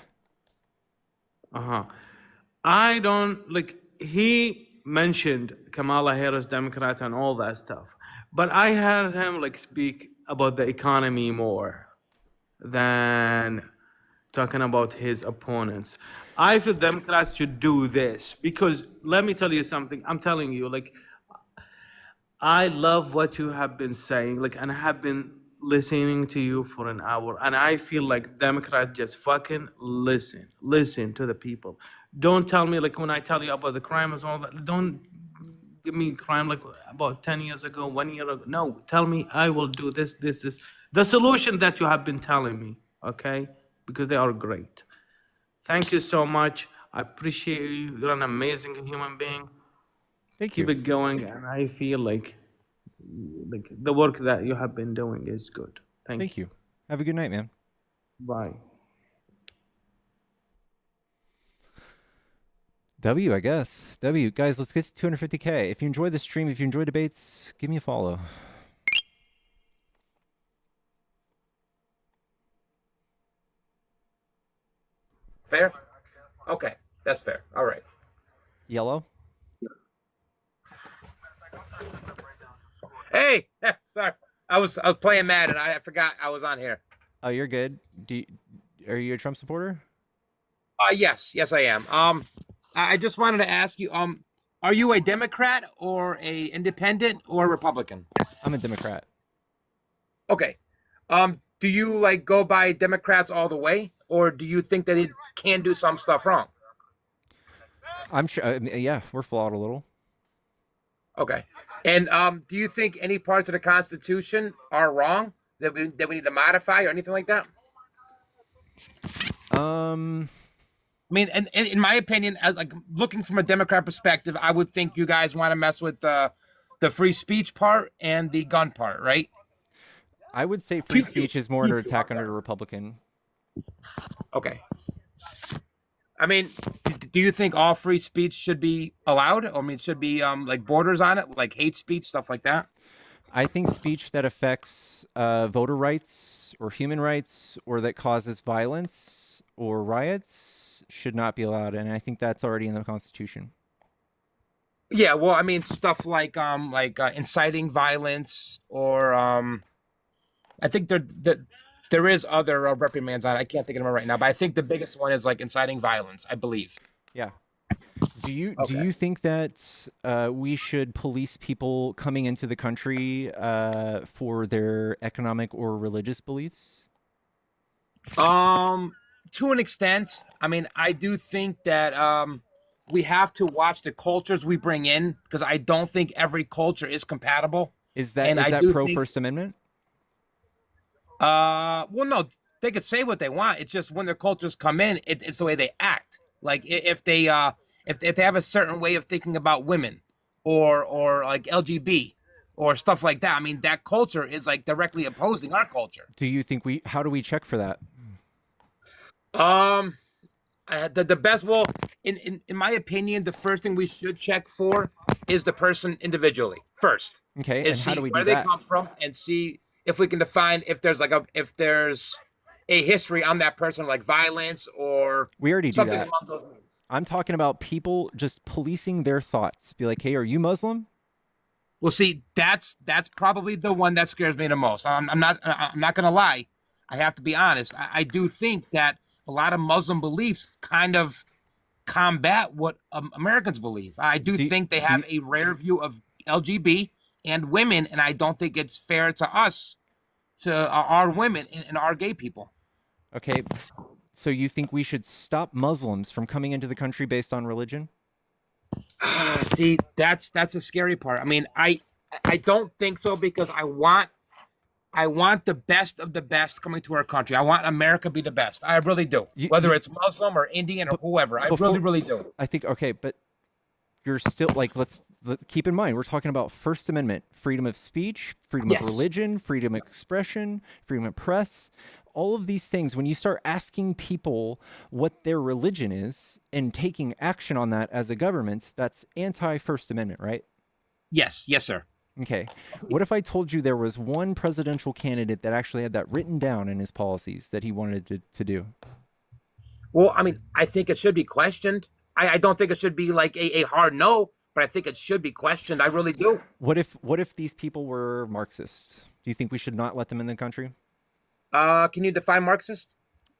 I don't like, he mentioned Kamala Harris, Democrat, and all that stuff, but I heard him like speak about the economy more than talking about his opponents. I feel Democrats should do this because let me tell you something. I'm telling you, like, I love what you have been saying, like, and I have been listening to you for an hour, and I feel like Democrats just fucking listen to the people. Don't tell me, like, when I tell you about the crime and all that, don't give me crime like about 10 years ago, 1 year ago. No, tell me I will do this is the solution that you have been telling me, okay? Because they are great. Thank you so much. I appreciate you. You're an amazing human being. Thank you. Keep it going, and I feel like the work that you have been doing is good. Thank you. Have a good night, man. Bye. W, I guess. W, guys, let's get to 250K. If you enjoy the stream, if you enjoy debates, give me a follow. Fair? Okay, that's fair. All right. Yellow? Hey, sorry. I was playing Madden. I forgot I was on here. Oh, you're good. Are you a Trump supporter? Yes, I am. I just wanted to ask you, are you a Democrat or a independent or a Republican? I'm a Democrat. Okay. Do you like go by Democrats all the way, or do you think that it can do some stuff wrong? I'm sure. Yeah, we're flawed a little. Okay. And do you think any parts of the Constitution are wrong that we need to modify or anything like that? I mean, and in my opinion, like looking from a Democrat perspective, I would think you guys want to mess with the the free speech part and the gun part, right? I would say free Pew, pew. speech is more Pew, under pew. attack under a Republican. Okay. I mean, do you think all free speech should be allowed? I mean, should be like borders on it, like hate speech, stuff like that? I think speech that affects voter rights or human rights or that causes violence or riots should not be allowed, and I think that's already in the Constitution. Yeah, well, I mean, stuff like inciting violence or I think there is other reprimands on it. I can't think of them right now, but I think the biggest one is like inciting violence, I believe. Yeah. Do you think that we should police people coming into the country for their economic or religious beliefs? To an extent. I mean, I do think that we have to watch the cultures we bring in because I don't think every culture is compatible. Is that pro First Amendment? Well, no, they could say what they want. It's just when their cultures come in, it's the way they act. Like if they have a certain way of thinking about women or like LGBT or stuff like that. I mean, that culture is like directly opposing our culture. Do you think how do we check for that? The best, well, in my opinion, the first thing we should check for is the person individually first. Okay, and how do we do where that? they come from and see if we can define if there's a history on that person, like violence or we already do something that. along those lines. I'm talking about people just policing their thoughts. Be like, hey, are you Muslim? Well, see, that's probably the one that scares me the most. I'm not gonna lie. I have to be honest. I do think that a lot of Muslim beliefs kind of combat what Americans believe. I do think they have a rare view of LGBT and women, and I don't think it's fair to us, to our women and our gay people. Okay, so you think we should stop Muslims from coming into the country based on religion? See, that's a scary part. I mean, I don't think so because I want the best of the best coming to our country. I want America to be the best. I really do. Whether it's Muslim or Indian or whoever, I really do. I think, okay, but you're still like, let's keep in mind, we're talking about First Amendment, freedom of speech, freedom of religion, freedom of expression, freedom of press. All of these things, when you start asking people what their religion is and taking action on that as a government, that's anti-First Amendment, right? Yes, sir. Okay. What if I told you there was one presidential candidate that actually had that written down in his policies that he wanted to do? Well, I mean, I think it should be questioned. I don't think it should be like a hard no, but I think it should be questioned. I really do. What if these people were Marxists? Do you think we should not let them in the country? Can you define Marxist?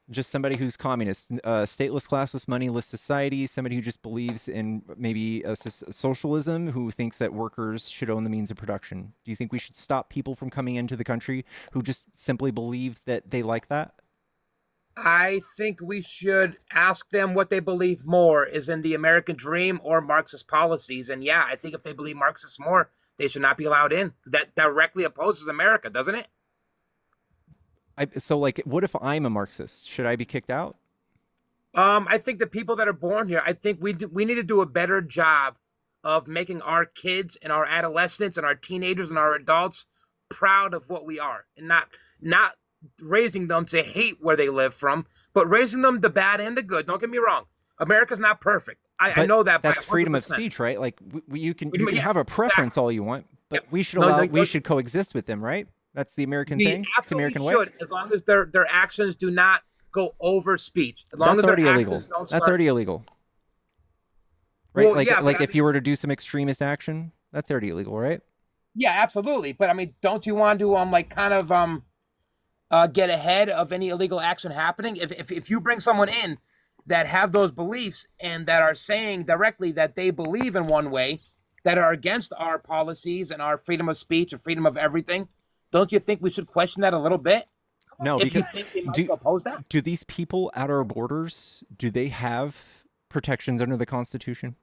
Just somebody who's communist, stateless, classless, moneyless society, somebody who just believes in maybe socialism, who thinks that workers should own the means of production. Do you think we should stop people from coming into the country who just simply believe that they like that? I think we should ask them what they believe more is in the American dream or Marxist policies. And yeah, I think if they believe Marxist more, they should not be allowed in. That directly opposes America, doesn't it? So, like, what if I'm a Marxist? Should I be kicked out? I think the people that are born here, I think we need to do a better job of making our kids and our adolescents and our teenagers and our adults proud of what we are, and not raising them to hate where they live from, but raising them the bad and the good. Don't get me wrong. America's not perfect. I know that. That's freedom of speech, right? Like you can have a preference all you want, but we should we should coexist with them, right? That's the American thing. It's the American way. As long as their actions do not go over speech. As long That's as already illegal. That's already illegal. Right? Well, like if you were to do some extremist action, that's already illegal, right? Yeah, absolutely. But I mean, don't you want to like kind of get ahead of any illegal action happening? If you bring someone in that have those beliefs and that are saying directly that they believe in one way that are against our policies and our freedom of speech and freedom of everything, don't you think we should question that a little bit? No, if because you think they might oppose that? Do these people at our borders, do they have protections under the Constitution?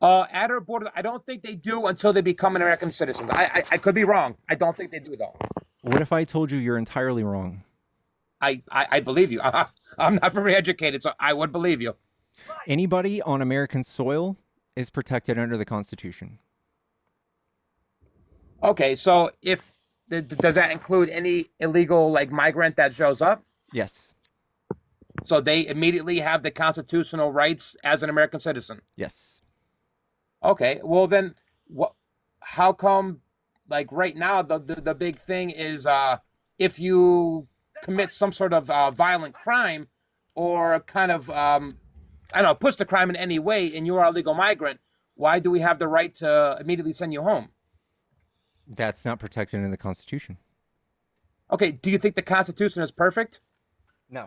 At our border, I don't think they do until they become American citizens. I could be wrong. I don't think they do, though. What if I told you you're entirely wrong? I believe you. I'm not very educated, so I would believe you. Anybody on American soil is protected under the Constitution. Okay, so does that include any illegal like migrant that shows up? Yes. So they immediately have the constitutional rights as an American citizen. Yes. Okay, well then, what? How come? Like right now, the big thing is if you commit some sort of violent crime or kind of I don't know, push the crime in any way, and you are a legal migrant, why do we have the right to immediately send you home? That's not protected in the Constitution. Okay, do you think the Constitution is perfect? No.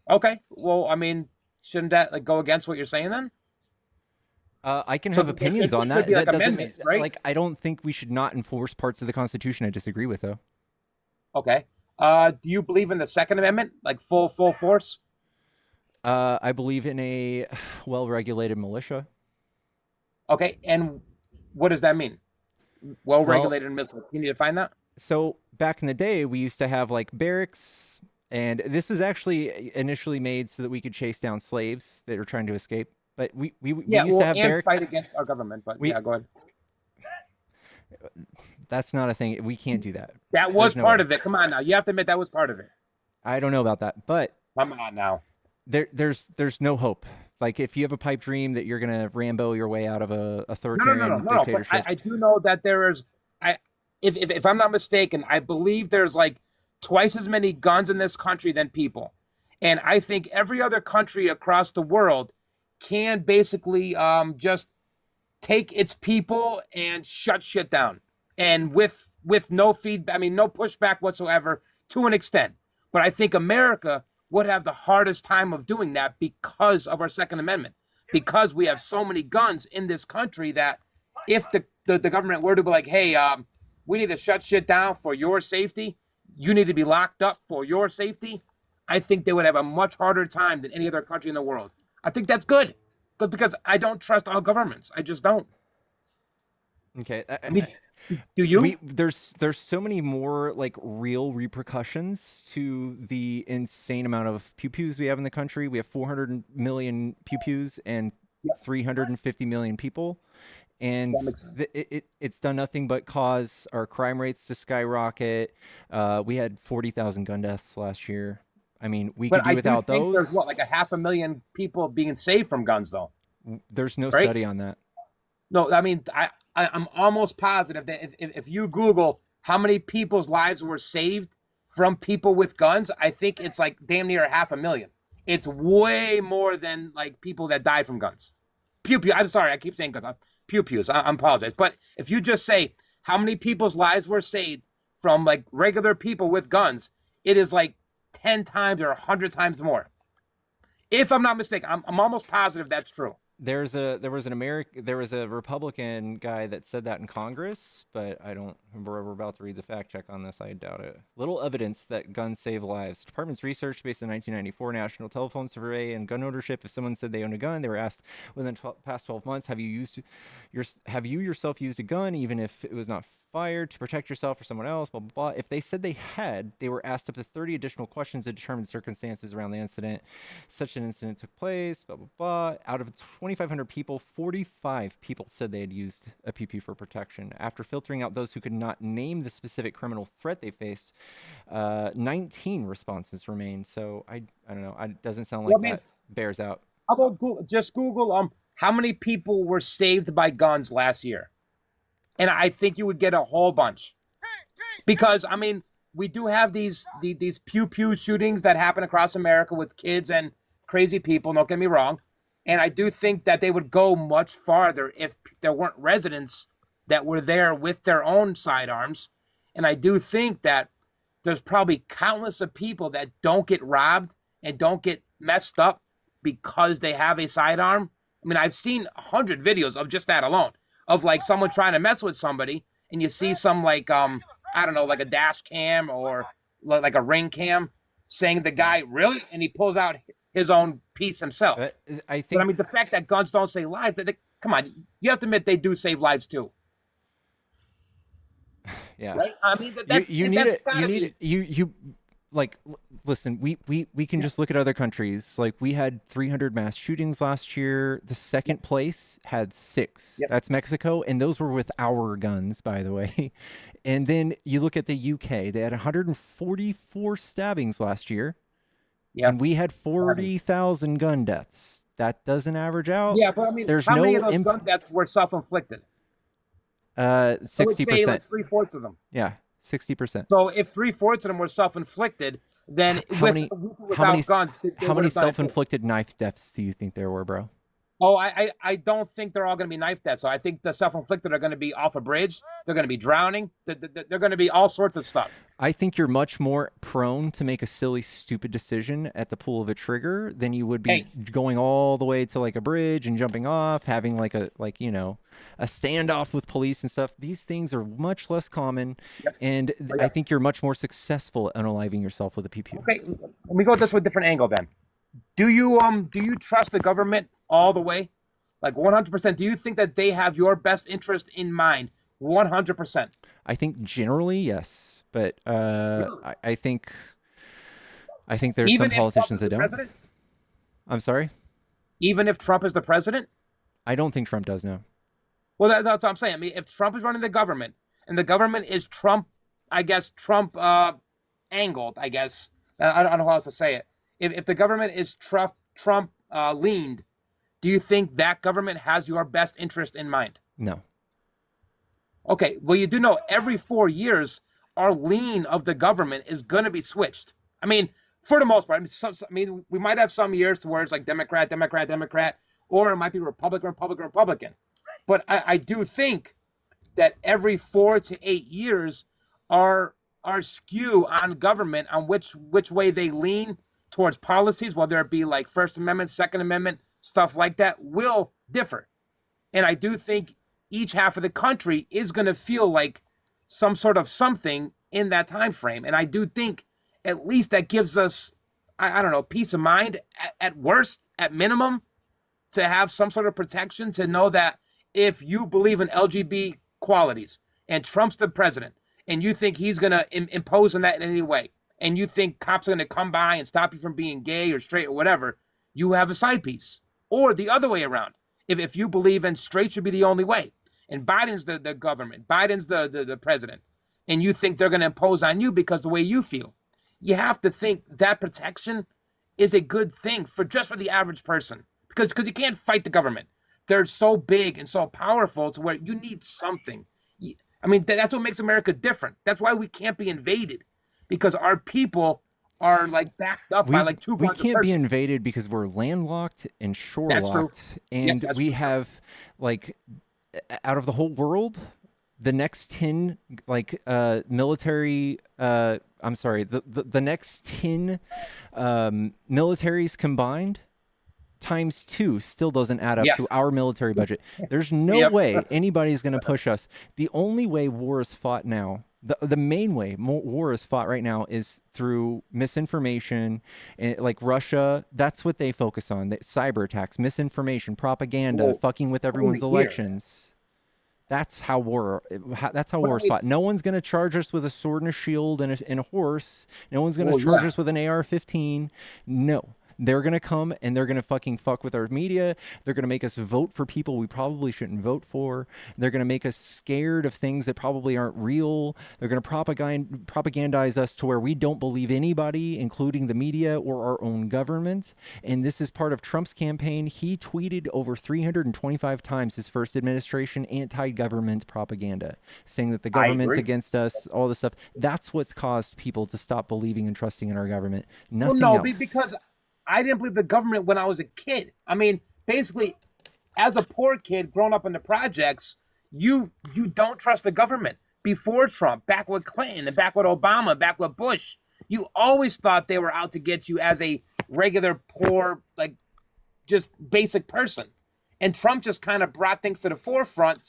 Okay, well, I mean, shouldn't that like go against what you're saying then? I can So have there opinions on should that. be like That doesn't amendments, right? like I don't think we should not enforce parts of the Constitution I disagree with, though. Okay. Do you believe in the Second Amendment, like full force? I believe in a well-regulated militia. Okay, and what does that mean? Well-regulated militia. Can you define that? So back in the day, we used to have like barracks, and this was actually initially made so that we could chase down slaves that are trying to escape. But we used to have and barracks. fight against our government. But yeah, go ahead. That's not a thing. We can't do that. That was part of it. Come on now, you have to admit that was part of it. I don't know about that, but come on now. There's no hope. Like if you have a pipe dream that you're gonna Rambo your way out of a authoritarian No. dictatorship. But I do know that there is. If I'm not mistaken, I believe there's like twice as many guns in this country than people, and I think every other country across the world can basically just take its people and shut shit down, and with no feedback, I mean no pushback whatsoever to an extent. But I think America would have the hardest time of doing that because of our Second Amendment, because we have so many guns in this country that if the government were to be like, hey, we need to shut shit down for your safety, you need to be locked up for your safety, I think they would have a much harder time than any other country in the world. I think that's good, because I don't trust all governments. I just don't. Okay. I mean, do you? There's so many more like real repercussions to the insane amount of pew-pews we have in the country. We have 400 million pew-pews and 350 million people. And it's done nothing but cause our crime rates to skyrocket. We had 40,000 gun deaths last year. I mean, we could do without those. There's like 500,000 people being saved from guns, though. There's no study on that. No, I mean, I'm almost positive that if you Google how many people's lives were saved from people with guns, I think it's like damn near 500,000. It's way more than like people that died from guns. Pew-pew. I'm sorry, I keep saying guns. Pew-pews. I apologize. But if you just say how many people's lives were saved from like regular people with guns, it is like 10 times or 100 times more. If I'm not mistaken, I'm almost positive that's true. There was a Republican guy that said that in Congress, but I don't remember. We're about to read the fact check on this. I doubt it. Little evidence that guns save lives. The department's research based on 1994 National Telephone Survey and gun ownership. If someone said they owned a gun, they were asked within the past 12 months, have you yourself used a gun, even if it was not fired, to protect yourself or someone else, blah, blah, blah. If they said they had, they were asked up to 30 additional questions to determine circumstances around the incident. Such an incident took place, blah, blah, blah. Out of 2,500 people, 45 people said they had used a PP for protection. After filtering out those who could not name the specific criminal threat they faced, 19 responses remained. So I don't know. It doesn't sound like that bears out. How about Google how many people were saved by guns last year? And I think you would get a whole bunch. Because, I mean, we do have these pew-pew shootings that happen across America with kids and crazy people, don't get me wrong. And I do think that they would go much farther if there weren't residents that were there with their own sidearms. And I do think that there's probably countless of people that don't get robbed and don't get messed up because they have a sidearm. I mean, I've seen 100 videos of just that alone, of like someone trying to mess with somebody, and you see some like I don't know, like a dash cam or like a ring cam saying the guy really, and he pulls out his own piece himself. But I mean, the fact that guns don't save lives, come on, you have to admit they do save lives too. Yeah. Right? I mean, like, listen, we can just look at other countries. Like, we had 300 mass shootings last year. The second place had 6. Yep. That's Mexico, and those were with our guns, by the way. And then you look at the UK. They had 144 stabbings last year, and we had 40,000 gun deaths. That doesn't average out. Yeah, but I mean, there's how many no of those gun deaths were self-inflicted? 60%. I would say like 3/4 of them. Yeah, 60%. So if 3/4 of them were self-inflicted, then How many without guns, they how many would have done it too. self-inflicted knife deaths do you think there were, bro? Oh, I don't think they're all going to be knife deaths. So I think the self-inflicted are going to be off a bridge. They're going to be drowning. They're going to be all sorts of stuff. I think you're much more prone to make a silly, stupid decision at the pull of a trigger than you would be going all the way to like a bridge and jumping off, having like a standoff with police and stuff. These things are much less common, and I think you're much more successful at unaliving yourself with a PPU. Okay, let me go this with a different angle then. Do you trust the government all the way? Like 100%? Do you think that they have your best interest in mind 100%? I think generally yes, but I think there's Even some if politicians Trump that is the don't. president? I'm sorry? Even if Trump is the president? I don't think Trump does, no. Well, that's what I'm saying. I mean, if Trump is running the government and the government is Trump, I guess Trump angled, I guess. I don't know how else to say it. If the government is Trump leaned, do you think that government has your best interest in mind? No. Okay, well, you do know every 4 years, our lean of the government is going to be switched. I mean, for the most part. I mean, we might have some years to where it's like Democrat, Democrat, Democrat, or it might be Republican, Republican, Republican. But I do think that every 4 to 8 years, our skew on government, on which way they lean towards policies, whether it be like First Amendment, Second Amendment, stuff like that, will differ. And I do think each half of the country is going to feel like some sort of something in that time frame. And I do think at least that gives us, I don't know, peace of mind at worst, at minimum, to have some sort of protection, to know that if you believe in LGBT qualities and Trump's the president and you think he's going to impose on that in any way, and you think cops are going to come by and stop you from being gay or straight or whatever, you have a side piece. Or the other way around. If you believe in straight should be the only way, and Biden's the government, Biden's the president, and you think they're going to impose on you because the way you feel, you have to think that protection is a good thing for the average person. Because you can't fight the government. They're so big and so powerful to where you need something. I mean, that's what makes America different. That's why we can't be invaded. Because our people are like backed up by like 2 We guns a can't be person. invaded because we're landlocked and That's true. shore-locked. Yeah, And that's we true. have, like, out of the whole world, the next 10, like, military, I'm sorry, the next 10 militaries combined times 2 still doesn't add up Yeah. to our military budget. There's no Yep. way anybody's going to push us. The only way war is fought now, the main way war is fought right now is through misinformation. And like Russia, that's what they focus on. Cyber attacks, misinformation, propaganda, Well, fucking with everyone's only here. elections. That's how war is Well, fought. No one's going to charge us with a sword and a shield and a horse. No one's going to Well, charge yeah. us with an AR-15. No. They're going to come and they're going to fucking fuck with our media. They're going to make us vote for people we probably shouldn't vote for. They're going to make us scared of things that probably aren't real. They're going to propagandize us to where we don't believe anybody, including the media or our own government. And this is part of Trump's campaign. He tweeted over 325 times his first administration anti-government propaganda, saying that the I government's agree. against us, all this stuff. That's what's caused people to stop believing and trusting in our government. Well, Nothing no, else. because I didn't believe the government when I was a kid. I mean, basically, as a poor kid growing up in the projects, you don't trust the government. Before Trump, back with Clinton, and back with Obama, back with Bush, you always thought they were out to get you as a regular, poor, like, just basic person. And Trump just kind of brought things to the forefront,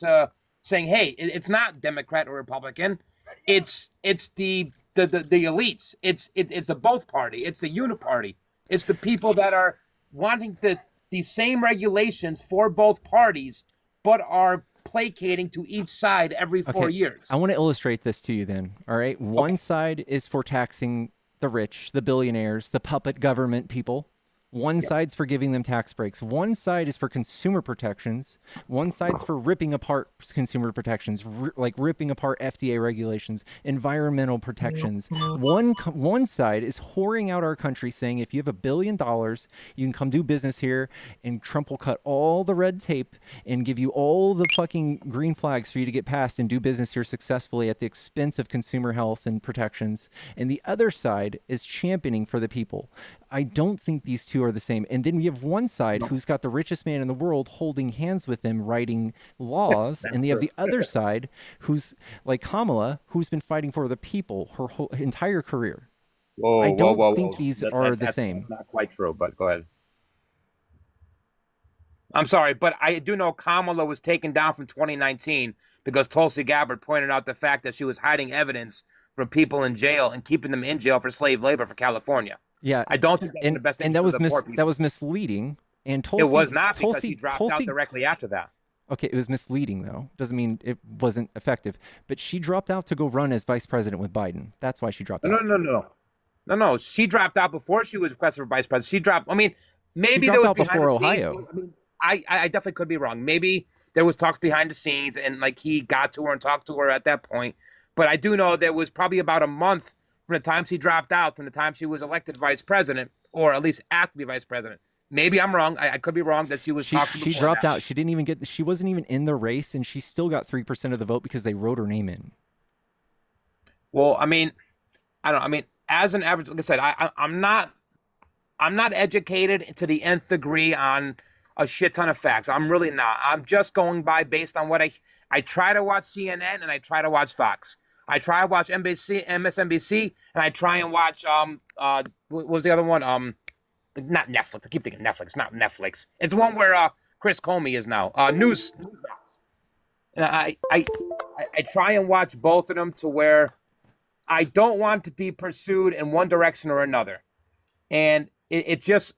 saying, hey, it's not Democrat or Republican. It's the elites. It's the both party. It's the uniparty. It's the people that are wanting the same regulations for both parties, but are placating to each side every 4 years. I want to illustrate this to you then. All right. One side is for taxing the rich, the billionaires, the puppet government people. One side's for giving them tax breaks. One side is for consumer protections. One side's for ripping apart consumer protections, like ripping apart FDA regulations, environmental protections. One side is whoring out our country, saying if you have $1 billion, you can come do business here, and Trump will cut all the red tape and give you all the fucking green flags for you to get past and do business here successfully at the expense of consumer health and protections. And the other side is championing for the people. I don't think these two are the same. And then we have one side who's got the richest man in the world holding hands with him, writing laws. And they have the other side who's like Kamala, who's been fighting for the people her whole entire career. I don't think these are the same. That's not quite true, but go ahead. I'm sorry, but I do know Kamala was taken down from 2019 because Tulsi Gabbard pointed out the fact that she was hiding evidence from people in jail and keeping them in jail for slave labor for California. Yeah, I don't think that's in the best interest of the poor people. that was misleading. And Tulsi, it was not because he dropped out directly after that. Okay, it was misleading though. Doesn't mean it wasn't effective. But she dropped out to go run as vice president with Biden. That's why she dropped out. No. She dropped out before she was requested for vice president. She dropped. I mean, maybe there was out behind before the Ohio. Scenes. I mean, I definitely could be wrong. Maybe there was talks behind the scenes, and like he got to her and talked to her at that point. But I do know there was probably about a month from the time she dropped out from the time she was elected vice president, or at least asked to be vice president. Maybe I'm wrong. I could be wrong that she was talking. She dropped out. She didn't even get. She wasn't even in the race, and she still got 3% of the vote because they wrote her name in. Well, I mean, I don't. I mean, as an average, like I said, I'm not educated to the nth degree on a shit ton of facts. I'm really not. I'm just going by based on what I try to watch CNN and I try to watch Fox. I try to watch MSNBC, and I try and watch what was the other one? Not Netflix. I keep thinking Netflix, not Netflix. It's the one where Chris Comey is now. News. And I try and watch both of them to where I don't want to be pursued in one direction or another. And it just,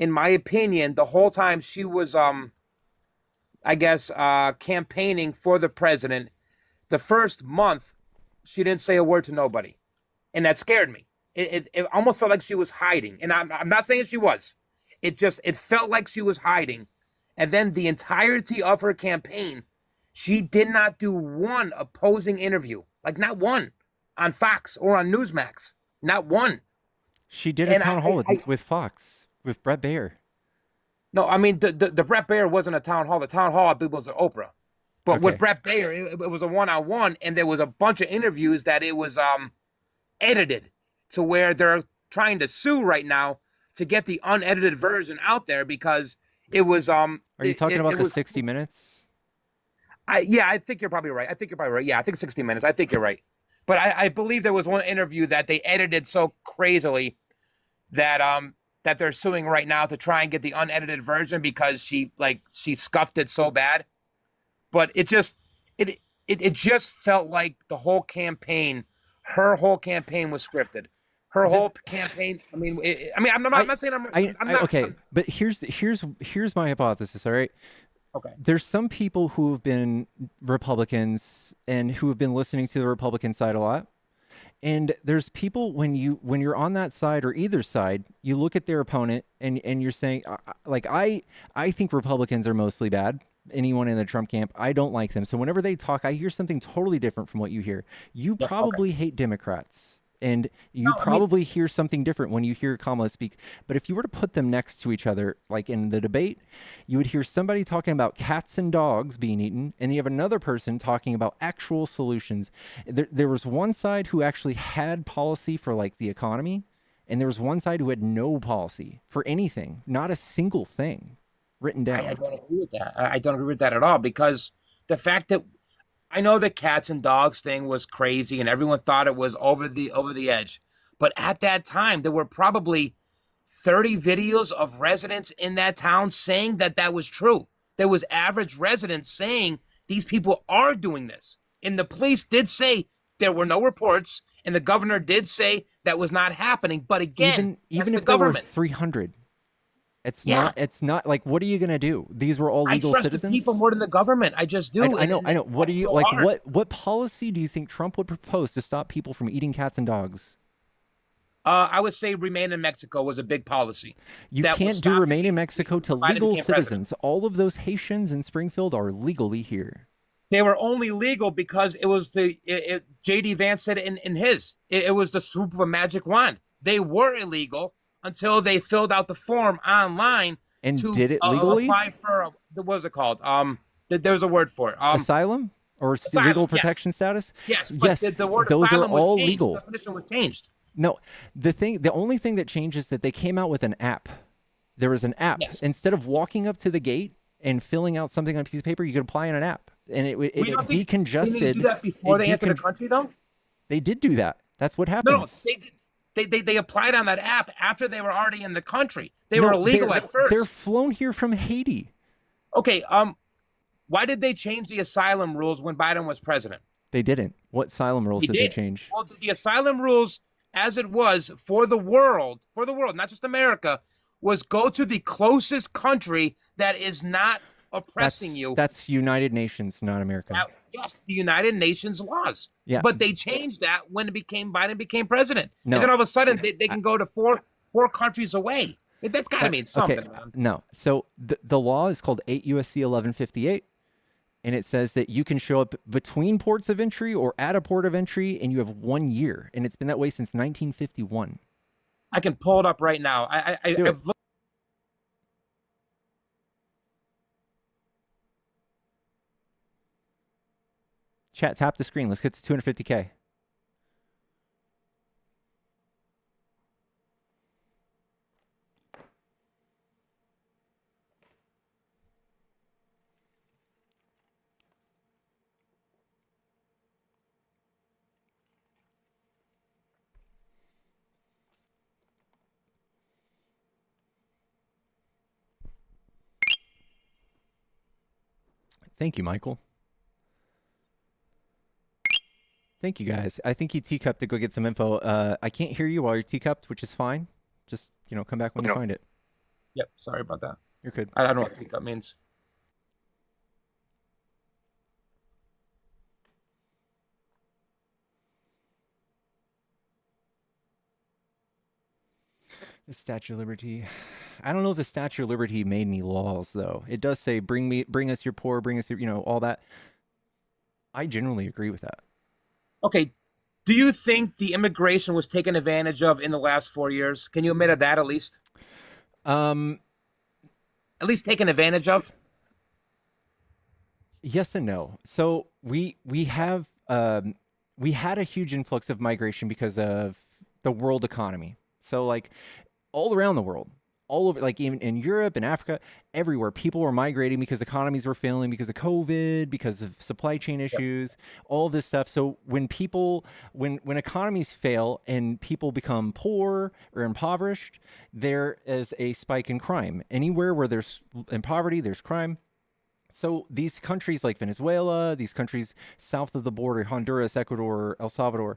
in my opinion, the whole time she was campaigning for the president, the first month she didn't say a word to nobody. And that scared me. It almost felt like she was hiding. And I'm not saying she was. It felt like she was hiding. And then the entirety of her campaign, she did not do one opposing interview. Like not one on Fox or on Newsmax. Not one. She did a town hall with Fox, with Brett Baer. No, I mean, the Brett Baer wasn't a town hall. The town hall, I believe, was at Oprah. But with Brett Baer, it was a one-on-one, and there was a bunch of interviews that it was edited to where they're trying to sue right now to get the unedited version out there because it was Are you talking about the 60 Minutes? I think you're probably right. Yeah, I think 60 Minutes. I think you're right. But I believe there was one interview that they edited so crazily that that they're suing right now to try and get the unedited version because she scuffed it so bad. But it just felt like the whole campaign, her whole campaign was scripted. Her whole campaign. I mean, I'm not saying I'm not. Okay, but here's my hypothesis. All right. Okay. There's some people who have been Republicans and who have been listening to the Republican side a lot. And there's people when you're on that side or either side, you look at their opponent and you're saying, like, I think Republicans are mostly bad. Anyone in the Trump camp, I don't like them. So whenever they talk, I hear something totally different from what you hear. You probably hate Democrats. And you probably hear something different when you hear Kamala speak. But if you were to put them next to each other, like in the debate, you would hear somebody talking about cats and dogs being eaten, and you have another person talking about actual solutions. There was one side who actually had policy for like the economy, and there was one side who had no policy for anything, not a single thing written down. I don't agree with that. I don't agree with that at all because the fact that I know the cats and dogs thing was crazy and everyone thought it was over the edge. But at that time, there were probably 30 videos of residents in that town saying that was true. There was average residents saying these people are doing this. And the police did say there were no reports, and the governor did say that was not happening. But again, even if there were 300, it's not like, what are you going to do? These were all legal citizens. I trust the people more than the government. I just do. I know. What are you like? What policy do you think Trump would propose to stop people from eating cats and dogs? I would say remain in Mexico was a big policy. You that can't do remain in Mexico to Biden legal became citizens. All of those Haitians in Springfield are legally here. They were only legal because it was J.D. Vance said it in his. It was the swoop of a magic wand. They were illegal until they filled out the form online And to did it legally? apply for what was it called? There's a word for it. Asylum or asylum, legal protection status? Yes, but the word those are asylum was all changed. legal. The definition was changed. No, the only thing that changed is that they came out with an app. There was an app. Yes. Instead of walking up to the gate and filling out something on a piece of paper, you could apply in an app, and it decongested. Did they do that before they entered the country, though? They did do that. That's what No, happens. they applied on that app after they were already in the country. They were illegal at first. They're flown here from Haiti. Okay, why did they change the asylum rules when Biden was president? They didn't. What asylum rules did they change? Well, the asylum rules, as it was for the world, not just America, was go to the closest country that is not oppressing you. That's United Nations, not America. Yes, the United Nations laws. Yeah. But they changed that when Biden became president. No. And then all of a sudden they can go to four countries away. That's got to mean something, okay. man. No. So the law is called 8 USC 1158. And it says that you can show up between ports of entry or at a port of entry, and you have 1 year. And it's been that way since 1951. I can pull it up right now. I've looked. Chat, tap the screen. Let's get to 250K. Thank you, Michael. Thank you, guys. I think you teacupped to go get some info. I can't hear you while you're teacupped, which is fine. Just, come back when you find it. Yep, sorry about that. You're good. I don't know what teacup means. The Statue of Liberty. I don't know if the Statue of Liberty made any laws, though. It does say, bring us your poor, bring us your, all that. I generally agree with that. Okay. Do you think the immigration was taken advantage of in the last 4 years? Can you admit of that at least? At least taken advantage of? Yes and no. So we had a huge influx of migration because of the world economy. So like all around the world, all over, like even in Europe and Africa, everywhere, people were migrating because economies were failing because of COVID, because of supply chain issues, all of this stuff. So when economies fail and people become poor or impoverished, there is a spike in crime. Anywhere where there's in poverty, there's crime. So these countries like Venezuela, these countries south of the border, Honduras, Ecuador, El Salvador,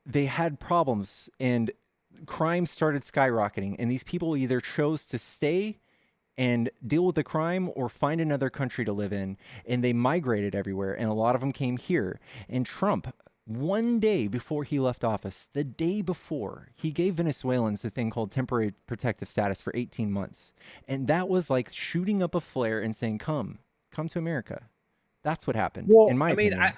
they had problems and crime started skyrocketing, and these people either chose to stay and deal with the crime or find another country to live in, and they migrated everywhere, and a lot of them came here. And Trump, one day before he left office, the day before, he gave Venezuelans a thing called temporary protective status for 18 months. And that was like shooting up a flare and saying, come to America. That's what happened, in my opinion.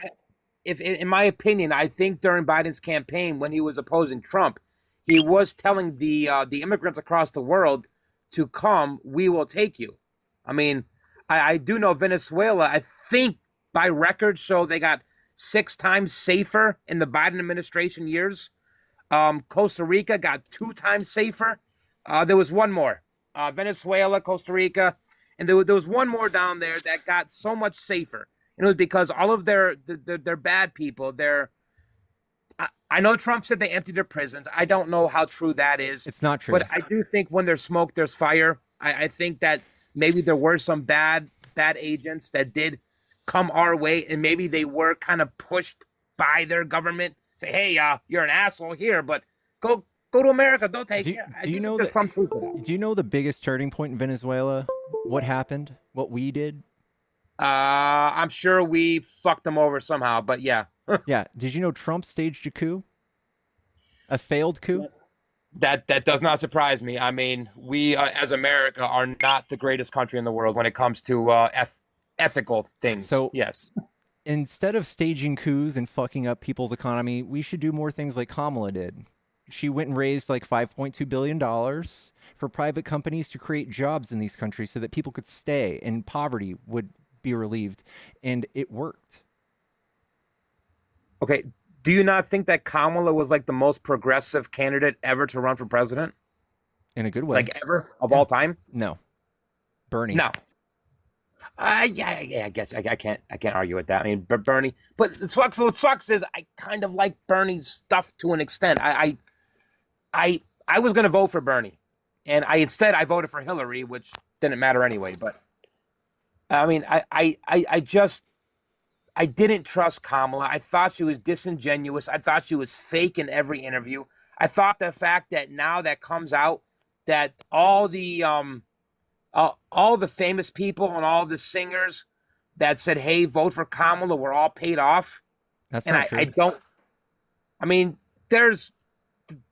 In my opinion, I think during Biden's campaign, when he was opposing Trump, he was telling the immigrants across the world to come, we will take you. I mean, I do know Venezuela, I think by records show they got 6 times safer in the Biden administration years. Costa Rica got 2 times safer. There was one more. Venezuela, Costa Rica, and there was one more down there that got so much safer. And it was because all of their bad people, I know Trump said they emptied their prisons. I don't know how true that is. It's not true. But I do think when there's smoke, there's fire. I think that maybe there were some bad agents that did come our way, and maybe they were kind of pushed by their government. Say, hey, you're an asshole here, but go to America. Don't take it. Do you know there's some truth to that? Do you know the biggest turning point in Venezuela? What happened? What we did? I'm sure we fucked them over somehow, but yeah. Yeah. Did you know Trump staged a coup? A failed coup? That does not surprise me. I mean, we as America are not the greatest country in the world when it comes to ethical things. So yes. Instead of staging coups and fucking up people's economy, we should do more things like Kamala did. She went and raised like $5.2 billion for private companies to create jobs in these countries so that people could stay and poverty would be relieved. And it worked. Okay. Do you not think that Kamala was like the most progressive candidate ever to run for president? In a good way. Like ever of all time? No. Bernie. No. Yeah, I guess I can't argue with that. I mean, Bernie, but what sucks is I kind of like Bernie's stuff to an extent. I was going to vote for Bernie, and instead I voted for Hillary, which didn't matter anyway. But I mean, I didn't trust Kamala. I thought she was disingenuous. I thought she was fake in every interview. I thought the fact that now that comes out that all the famous people and all the singers that said, "Hey, vote for Kamala," were all paid off. That's and not true. I don't. I mean, there's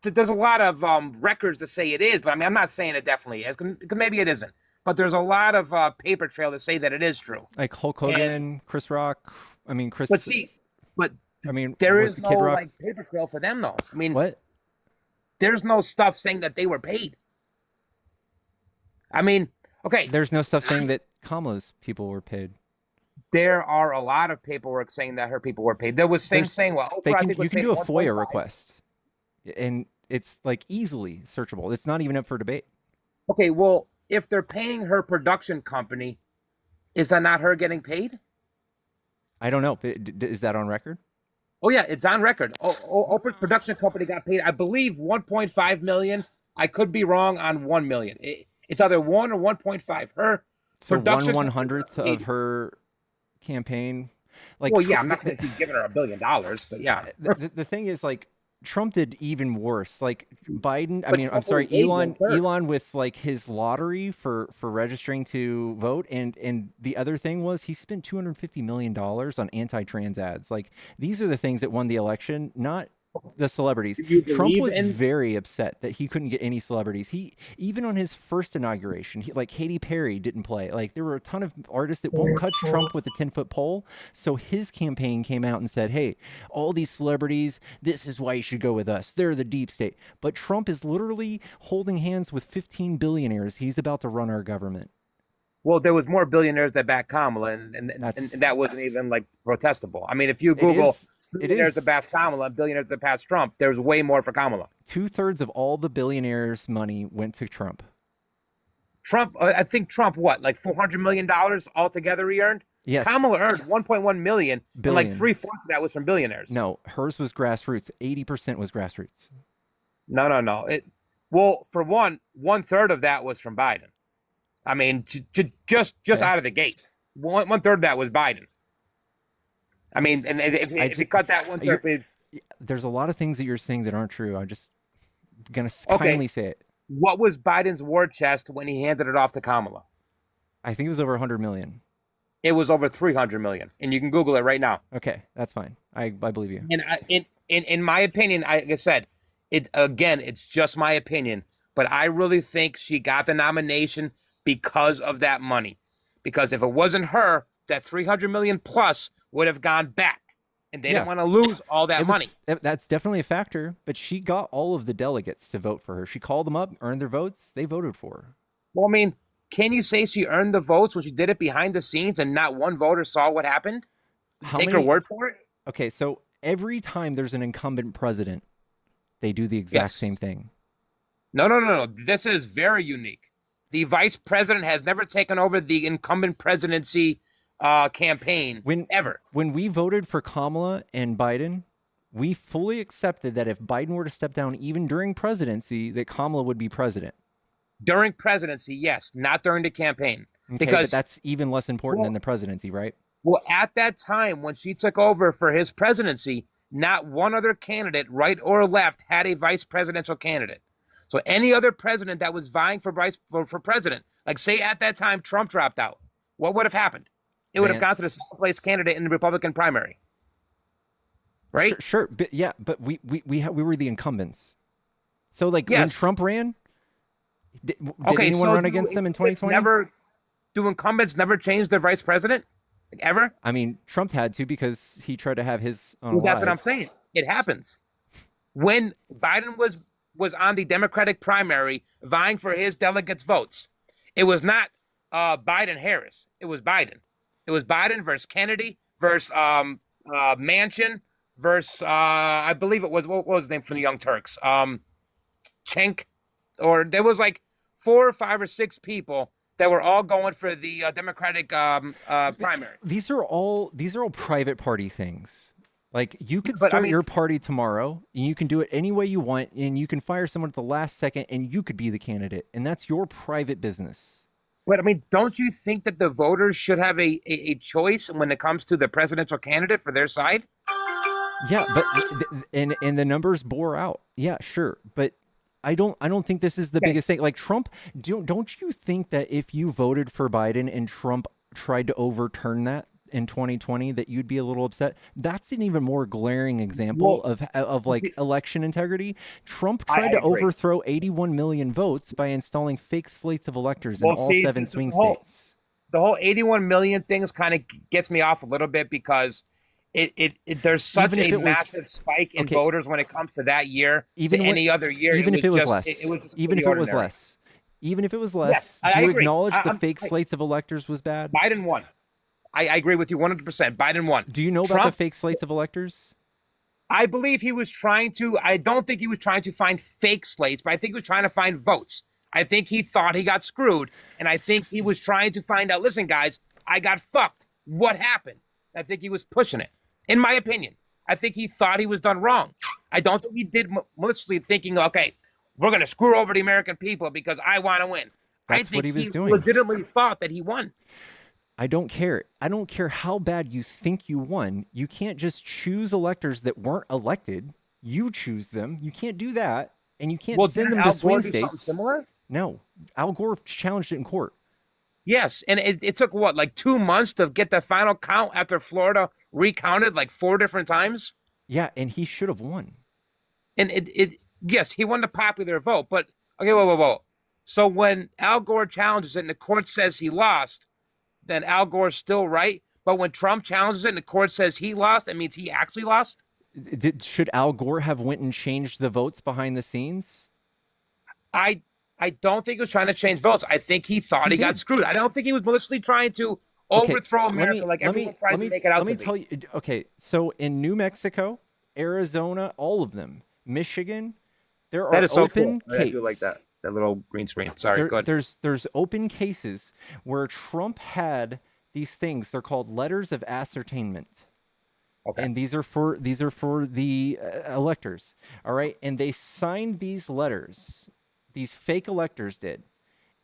a lot of records to say it is, but I mean, I'm not saying it definitely is. Because maybe it isn't. But there's a lot of paper trail to say that it is true. Like Hulk Hogan, Chris Rock. I mean, Chris. But I mean, there was is the no Kid Rock? like paper trail for them though. I mean, What? There's no stuff saying that they were paid. I mean, okay. There's no stuff saying that Kamala's people were paid. There are a lot of paperwork saying that her people were paid. There was saying, well, Oprah, I think was You can paid do a 1.5. FOIA request, and it's like easily searchable. It's not even up for debate. Okay, well, if they're paying her production company, is that not her getting paid? I don't know. Is that on record? Oh yeah, it's on record. Oprah's production company got paid, I believe, 1.5 million. I could be wrong on 1 million. It's either 1 or 1.5. Her So production 1/100th of her campaign. Like, well, yeah, I'm not going to keep giving her $1 billion, but yeah. The thing is, like, Trump did even worse. Like Biden, But I'm Trump sorry, only gave Elon 1/3. Elon with like his lottery for registering to vote, and the other thing was he spent $250 million on anti-trans ads. Like, these are the things that won the election, not the celebrities. Trump believe was in- very upset that he couldn't get any celebrities. He even on his first inauguration, like Katy Perry didn't play. Like, there were a ton of artists that won't touch Trump with a 10-foot pole. So his campaign came out and said, "Hey, all these celebrities, this is why you should go with us. They're the deep state." But Trump is literally holding hands with 15 billionaires. He's about to run our government. Well, there was more billionaires that backed Kamala, and that wasn't even like protestable. I mean, if you Google billionaires that passed Kamala and billionaires that passed Trump, there's way more for Kamala. 2/3 of all the billionaires' money went to Trump. Trump, I think Trump, what, like $400 million altogether he earned? Yes. Kamala earned 1.1 million, and like Billion. 3/4 of that was from billionaires. No, hers was grassroots. 80% was grassroots. No. Well, for one third of that was from Biden. I mean, just out of the gate, one third of that was Biden. I mean, and if you cut that 1/3, there's a lot of things that you're saying that aren't true. I'm just gonna Okay. kindly say it. what was Biden's war chest when he handed it off to Kamala? I think it was over 100 million. It was over 300 million, and you can Google it right now. Okay, that's fine. I believe you. And in my opinion, like I said, it's just my opinion, but I really think she got the nomination because of that money. Because if it wasn't her, that 300 million plus would have gone back, and they didn't want to lose all that money. That's definitely a factor, but she got all of the delegates to vote for her. She called them up, earned their votes, they voted for her. Well, I mean, can you say she earned the votes when she did it behind the scenes and not one voter saw what happened? Take her word for it? Okay, so every time there's an incumbent president, they do the exact same thing. No. This is very unique. The vice president has never taken over the incumbent presidency campaign ever. When we voted for Kamala and Biden, we fully accepted that if Biden were to step down even during presidency, that Kamala would be president. During presidency, yes, not during the campaign. Okay, because but that's even less important than the presidency, right? Well, at that time, when she took over for his presidency, not one other candidate, right or left, had a vice presidential candidate. So any other president that was vying for president, like say at that time Trump dropped out, what would have happened? It would have gone to the second place candidate in the Republican primary. Right? Sure, but yeah, but we were the incumbents. So like when Yes. Trump ran, did anyone run against him in 2020? Do incumbents never change their vice president? Like, ever? I mean, Trump had to because he tried to have his own Well, that's what alive. I'm saying. It happens. When Biden was on the Democratic primary vying for his delegates' votes, it was not Biden-Harris. It was Biden. It was Biden versus Kennedy versus Manchin versus I believe it was, what was his name from the Young Turks? Cenk, or there was like 4 or 5 or 6 people that were all going for the Democratic primary. These are all private party things. Like you could start your party tomorrow, and you can do it any way you want, and you can fire someone at the last second, and you could be the candidate, and that's your private business. But I mean, don't you think that the voters should have a choice when it comes to the presidential candidate for their side? Yeah, but and the numbers bore out. Yeah, sure, but I don't think this is the biggest thing. Like Trump, don't you think that if you voted for Biden and Trump tried to overturn that in 2020, that you'd be a little upset? That's an even more glaring example of like election integrity. Trump tried to overthrow 81 million votes by installing fake slates of electors in all 7 swing states. The whole 81 million things kind of gets me off a little bit because there's such a massive spike in voters when it comes to that year to any other year. Even if it was less, even if it was less, yes, do I you agree. acknowledge the fake slates of electors was bad? Biden won. I agree with you 100%. Biden won. Do you know about the fake slates of electors? I believe he was trying to. I don't think he was trying to find fake slates, but I think he was trying to find votes. I think he thought he got screwed, and I think he was trying to find out, listen, guys, I got fucked. What happened? I think he was pushing it. In my opinion, I think he thought he was done wrong. I don't think he did maliciously thinking, okay, we're going to screw over the American people because I want to win. That's I think what he was doing. Legitimately thought that he won. I don't care. I don't care how bad you think you won. You can't just choose electors that weren't elected. You choose them. You can't do that. And you can't send them to swing states. Similar? No. Al Gore challenged it in court. Yes. And it took, what, like 2 months to get the final count after Florida recounted like 4 different times? Yeah, and he should have won. And yes, he won the popular vote. But, okay, whoa. So when Al Gore challenges it and the court says he lost, then Al Gore's still right. But when Trump challenges it and the court says he lost, that means he actually lost? Should Al Gore have went and changed the votes behind the scenes? I don't think he was trying to change votes. I think he thought he got screwed. I don't think he was maliciously trying to overthrow America like everyone tries to make it out to be. Let me tell you. Okay, so in New Mexico, Arizona, all of them, Michigan, there are open cases. I do like that little green screen. Sorry, go ahead. There's open cases where Trump had these things. They're called letters of ascertainment. Okay. And these are for the electors. All right, and they signed these letters. These fake electors did,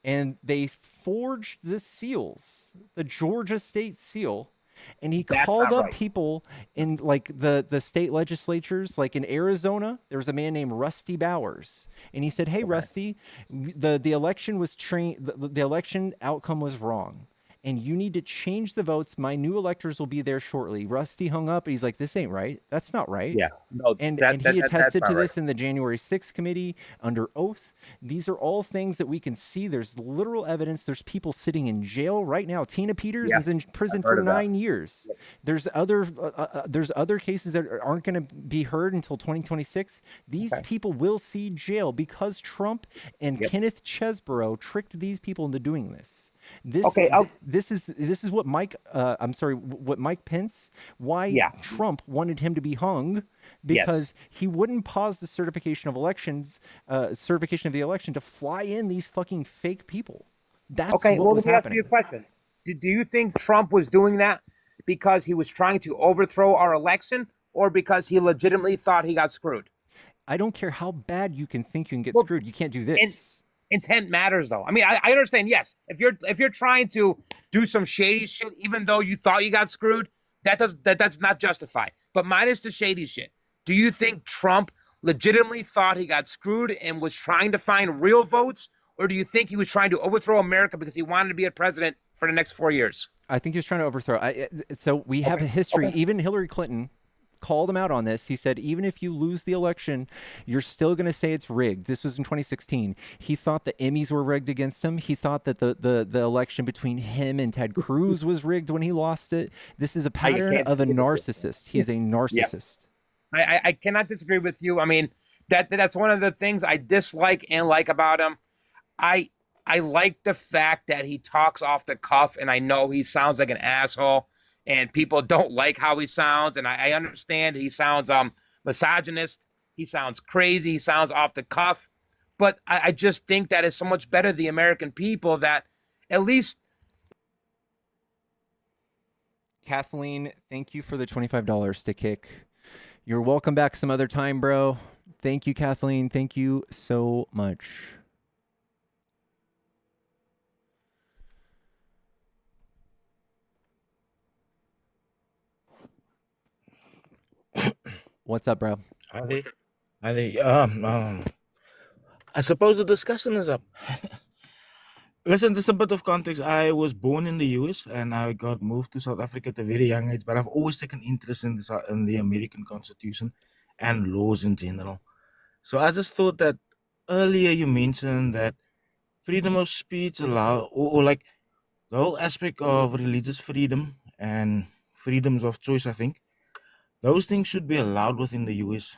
and they forged the seals, the Georgia state seal. And he called up people in like the state legislatures, like in Arizona, there was a man named Rusty Bowers. And he said, hey, Rusty, the election was the election outcome was wrong. And you need to change the votes. My new electors will be there shortly. Rusty hung up and he's like, this ain't right. That's not right. Yeah. No, and he attested to this in the January 6th committee under oath. These are all things that we can see. There's literal evidence. There's people sitting in jail right now. Tina Peters is in prison for 9 years. There's other cases that aren't going to be heard until 2026. These people will see jail because Trump and Kenneth Chesborough tricked these people into doing this. This is what Mike Pence, Trump wanted him to be hung, because he wouldn't pause the certification of the election to fly in these fucking fake people. That's what was happening. Let me ask you a question. Do you think Trump was doing that because he was trying to overthrow our election, or because he legitimately thought he got screwed? I don't care how bad you can think you can get screwed. You can't do this. Intent matters, though. I mean, I understand. Yes, if you're trying to do some shady shit, even though you thought you got screwed, that's not justified. But minus the shady shit, do you think Trump legitimately thought he got screwed and was trying to find real votes, or do you think he was trying to overthrow America because he wanted to be a president for the next 4 years? I think he was trying to overthrow. So we have a history. Even Hillary Clinton called him out on this. He said, even if you lose the election, you're still going to say it's rigged. This was in 2016. He thought the Emmys were rigged against him. He thought that the election between him and Ted Cruz was rigged when he lost it. This is a pattern of a narcissist. He is a narcissist. I cannot disagree with you. I mean, that's one of the things I dislike and like about him. I like the fact that he talks off the cuff, and I know he sounds like an asshole, and people don't like how he sounds, and I understand he sounds misogynist. He sounds crazy. He sounds off the cuff. But I just think that is so much better the American people that at least. Kathleen, thank you for the $25 to kick. You're welcome back some other time, bro. Thank you, Kathleen. Thank you so much. What's up, bro? I suppose the discussion is up. Listen, just a bit of context. I was born in the US and I got moved to South Africa at a very young age, but I've always taken interest in the American Constitution and laws in general. So I just thought that earlier you mentioned that freedom of speech or like the whole aspect of religious freedom and freedoms of choice, I think, those things should be allowed within the US.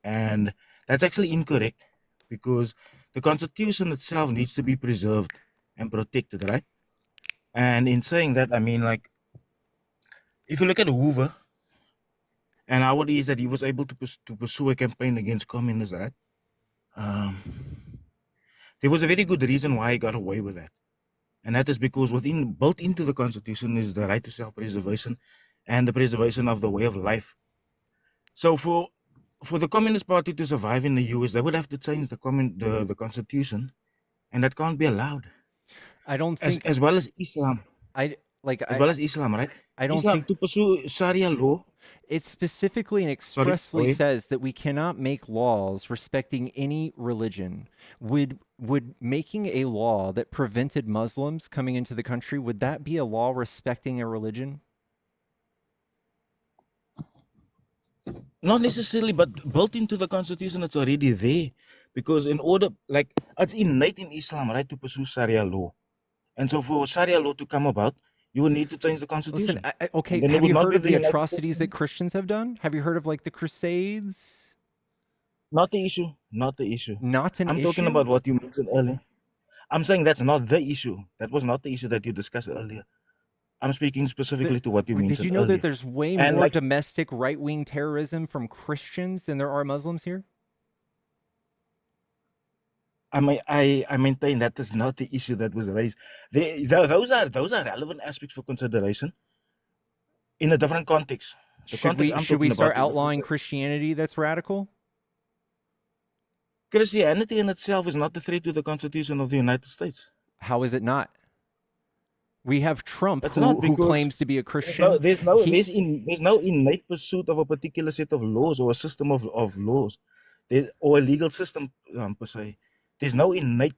And that's actually incorrect because the Constitution itself needs to be preserved and protected, right? And in saying that, I mean, like, if you look at Hoover and how it is that he was able to pursue a campaign against communism, right? There was a very good reason why he got away with that. And that is because built into the Constitution is the right to self-preservation and the preservation of the way of life. So for the Communist Party to survive in the US, they would have to change the Constitution, and that can't be allowed. I don't think as well as Islam. As well as Islam, right? I don't Islam think to pursue Sharia law. It specifically and expressly says that we cannot make laws respecting any religion. Would making a law that prevented Muslims coming into the country, would that be a law respecting a religion? Not necessarily, but built into the Constitution, it's already there. Because it's innate in Islam, right, to pursue Sharia law. And so for Sharia law to come about, you will need to change the Constitution. Listen, okay, have you heard of the atrocities that Christians have done? Have you heard of, like, the Crusades? Not the issue. Not the issue. Not an issue? I'm talking about what you mentioned earlier. I'm saying that's not the issue. That was not the issue that you discussed earlier. I'm speaking specifically to what you mentioned. Did you know earlier. that there's way more domestic right-wing terrorism from Christians than there are Muslims here? I maintain that is not the issue that was raised. Those are relevant aspects for consideration in a different context. Should we start outlawing Christianity that's radical? Christianity in itself is not a threat to the Constitution of the United States. How is it not? We have Trump who claims to be a Christian. There's no innate pursuit of a particular set of laws or a system of laws, or a legal system per se. There's no innate,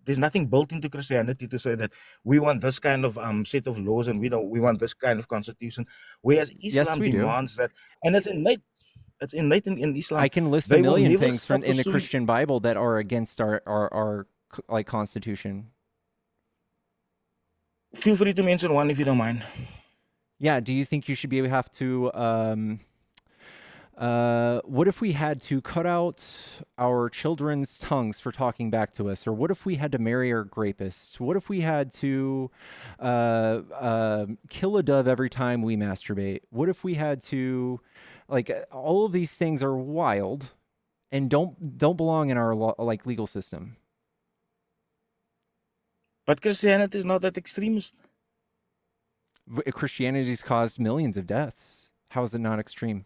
there's nothing built into Christianity to say that we want this kind of set of laws and we want this kind of constitution. Whereas Islam demands that, and it's innate. It's innate in Islam. I can list a million things in the Christian Bible that are against our like constitution. Feel free to mention one if you don't mind. Yeah. Do you think you should have to? What if we had to cut out our children's tongues for talking back to us? Or what if we had to marry our rapist? What if we had to kill a dove every time we masturbate? What if we had to, like, all of these things are wild and don't belong in our legal system. But Christianity is not that extremist. Christianity's caused millions of deaths. How is it not extreme?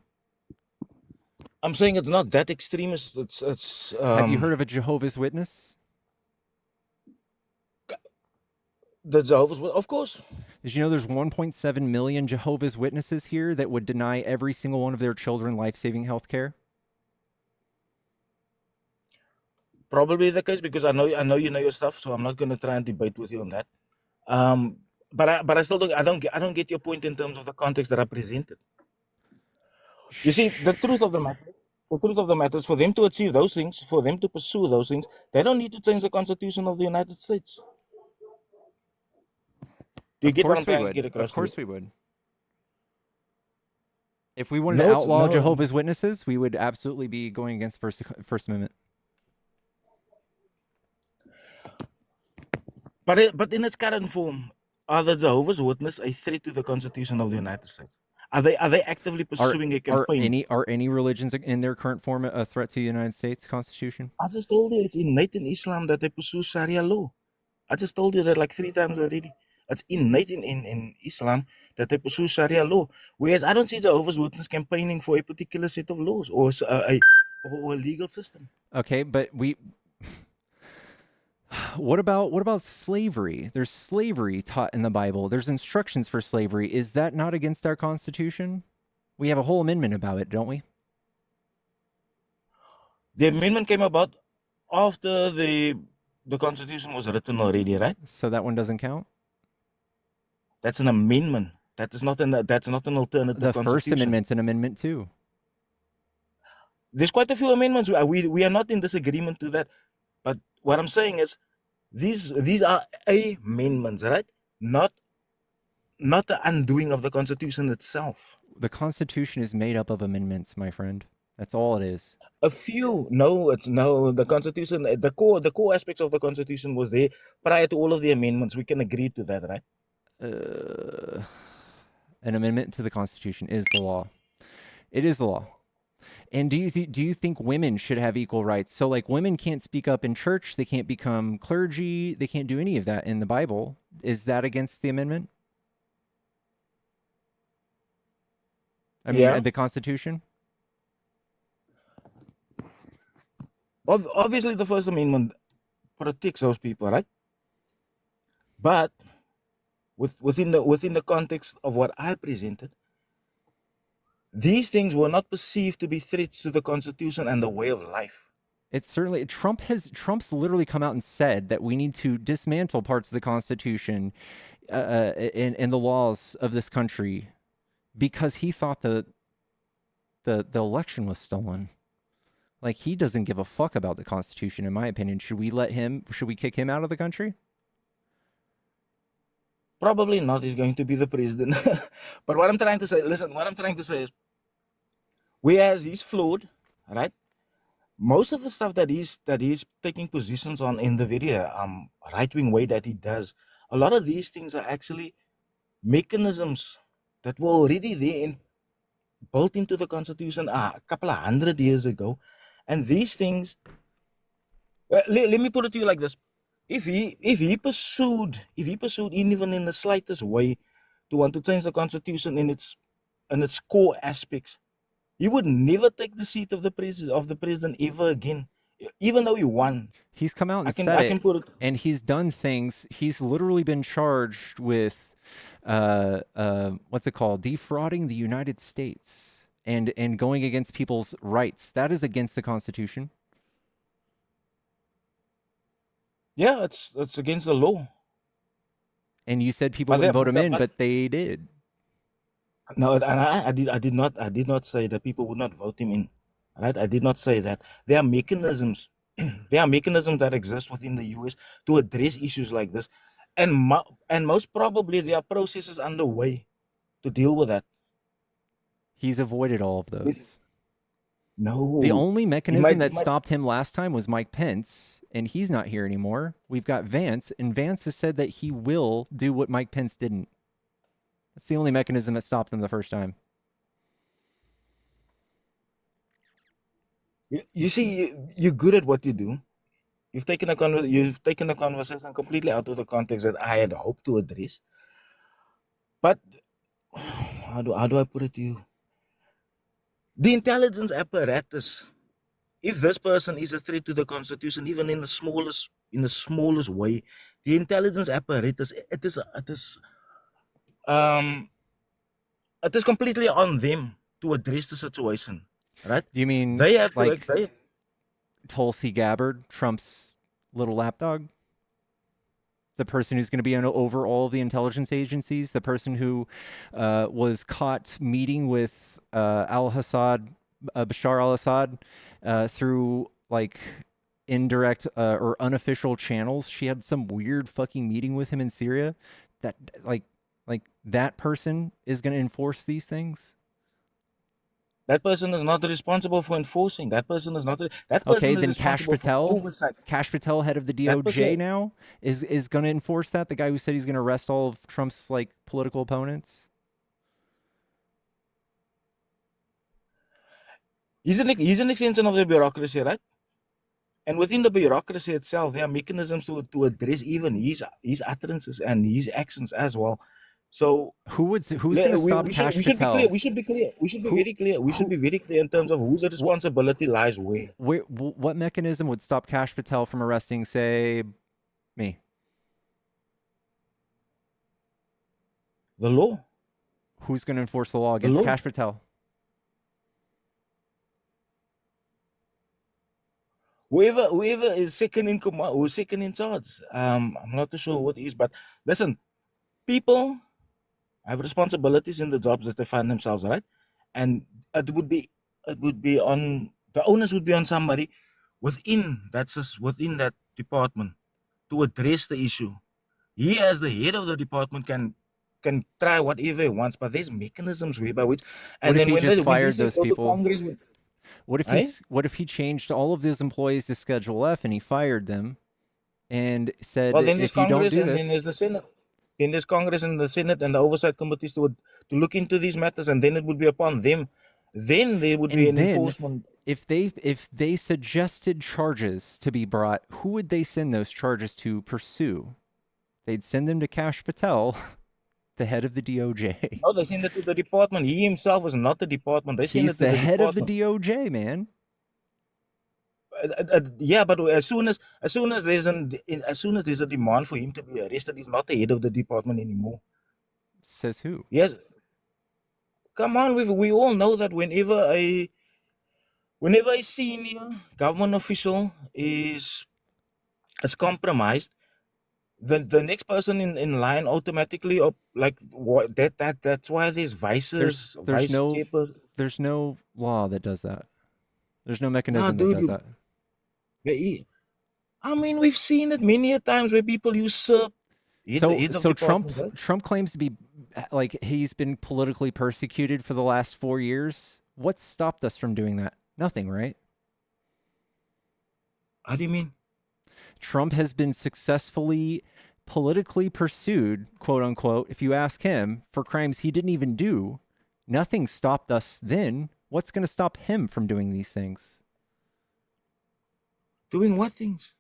I'm saying it's not that extremist. It's. Have you heard of a Jehovah's Witness? The Jehovah's Witness, of course. Did you know there's 1.7 million Jehovah's Witnesses here that would deny every single one of their children life-saving health care? Probably the case, because I know you know your stuff, so I'm not going to try and debate with you on that. But I still don't get your point in terms of the context that I presented. You see, the truth of the matter is for them to achieve those things, for them to pursue those things, they don't need to change the Constitution of the United States. Do you Of get what I'm course we trying to would. get Of across to you? course we would. If we wanted to No, it's outlaw no. Jehovah's Witnesses, we would absolutely be going against First Amendment. But in its current form, are the Jehovah's Witnesses a threat to the Constitution of the United States? Are they actively pursuing a campaign? Are any religions in their current form a threat to the United States Constitution? I just told you it's innate in Islam that they pursue Sharia law. I just told you that like 3 times already. It's innate in Islam that they pursue Sharia law. Whereas I don't see Jehovah's Witnesses campaigning for a particular set of laws or a legal system. Okay, but what about slavery? There's slavery taught in the Bible. There's instructions for slavery. Is that not against our Constitution? We have a whole amendment about it, don't we? The amendment came about after the Constitution was written already, right? So that one doesn't count? That's an amendment. That's not an alternative The Constitution. First Amendment's an amendment too. There's quite a few amendments. We are not in disagreement to that. But what I'm saying is these are amendments, right? Not the undoing of the Constitution itself. The Constitution is made up of amendments, my friend. That's all it is. A few. No, it's no. The Constitution, the core aspects of the Constitution was there prior to all of the amendments. We can agree to that, right? An amendment to the Constitution is the law. It is the law. And do you think women should have equal rights? So like women can't speak up in church, they can't become clergy, they can't do any of that in the Bible. Is that against the amendment? I mean, the Constitution? Obviously, the First Amendment protects those people, right? But within the context of what I presented, these things were not perceived to be threats to the Constitution and the way of life. It's certainly Trump's literally come out and said that we need to dismantle parts of the Constitution and the laws of this country because he thought the election was stolen. Like, he doesn't give a fuck about the Constitution, in my opinion. Should we kick him out of the country? Probably not. He's going to be the president. But what I'm trying to say, listen, what I'm trying to say is, whereas he's flawed, right? Most of the stuff that he's taking positions on in the very right-wing way that he does, a lot of these things are actually mechanisms that were already there built into the Constitution a couple of 100 years ago. And these things, let me put it to you like this. If he pursued even in the slightest way to want to change the Constitution in its core aspects, he would never take the seat of the president ever again, even though he won. He's come out and said it, and he's done things. He's literally been charged with, what's it called, defrauding the United States and going against people's rights. That is against the Constitution. Yeah, it's against the law. And you said people didn't vote him in, but they did. No, and I did not say that people would not vote him in. Right? I did not say that. There are mechanisms. There are mechanisms that exist within the US to address issues like this, and most probably there are processes underway to deal with that. He's avoided all of those. No. The only mechanism that stopped him last time was Mike Pence, and he's not here anymore. We've got Vance, and Vance has said that he will do what Mike Pence didn't. That's the only mechanism that stopped him the first time. You see, you're good at what you do. You've taken a conversation completely out of the context that I had hoped to address. But how do I put it to you? The intelligence apparatus, if this person is a threat to the Constitution, even in the smallest way, the intelligence apparatus, it is completely on them to address the situation, right? You mean they have like Tulsi Gabbard, Trump's little lapdog? The person who's going to be over all of the intelligence agencies, the person who was caught meeting with Bashar al-Assad, through like indirect or unofficial channels. She had some weird fucking meeting with him in Syria. That like that person is going to enforce these things. That person is not responsible for enforcing. That person is not. That Okay, person is then Kash responsible for Patel, oversight. Kash Patel, head of the That DOJ person, now, is going to enforce that. The guy who said he's going to arrest all of Trump's like political opponents. he's an extension of the bureaucracy, right? And within the bureaucracy itself, there are mechanisms to address even his utterances and his actions as well. So who's going to stop Kash we should be Patel? clear. We should be clear. We should be very clear. We should be very clear in terms of whose responsibility lies where. What mechanism would stop Kash Patel from arresting, say, me? The law. Who's going to enforce the law against Kash Patel? Whoever is second in command or second in charge. I'm not too sure what it is, but listen, people have responsibilities in the jobs that they find themselves, right? And it would be on the onus would be on somebody within that department to address the issue. He, as the head of the department, can try whatever he wants, but there's mechanisms whereby which. And What if then he just fired those people? Congress, what if he changed all of those employees to Schedule F and he fired them and said, well, then there's if you don't Congress do and this, then there's the Senate. Then there's Congress and the Senate and the oversight committees to look into these matters, and then it would be upon them. Then there would be an enforcement. If they suggested charges to be brought, who would they send those charges to pursue? They'd send them to Kash Patel, the head of the DOJ. No, they send it to the department. He himself is not the department. They send He's it to the the head of the department. DOJ, man. Yeah, but as soon as there's a demand for him to be arrested, he's not the head of the department anymore. Says who? Yes. Come on, we all know that whenever a senior government official is compromised, the next person in line automatically that's why there's vices. There's no law that does that. There's no mechanism that does that. I mean, we've seen it many a times where people usurp. So Trump claims to be like he's been politically persecuted for the last 4 years. What stopped us from doing that? Nothing, right? How do you mean? Trump has been successfully politically pursued, quote unquote, if you ask him, for crimes he didn't even do. Nothing stopped us then. What's going to stop him from doing these things? Doing what things?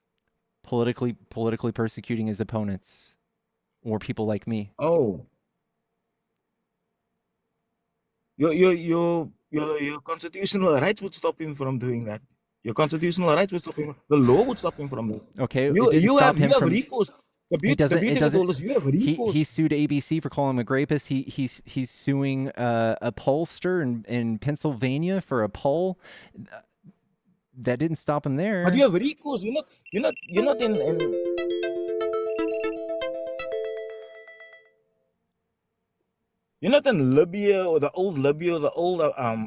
Politically persecuting his opponents or people like me. Oh. Your constitutional rights would stop him from doing that. Your constitutional rights would stop him. The law would stop him from that. Okay, you have recourse. The beauty of all this, you have recourse. He sued ABC for calling him a rapist. He's suing a pollster in Pennsylvania for a poll. That didn't stop him there. But you have recourse. You're not in You're not in Libya or the old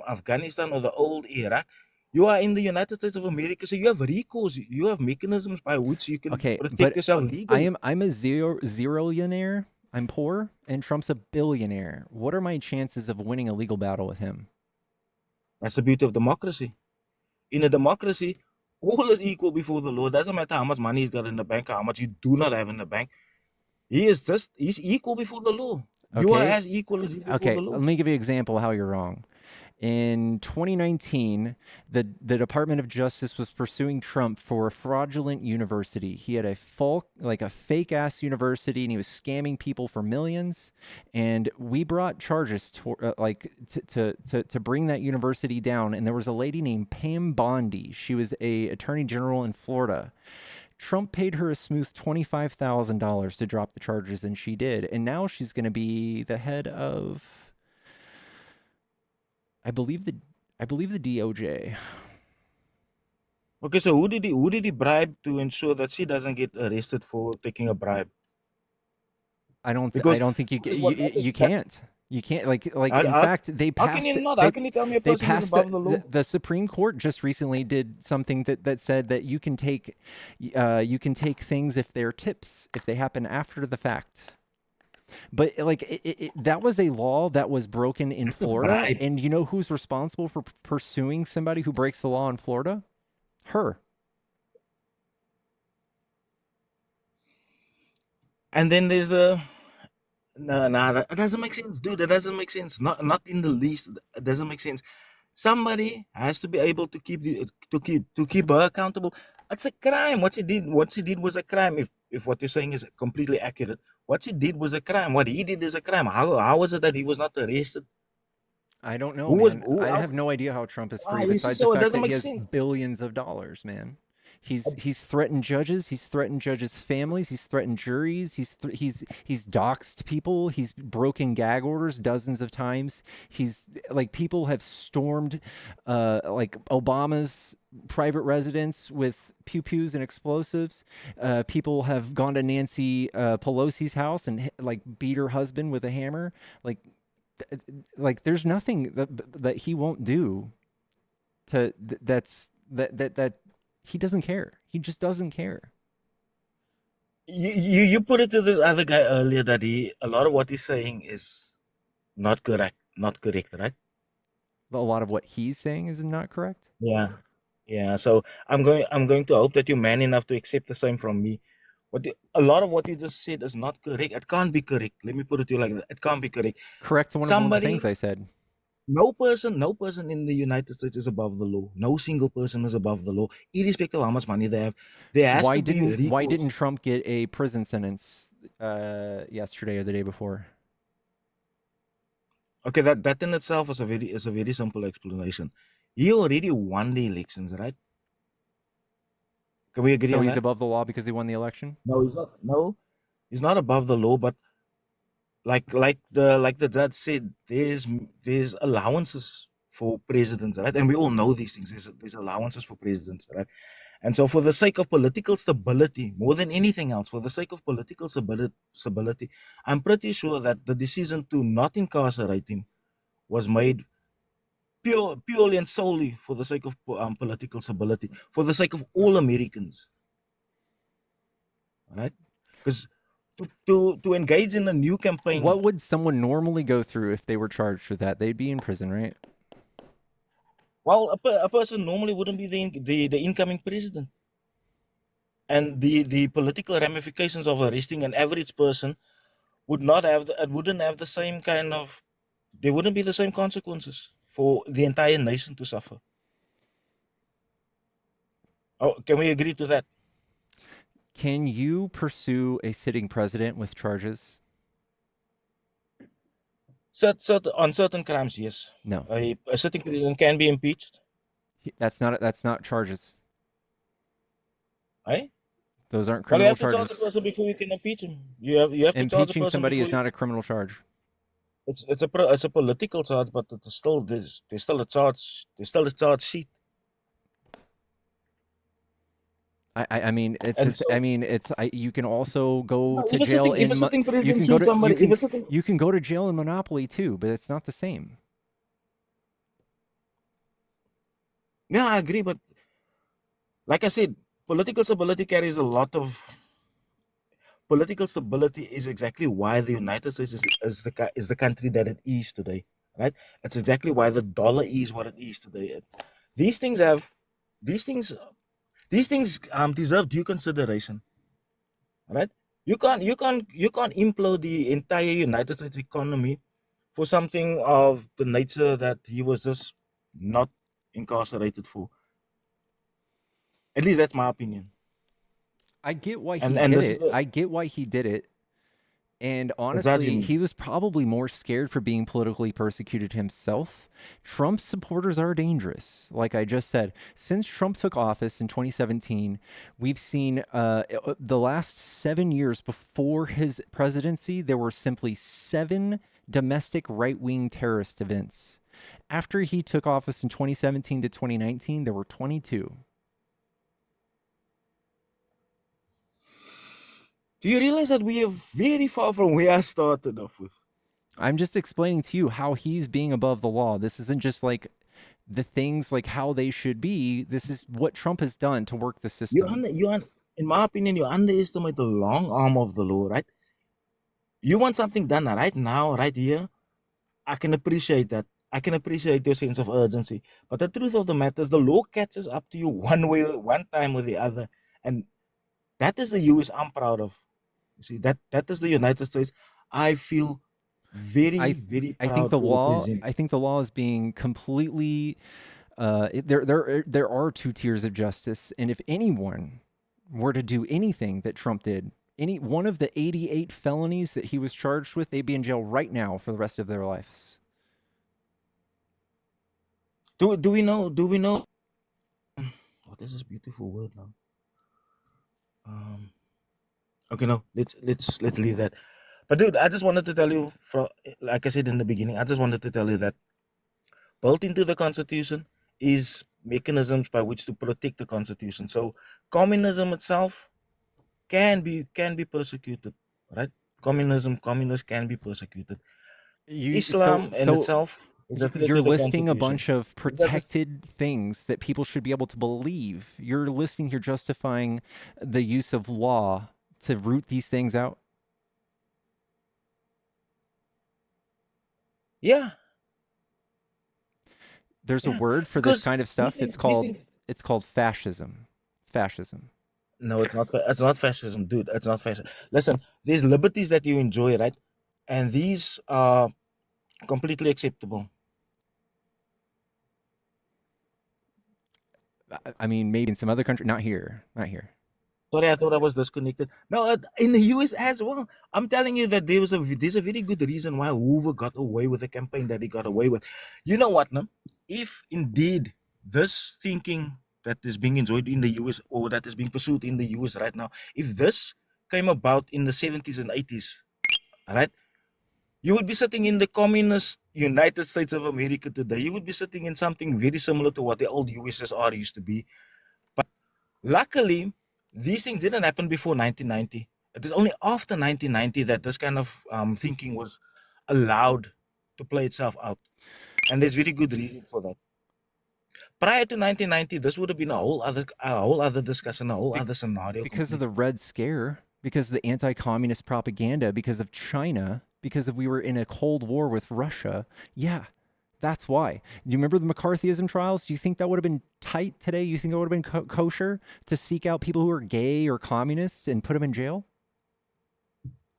Afghanistan or the old Iraq. You are in the United States of America, so you have recourse. You have mechanisms by which you can protect yourself legally. I'm a zeroillionaire. I'm poor, and Trump's a billionaire. What are my chances of winning a legal battle with him? That's the beauty of democracy. In a democracy, all is equal before the law. Doesn't matter how much money he's got in the bank, how much you do not have in the bank. He's equal before the law. Okay. You are as equal as before the law. Let me give you an example of how you're wrong. In 2019, the Department of Justice was pursuing Trump for a fraudulent university. He had a fake ass university, and he was scamming people for millions. And we brought charges to bring that university down. And there was a lady named Pam Bondi. She was a attorney general in Florida. Trump paid her a smooth $25,000 to drop the charges, and she did. And now she's going to be the head of, I believe the DOJ. Okay, so who did he bribe to ensure that she doesn't get arrested for taking a bribe? I don't think you can't. You can't like I, in I, fact they how can passed you not? they How can you tell me a they person is passed above the law? the Supreme Court just recently did something that said that you can take things if they're tips if they happen after the fact. But like that was a law that was broken in Florida, Right. and you know who's responsible for pursuing somebody who breaks the law in Florida? Her. And then there's a no, that doesn't make sense, dude. That doesn't make sense. Not in the least. It doesn't make sense. Somebody has to be able to keep her accountable. It's a crime. What she did was a crime. If what you're saying is completely accurate, what she did was a crime. What he did is a crime. How was it that he was not arrested? I don't know, Who was man. who I else? have no idea how Trump is free You see, besides the so it fact doesn't that he make has sense. billions of dollars, man. He's threatened judges, he's threatened judges' families, he's threatened juries, he's doxed people, he's broken gag orders dozens of times. He's like people have stormed like Obama's private residence with pew-pews and explosives. People have gone to Nancy Pelosi's house and like beat her husband with a hammer. Like there's nothing that he won't do that he doesn't care. He just doesn't care. You put it to this other guy earlier that a lot of what he's saying is not correct, right? A lot of what he's saying is not correct. Yeah, yeah. So I'm going to hope that you're man enough to accept the same from me. A lot of what you just said is not correct. It can't be correct. Let me put it to you like that. It can't be correct. Correct one of the things I said. No person in the United States is above the law. No single person is above the law, irrespective of how much money they have. There has to be recourse. Why didn't Trump get a prison sentence yesterday or the day before? Okay, that in itself is a very simple explanation. He already won the elections, right? Can we agree So on he's that? above the law because he won the election? No, he's not. No, he's not above the law. But like the judge said, there's allowances for presidents, right? And we all know these things. There's allowances for presidents, right? And so, for the sake of political stability, more than anything else, for the sake of political stability, I'm pretty sure that the decision to not incarcerate him was made purely and solely for the sake of political stability, for the sake of all Americans, right? Because to engage in a new campaign. What would someone normally go through if they were charged with that? They'd be in prison, right? Well, a person normally wouldn't be the incoming president, and the political ramifications of arresting an average person wouldn't have the same kind of. There wouldn't be the same consequences for the entire nation to suffer. Oh, can we agree to that? Can you pursue a sitting president with charges? On certain crimes, yes. No. A sitting president can be impeached. That's not charges. Eh? Those aren't Well, you criminal have to charge charges. the person before you can impeach him. You have to charge the Impeaching person somebody before is not a criminal charge. It's a political charge, but it's still there's still a charge. There's still a charge sheet. I mean you can also go to if a jail sitting- if a sitting president shoots somebody- if a sitting- you can go to jail in Monopoly too, but it's not the same. Yeah, I agree, but like I said, political stability carries a lot of. Political stability is exactly why the United States is the country that it is today, right? It's exactly why the dollar is what it is today. These things deserve due consideration, right? You can't implode the entire United States economy for something of the nature that he was just not incarcerated for. At least that's my opinion. I get why he And did this it. is I get why he did it. And honestly, he was probably more scared for being politically persecuted himself. Trump's supporters are dangerous. Like I just said, since Trump took office in 2017, we've seen the last 7 years before his presidency, there were simply 7 domestic right-wing terrorist events. After he took office in 2017 to 2019, there were 22. Do you realize that we are very far from where I started off with? I'm just explaining to you how he's being above the law. This isn't just like the things like how they should be. This is what Trump has done to work the system. In my opinion, you underestimate the long arm of the law, right? You want something done right now, right here. I can appreciate that. I can appreciate your sense of urgency. But the truth of the matter is the law catches up to you one way, one time or the other. And that is the US I'm proud of. You see, that is the United States I feel very, very I think proud the to law. represent. I think the law is being completely. There are two tiers of justice, and if anyone were to do anything that Trump did, any one of the 88 felonies that he was charged with, they'd be in jail right now for the rest of their lives. Do we know? Do we know? What is this beautiful word now? Okay, no, let's leave that. But dude, I just wanted to tell you, like I said in the beginning, I just wanted to tell you that built into the Constitution is mechanisms by which to protect the Constitution. So communism itself can be persecuted, right? Communists can be persecuted. Islam in itself is affiliated You're to the listing a Constitution. bunch of That is- protected things that people should be able to believe. You're listing, you're justifying the use of law to root these things out. Yeah. There's a Yeah, word for this because kind of stuff. these things- It's called fascism. It's fascism. No, it's not. It's not fascism, dude. It's not fascism. Listen, there's liberties that you enjoy, right? And these are completely acceptable. I mean, maybe in some other country, not here, not here. Sorry, I thought I was disconnected. No, in the US as well. I'm telling you that there's a very good reason why Hoover got away with the campaign that he got away with. You know what, no? If indeed this thinking that is being enjoyed in the US or that is being pursued in the US right now, if this came about in the 70s and 80s, all right, you would be sitting in the communist United States of America today. You would be sitting in something very similar to what the old USSR used to be. But luckily, these things didn't happen before 1990. It is only after 1990 that this kind of thinking was allowed to play itself out. And there's very good reason for that. Prior to 1990, this would have been a whole other discussion, a whole other scenario. Because of the Red Scare, because of the anti-communist propaganda, because of China, because we were in a Cold War with Russia. Yeah, that's why. Do you remember the McCarthyism trials? Do you think that would have been tight today? You think it would have been kosher to seek out people who are gay or communists and put them in jail?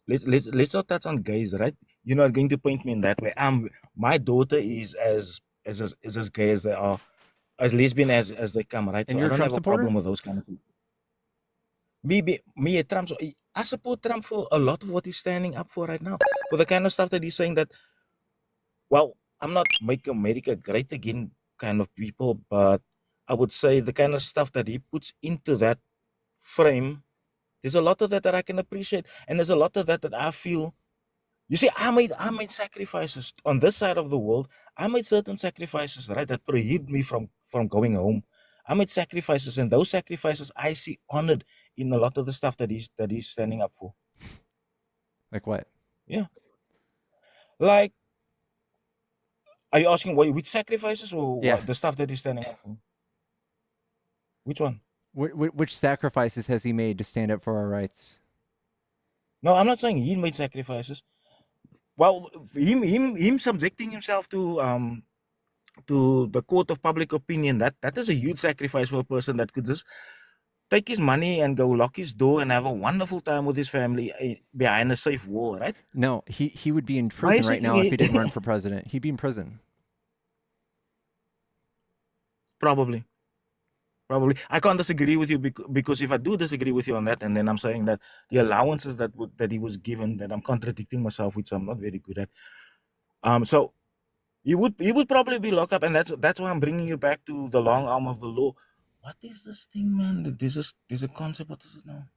Let's not touch on gays, right? You're not going to point me in that way. My daughter is as gay as they are, as lesbian as they come, right? And So you're I a don't Trump have a problem supporter? with those kind of people. Me, Trump. I support Trump for a lot of what he's standing up for right now. For the kind of stuff that he's saying that, well, I'm not make America great again kind of people, but I would say the kind of stuff that he puts into that frame, there's a lot of that I can appreciate, and there's a lot of that I feel. You see, I made sacrifices on this side of the world. I made certain sacrifices, right, that prohibit me from going home. I made sacrifices, and those sacrifices I see honored in a lot of the stuff that he's standing up for. Like what? Yeah. Like, are you asking which sacrifices or Yeah. what, the stuff that he's standing up for? Which one? Which sacrifices has he made to stand up for our rights? No, I'm not saying he made sacrifices. Well, him subjecting himself to the court of public opinion, that is a huge sacrifice for a person that could just take his money and go lock his door and have a wonderful time with his family behind a safe wall, right? No, he would be in Why prison is right it now you- if he didn't run for president. He'd be in prison. Probably. I can't disagree with you because if I do disagree with you on that, and then I'm saying that the allowances that he was given, that I'm contradicting myself, which I'm not very good at. So he would probably be locked up, and that's why I'm bringing you back to the long arm of the law. What is this thing, man? There's a concept. What is it now?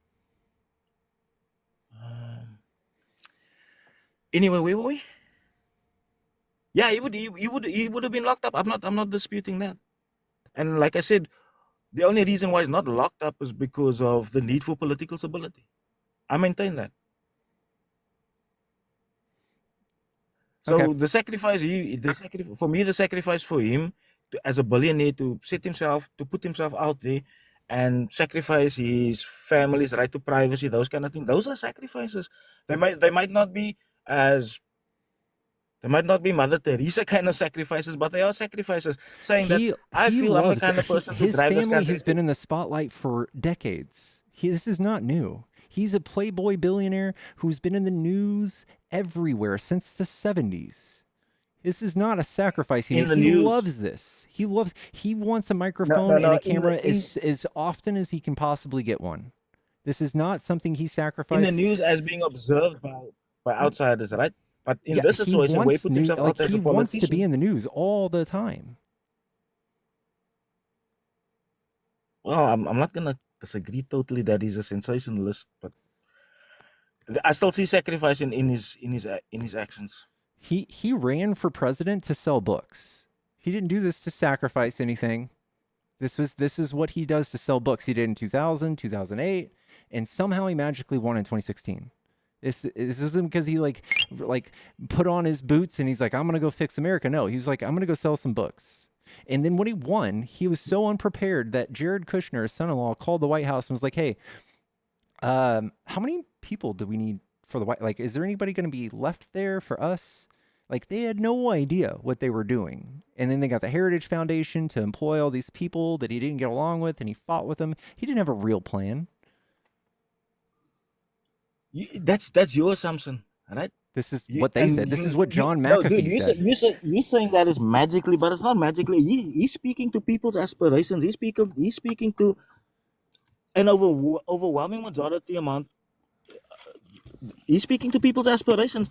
Anyway, where were we? Yeah, he would have been locked up. I'm not disputing that. And like I said, the only reason why he's not locked up is because of the need for political stability. I maintain that. So Okay. the sacrifice, for me, the sacrifice for him as a billionaire to put himself out there and sacrifice his family's right to privacy, those kind of things. Those are sacrifices. They might not be as they might not be Mother Teresa kind of sacrifices, but they are sacrifices. Saying that I feel I'm the kind of person to his drive this family country. has been in the spotlight for decades. This is not new. He's a playboy billionaire who's been in the news everywhere since the 70s. This is not a sacrifice he In made. the He news. loves this. He wants a microphone and a camera as often as he can possibly get one. This is not something he In sacrificed. the news as being observed by outsiders, right? But in Yeah, this he situation, where he wants put himself out as he a wants to be politician, in the news all the time. well, I'm not gonna disagree totally that he's a sensationalist, but I still see sacrifice in his actions. He ran for president to sell books. He didn't do this to sacrifice anything. This is what he does to sell books. He did in 2000, 2008, and somehow he magically won in 2016. This isn't because he like put on his boots and he's like, I'm gonna go fix America. No, he was like, I'm gonna go sell some books. And then when he won, he was so unprepared that Jared Kushner, his son-in-law, called the White House and was like, hey, how many people do we need for the White? Like, is there anybody going to be left there for us? Like, they had no idea what they were doing. And then they got the Heritage Foundation to employ all these people that he didn't get along with, and he fought with them. He didn't have a real plan. That's your assumption, right? This is what they said. This is what John McAfee said. You're saying that is magically, but it's not magically. He's speaking to people's aspirations. He's speaking to an overwhelming majority amount. He's speaking to people's aspirations.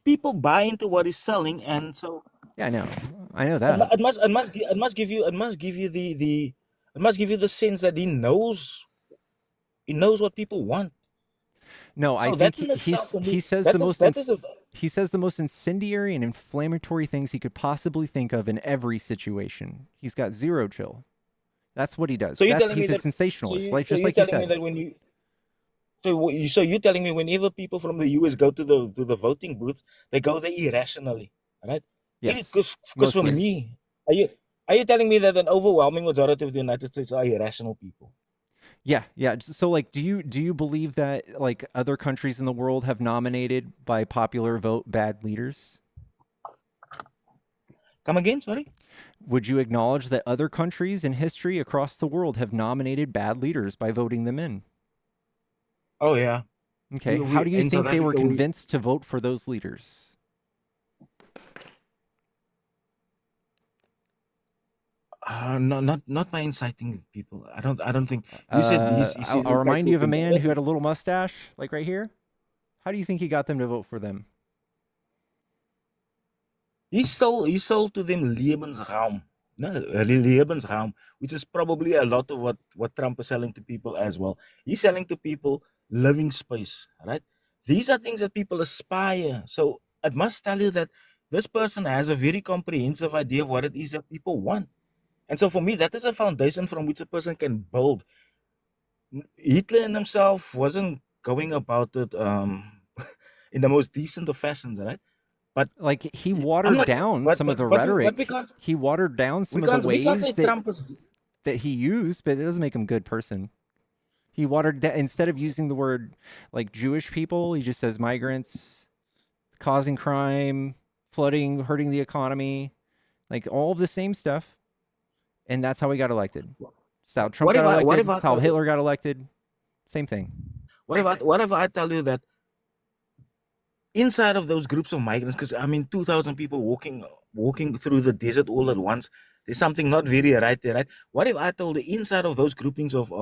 People buy into what he's selling, and so yeah, I know that. It must give you the sense that he knows what people want. No, So I think he says the most incendiary and inflammatory things he could possibly think of in every situation. He's got zero chill. That's what he does. So He's a sensationalist, just like you said. So you're telling me whenever people from the US go to the voting booth, they go there irrationally, right? Yes. Because for me, are you telling me that an overwhelming majority of the United States are irrational people? Yeah. So, like, do you believe that like other countries in the world have nominated by popular vote bad leaders? Come again, sorry? Would you acknowledge that other countries in history across the world have nominated bad leaders by voting them in? Oh, yeah. Okay. How do you think they were convinced to vote for those leaders? Not by inciting people. I don't think. You said I'll remind you of a man who had a little mustache, like right here. How do you think he got them to vote for them? He sold to them Lebensraum. No, Lebensraum, which is probably a lot of what Trump is selling to people as well. He's selling to people living space, right? These are things that people aspire. So it must tell you that this person has a very comprehensive idea of what it is that people want. And so for me, that is a foundation from which a person can build. Hitler in himself wasn't going about it in the most decent of fashions, right? But like he watered down some of the rhetoric. He watered down some of the ways that he used, but it doesn't make him a good person. He watered down, instead of using the word like Jewish people, he just says migrants, causing crime, flooding, hurting the economy, like all of the same stuff. And that's how he got elected. That's how Trump got elected. That's how Hitler got elected. Same thing. What if I tell you that inside of those groups of migrants, because I mean 2,000 people walking through the desert all at once, there's something not very right there, right? What if I told you inside of those groupings of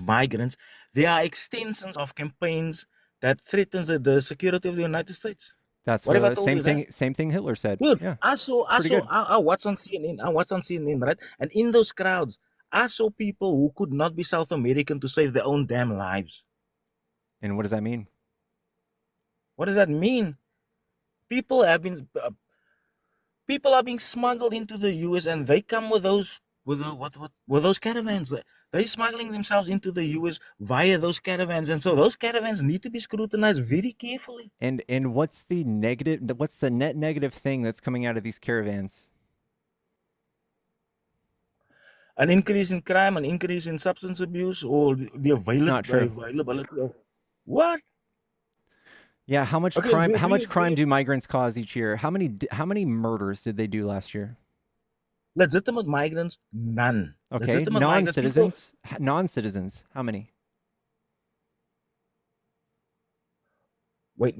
migrants, there are extensions of campaigns that threatens the security of the United States? That's what the same thing Hitler said. Dude, yeah. I watched on CNN, right? And in those crowds, I saw people who could not be South American to save their own damn lives. And what does that mean? What does that mean? People are being smuggled into the US, and they come with with what were those caravans? They're smuggling themselves into the US via those caravans, and so those caravans need to be scrutinized very carefully. And what's the negative? What's the net negative thing that's coming out of these caravans? An increase in crime, an increase in substance abuse, or the not true. availability of what? Yeah, how much Okay, crime? do How you- much do crime you- do migrants cause each year? How many murders did they do last year? Legitimate migrants, none. Okay, Legitimate migrants, people. non-citizens, how many? Wait.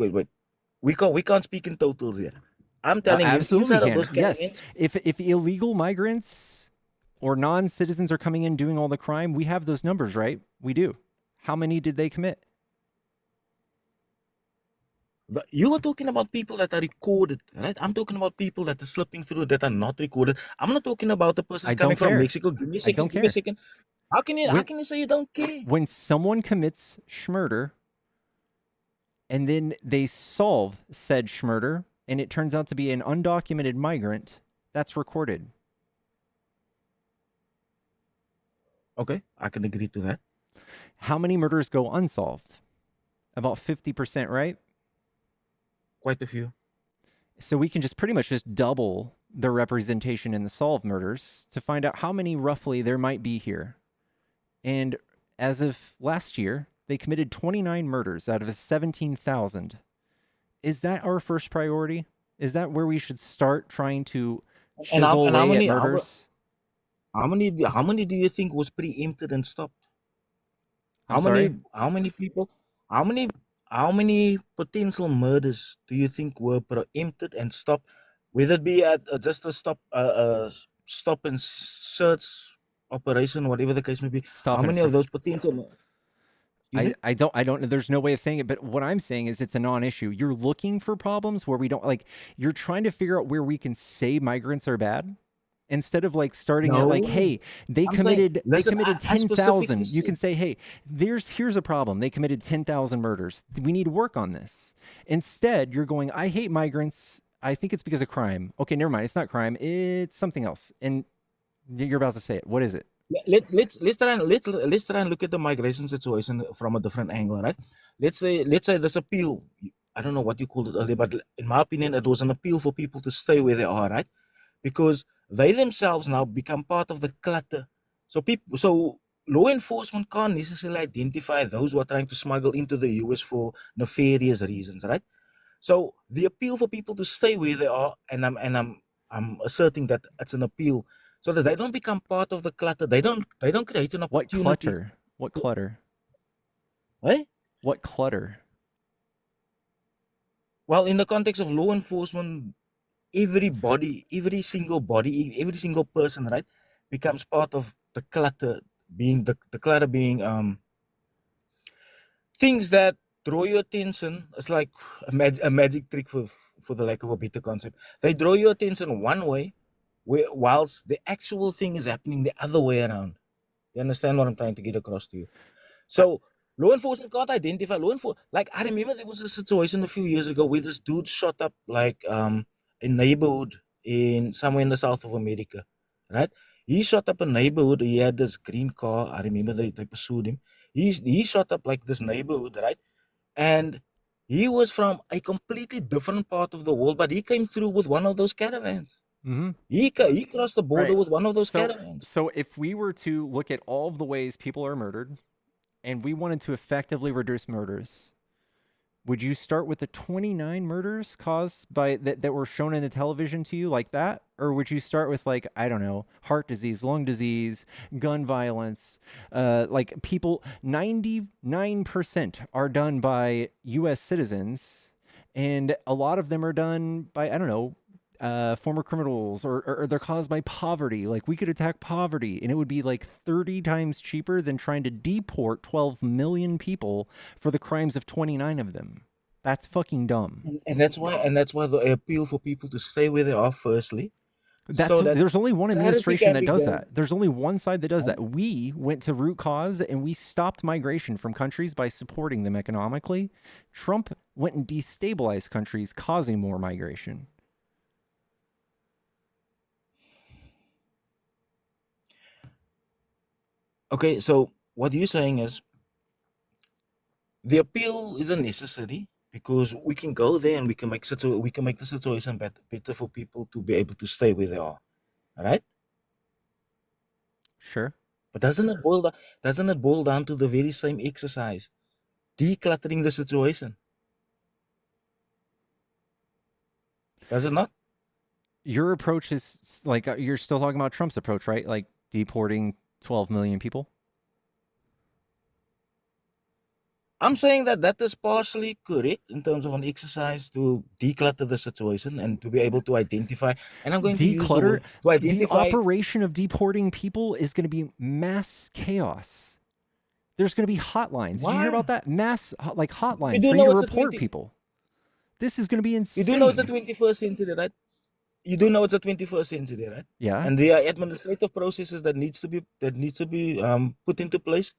We can't speak in totals here. I'm telling you, Absolutely inside of can. those Yes, caravans, if illegal migrants or non-citizens are coming in doing all the crime, we have those numbers, right? We do. How many did they commit? you are talking about people that are recorded, right? I'm talking about people that are slipping through that are not recorded. I'm not talking about the person I coming don't from care. Mexico. Give me a I second. don't Give me a care. second. How can you say you don't care? When someone commits schmurder and then they solve said schmurder and it turns out to be an undocumented migrant, that's recorded. Okay, I can agree to that. How many murders go unsolved? About 50%, right? Quite a few. So we can just pretty much just double the representation in the solved murders to find out how many roughly there might be here. And as of last year, they committed 29 murders out of the 17,000. Is that our first priority? Is that where we should start trying to chisel away at murders? How many do you think was preempted and stopped? I'm sorry? How many people? How many potential murders do you think were preempted and stopped? Whether it be at just a stop and search operation, whatever the case may be. How many of those potential? I don't, there's no way of saying it, but what I'm saying is it's a non-issue. You're looking for problems where we don't, like, you're trying to figure out where we can say migrants are bad instead of like starting at like, hey, they committed 10,000. You can say, hey, here's a problem. They committed 10,000 murders. We need to work on this. Instead, you're going, I hate migrants. I think it's because of crime. Okay, never mind. It's not crime. It's something else. And you're about to say it. What is it? Let's try and look at the migration situation from a different angle, right? Let's say this appeal. I don't know what you called it earlier, but in my opinion, it was an appeal for people to stay where they are, right? Because they themselves now become part of the clutter. So law enforcement can't necessarily identify those who are trying to smuggle into the US for nefarious reasons, right? So the appeal for people to stay where they are, and I'm asserting that it's an appeal so that they don't become part of the clutter. They don't create an opportunity. What clutter? What clutter? Eh? What clutter? Well, in the context of law enforcement, every single person, right, becomes part of the clutter, being the clutter being things that draw your attention. It's like a magic trick for the lack of a better concept. They draw your attention one way, whilst the actual thing is happening the other way around. You understand what I'm trying to get across to you? So law enforcement can't identify like I remember there was a situation a few years ago where this dude shot up like a neighborhood in somewhere in the south of America, right? He shot up a neighborhood. He had this green car. I remember they pursued him. He shot up like this neighborhood, right? And he was from a completely different part of the world, but he came through with one of those caravans. Mm-hmm. He crossed the border with one of those caravans. So if we were to look at all of the ways people are murdered and we wanted to effectively reduce murders, would you start with the 29 murders caused by that were shown in the television to you like that? Or would you start with, like, I don't know, heart disease, lung disease, gun violence, like people, 99% are done by US citizens, and a lot of them are done by, I don't know, former criminals, or they're caused by poverty. Like, we could attack poverty and it would be like 30 times cheaper than trying to deport 12 million people for the crimes of 29 of them. That's fucking dumb. And that's why the appeal for people to stay where they are firstly. There's only one administration that does done. that. There's only one side that does that. We went to root cause and we stopped migration from countries by supporting them economically. Trump went and destabilized countries, causing more migration. Okay, so what you're saying is the appeal isn't necessary because we can go there and we can make the situation better for people to be able to stay where they are. All right? Sure. But doesn't it boil down to the very same exercise? Decluttering the situation. Does it not? Your approach is like you're still talking about Trump's approach, right? Like deporting 12 million people. I'm saying that is partially correct in terms of an exercise to declutter the situation and to be able to identify. And I'm going to use the Declutter. word to The identify. operation of deporting people is going to be mass chaos. There's going to be hotlines. Did you hear about that? Mass like hotlines for you to report people. This is going to be insane. You do know it's the 21st century, right? You do know it's the 21st century, right? Yeah. And there are administrative processes that needs to be put into place.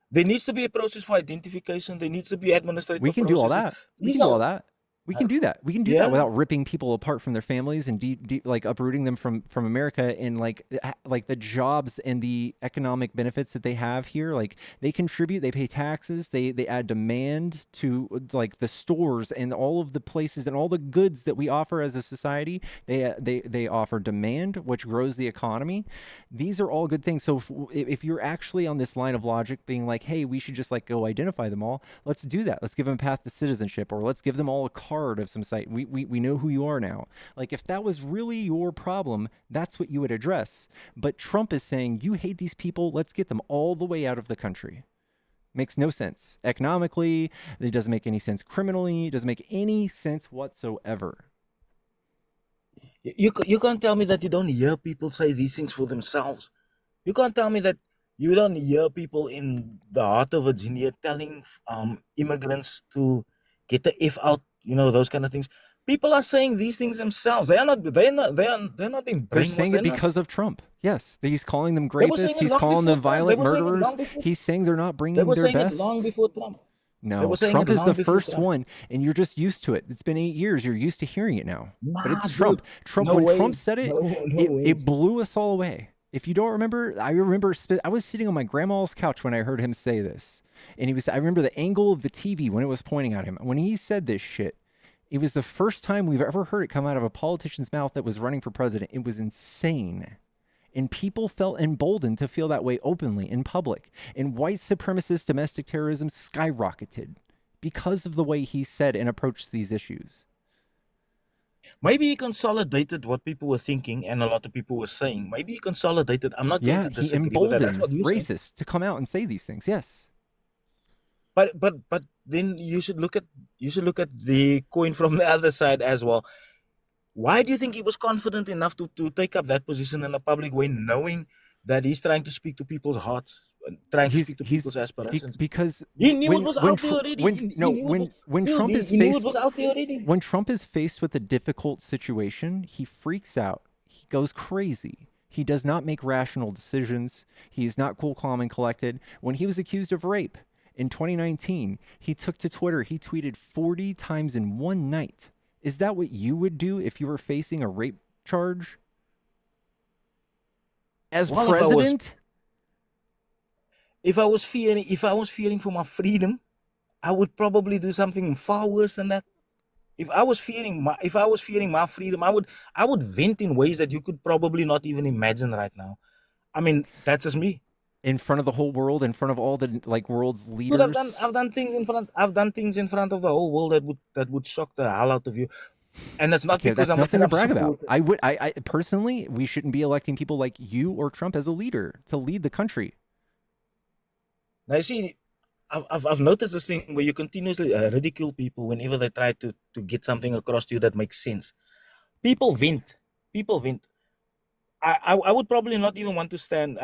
There needs to be a process for identification. There needs to be administrative We can processes. do all that. We can do all that. We can do that. We can do that without ripping people apart from their families and like uprooting them from America and like the jobs and the economic benefits that they have here. Like they contribute, they pay taxes, they add demand to like the stores and all of the places and all the goods that we offer as a society. They offer demand, which grows the economy. These are all good things. So if you're actually on this line of logic, being like, hey, we should just like go identify them all. Let's do that. Let's give them a path to citizenship, or let's give them all a card of some site. We know who you are now. Like if that was really your problem, that's what you would address. But Trump is saying you hate these people. Let's get them all the way out of the country. Makes no sense economically. It doesn't make any sense criminally. It doesn't make any sense whatsoever. You can't tell me that you don't hear people say these things for themselves. You can't tell me that you don't hear people in the heart of Virginia telling immigrants to get the F out, those kind of things. People are saying these things themselves. They're not being brainwashed. They're saying it because of Trump. Yes, he's calling them rapists. He's calling them violent murderers. He's saying they're not bringing their best. They were saying it long before Trump. No, Trump is the first one, and you're just used to it. It's been 8 years. You're used to hearing it now. But it's Trump. When Trump said it, it blew us all away. If you don't remember, I remember I was sitting on my grandma's couch when I heard him say this. And I remember the angle of the TV when it was pointing at him. When he said this shit, it was the first time we've ever heard it come out of a politician's mouth that was running for president. It was insane. And people felt emboldened to feel that way openly in public. And white supremacist domestic terrorism skyrocketed because of the way he said and approached these issues. Maybe he consolidated what people were thinking and a lot of people were saying. Maybe he consolidated. I'm not going to disagree with that. That's what you're saying. Racists to come out and say these things. Yes. But then you should look at the coin from the other side as well. Why do you think he was confident enough to take up that position in a public way, knowing that he's trying to speak to people's hearts, trying to speak to people's aspirations? Because he knew it was out there already. When Trump is faced with a difficult situation, he freaks out. He goes crazy. He does not make rational decisions. He is not cool, calm, and collected. When he was accused of rape in 2019, he took to Twitter. He tweeted 40 times in one night. Is that what you would do if you were facing a rape charge? As president? If I was fearing for my freedom, I would probably do something far worse than that. If I was fearing my freedom, I would vent in ways that you could probably not even imagine right now. I mean, that's just me. In front of the whole world, in front of all the world's leaders. But I've done things in front of the whole world that would shock the hell out of you. And that's not because I'm nothing to brag about. I personally, we shouldn't be electing people like you or Trump as a leader to lead the country. Now you see, I've noticed this thing where you continuously ridicule people whenever they try to get something across to you that makes sense. People vent. I would probably not even want to stand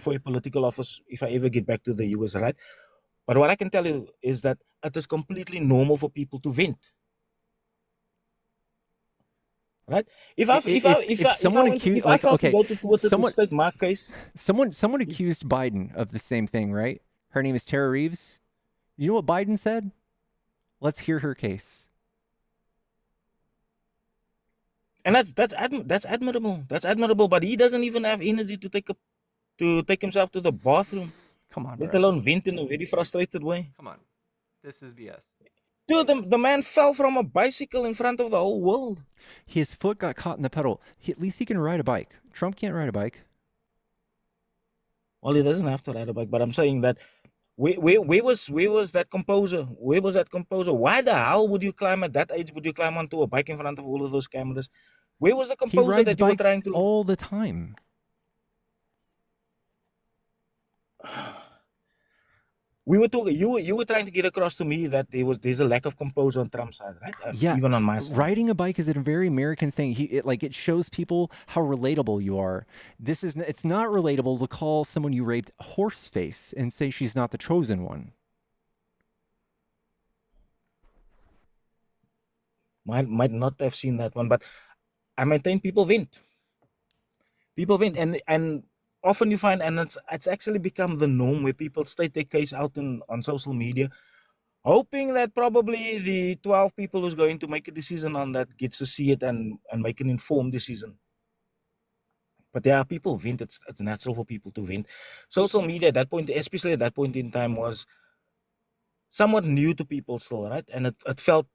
for a political office if I ever get back to the US, right? But what I can tell you is that it is completely normal for people to vent. Right? Someone accused Biden of the same thing, right? Her name is Tara Reeves. You know what Biden said? Let's hear her case. And that's admirable. That's admirable. But he doesn't even have energy to take to take himself to the bathroom. Come on, Let bro. alone vent in a very frustrated way. Come on. This is BS. Dude, the man fell from a bicycle in front of the whole world. His foot got caught in the pedal. At least he can ride a bike. Trump can't ride a bike. Well, he doesn't have to ride a bike, but I'm saying that where was that composer? Where was that composer? Why the hell would you climb at that age? Would you climb onto a bike in front of all of those cameras? Where was the He composer rides that you were bikes trying to? all the time. We were talking. You were trying to get across to me that there's a lack of composure on Trump's side, right? Yeah, Even on my side. riding a bike is a very American thing. It shows people how relatable you are. It's not relatable to call someone you raped horse face and say she's not the chosen one. Might not have seen that one, but I maintain people vent. People vent, and often you find, and it's actually become the norm where people state their case out on social media, hoping that probably the 12 people who's going to make a decision on that gets to see it and make an informed decision. But yeah, people vent. It's natural for people to vent. Social media at that point, especially at that point in time, was somewhat new to people still, right? And it felt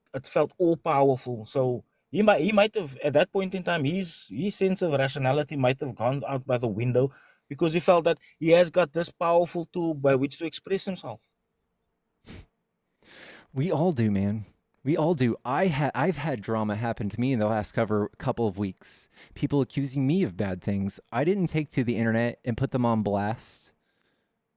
all powerful. So he might have, at that point in time, his sense of rationality might have gone out by the window, because he felt that he has got this powerful tool by which to express himself. We all do, man. We all do. I've had drama happen to me in the last couple of weeks. People accusing me of bad things. I didn't take to the internet and put them on blast.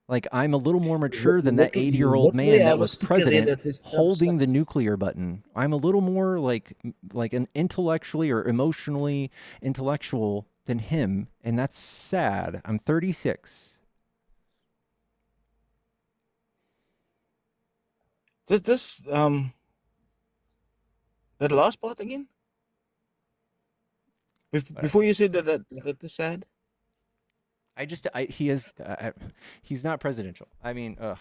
Like, I'm a little more mature than that 80-year-old man that was president holding the nuclear button. I'm a little more like an intellectually or emotionally intellectual than him, and that's sad. I'm 36. That last part again? Before you said that is sad. He's not presidential. I mean, ugh.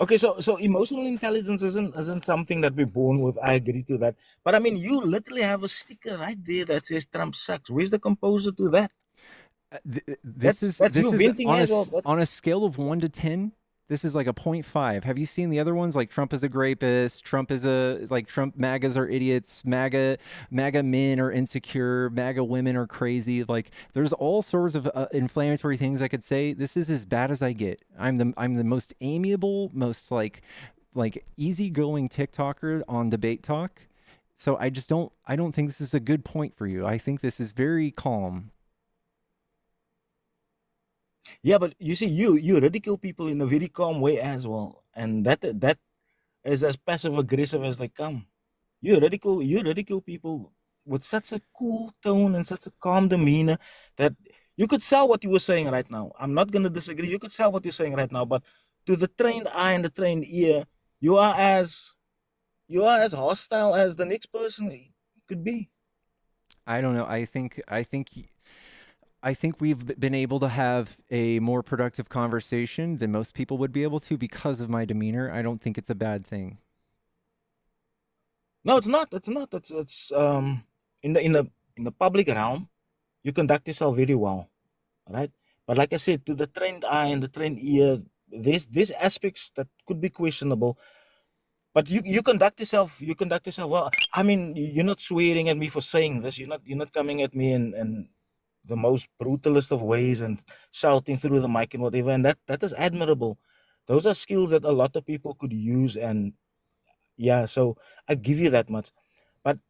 Okay, so emotional intelligence isn't something that we're born with. I agree to that. But I mean, you literally have a sticker right there that says Trump sucks. Where's the composer to that? This is on a scale of 1 to 10. This is like a 0.5. Have you seen the other ones? Like Trump is a rapist. Trump MAGAs are idiots. MAGA men are insecure. MAGA women are crazy. Like, there's all sorts of inflammatory things I could say. This is as bad as I get. I'm the most amiable, most like easygoing TikToker on Debate Talk. So I don't think this is a good point for you. I think this is very calm. Yeah, but you see, you ridicule people in a very calm way as well, and that is as passive aggressive as they come. You ridicule people with such a cool tone and such a calm demeanor that you could sell what you were saying right now. I'm not gonna disagree. You could sell what you're saying right now, but to the trained eye and the trained ear, you are as hostile as the next person could be. I don't know. I think we've been able to have a more productive conversation than most people would be able to because of my demeanor. I don't think it's a bad thing. No, it's not. It's in the public realm, you conduct yourself very well, right? But like I said, to the trained eye and the trained ear, there's aspects that could be questionable. But you conduct yourself well. I mean, you're not swearing at me for saying this. You're not coming at me and the most brutalist of ways and shouting through the mic and whatever, and that is admirable. Those are skills that a lot of people could use, and yeah, so I give you that much. But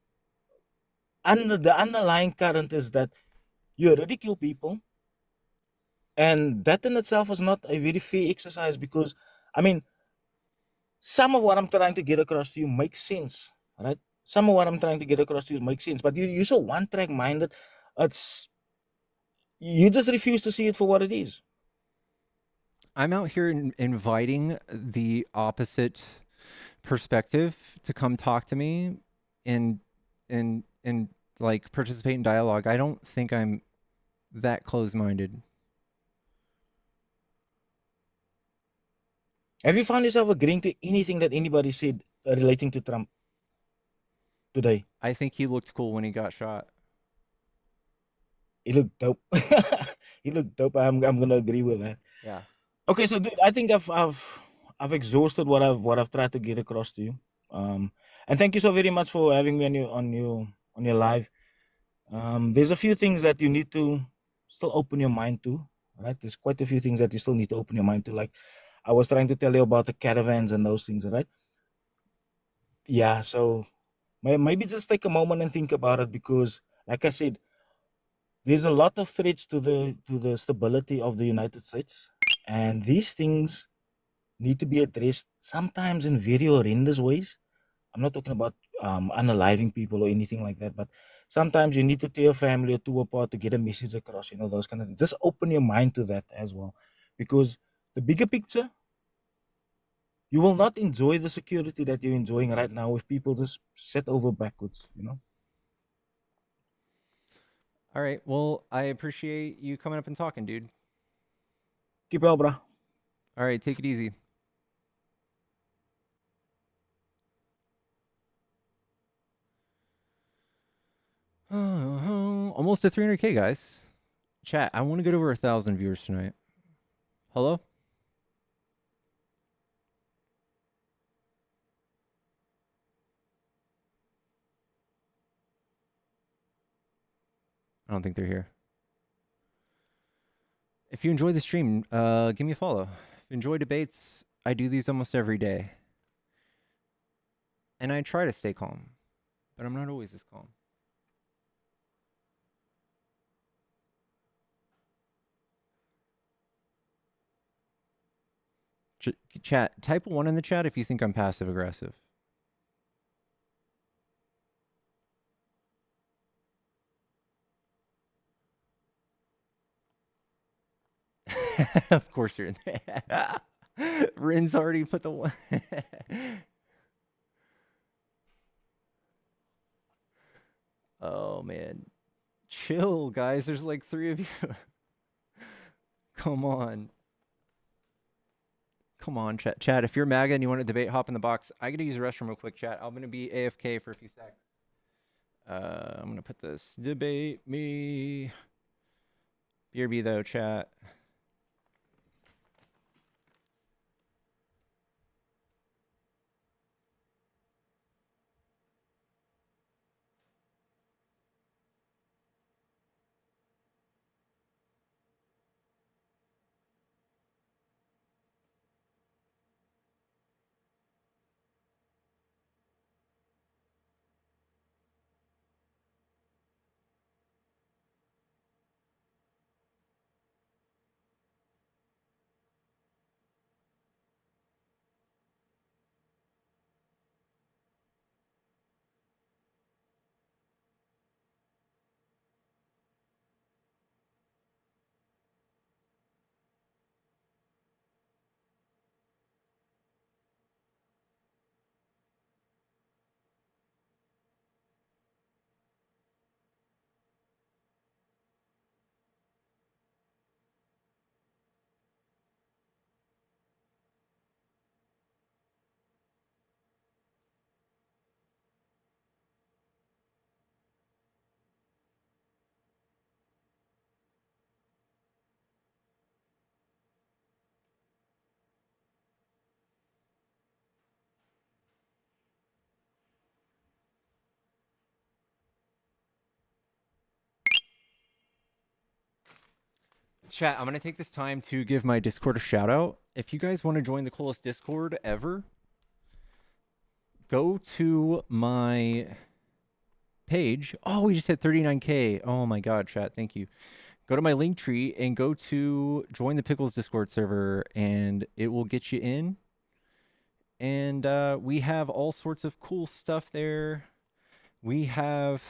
the underlying current is that you ridicule people, and that in itself is not a very fair exercise, because I mean, some of what I'm trying to get across to you makes sense, right? Some of what I'm trying to get across to you makes sense, but you're so one-track minded. You just refuse to see it for what it is. I'm out here inviting the opposite perspective to come talk to me and like participate in dialogue. I don't think I'm that close-minded. Have you found yourself agreeing to anything that anybody said relating to Trump today? I think he looked cool when he got shot. He looked dope. he looked dope. I'm gonna agree with that. Yeah. Okay, so dude, I think I've exhausted what I've tried to get across to you. And thank you so very much for having me on your live. There's a few things that you need to still open your mind to, right? There's quite a few things that you still need to open your mind to. Like I was trying to tell you about the caravans and those things, right? Yeah, so maybe just take a moment and think about it, because like I said, there's a lot of threats to the stability of the United States, and these things need to be addressed sometimes in very horrendous ways. I'm not talking about unaliving people or anything like that, but sometimes you need to tear a family or two apart to get a message across, those kind of things. Just open your mind to that as well, because the bigger picture, you will not enjoy the security that you're enjoying right now if people just set over backwards. All right. Well, I appreciate you coming up and talking, dude. Keep well, bro. All right. Take it easy. Almost to 300K, guys. Chat, I want to get over 1,000 viewers tonight. Hello? I don't think they're here. If you enjoy the stream, give me a follow. If you enjoy debates, I do these almost every day. And I try to stay calm, but I'm not always as calm. Chat, type 1 in the chat if you think I'm passive aggressive. Of course you're in there. Rin's already put the one. Oh, man. Chill, guys. There's like 3 of you. Come on. Come on, chat. If you're MAGA and you want to debate, hop in the box. I got to use the restroom real quick, chat. I'm going to be AFK for a few seconds. I'm going to put this. Debate me. BRB, though, chat. Chat, I'm going to take this time to give my Discord a shout out. If you guys want to join the coolest Discord ever, go to my page. Oh, we just hit 39K. Oh my God, chat. Thank you. Go to my link tree and go to join the Pickles Discord server, and it will get you in. And we have all sorts of cool stuff there. We have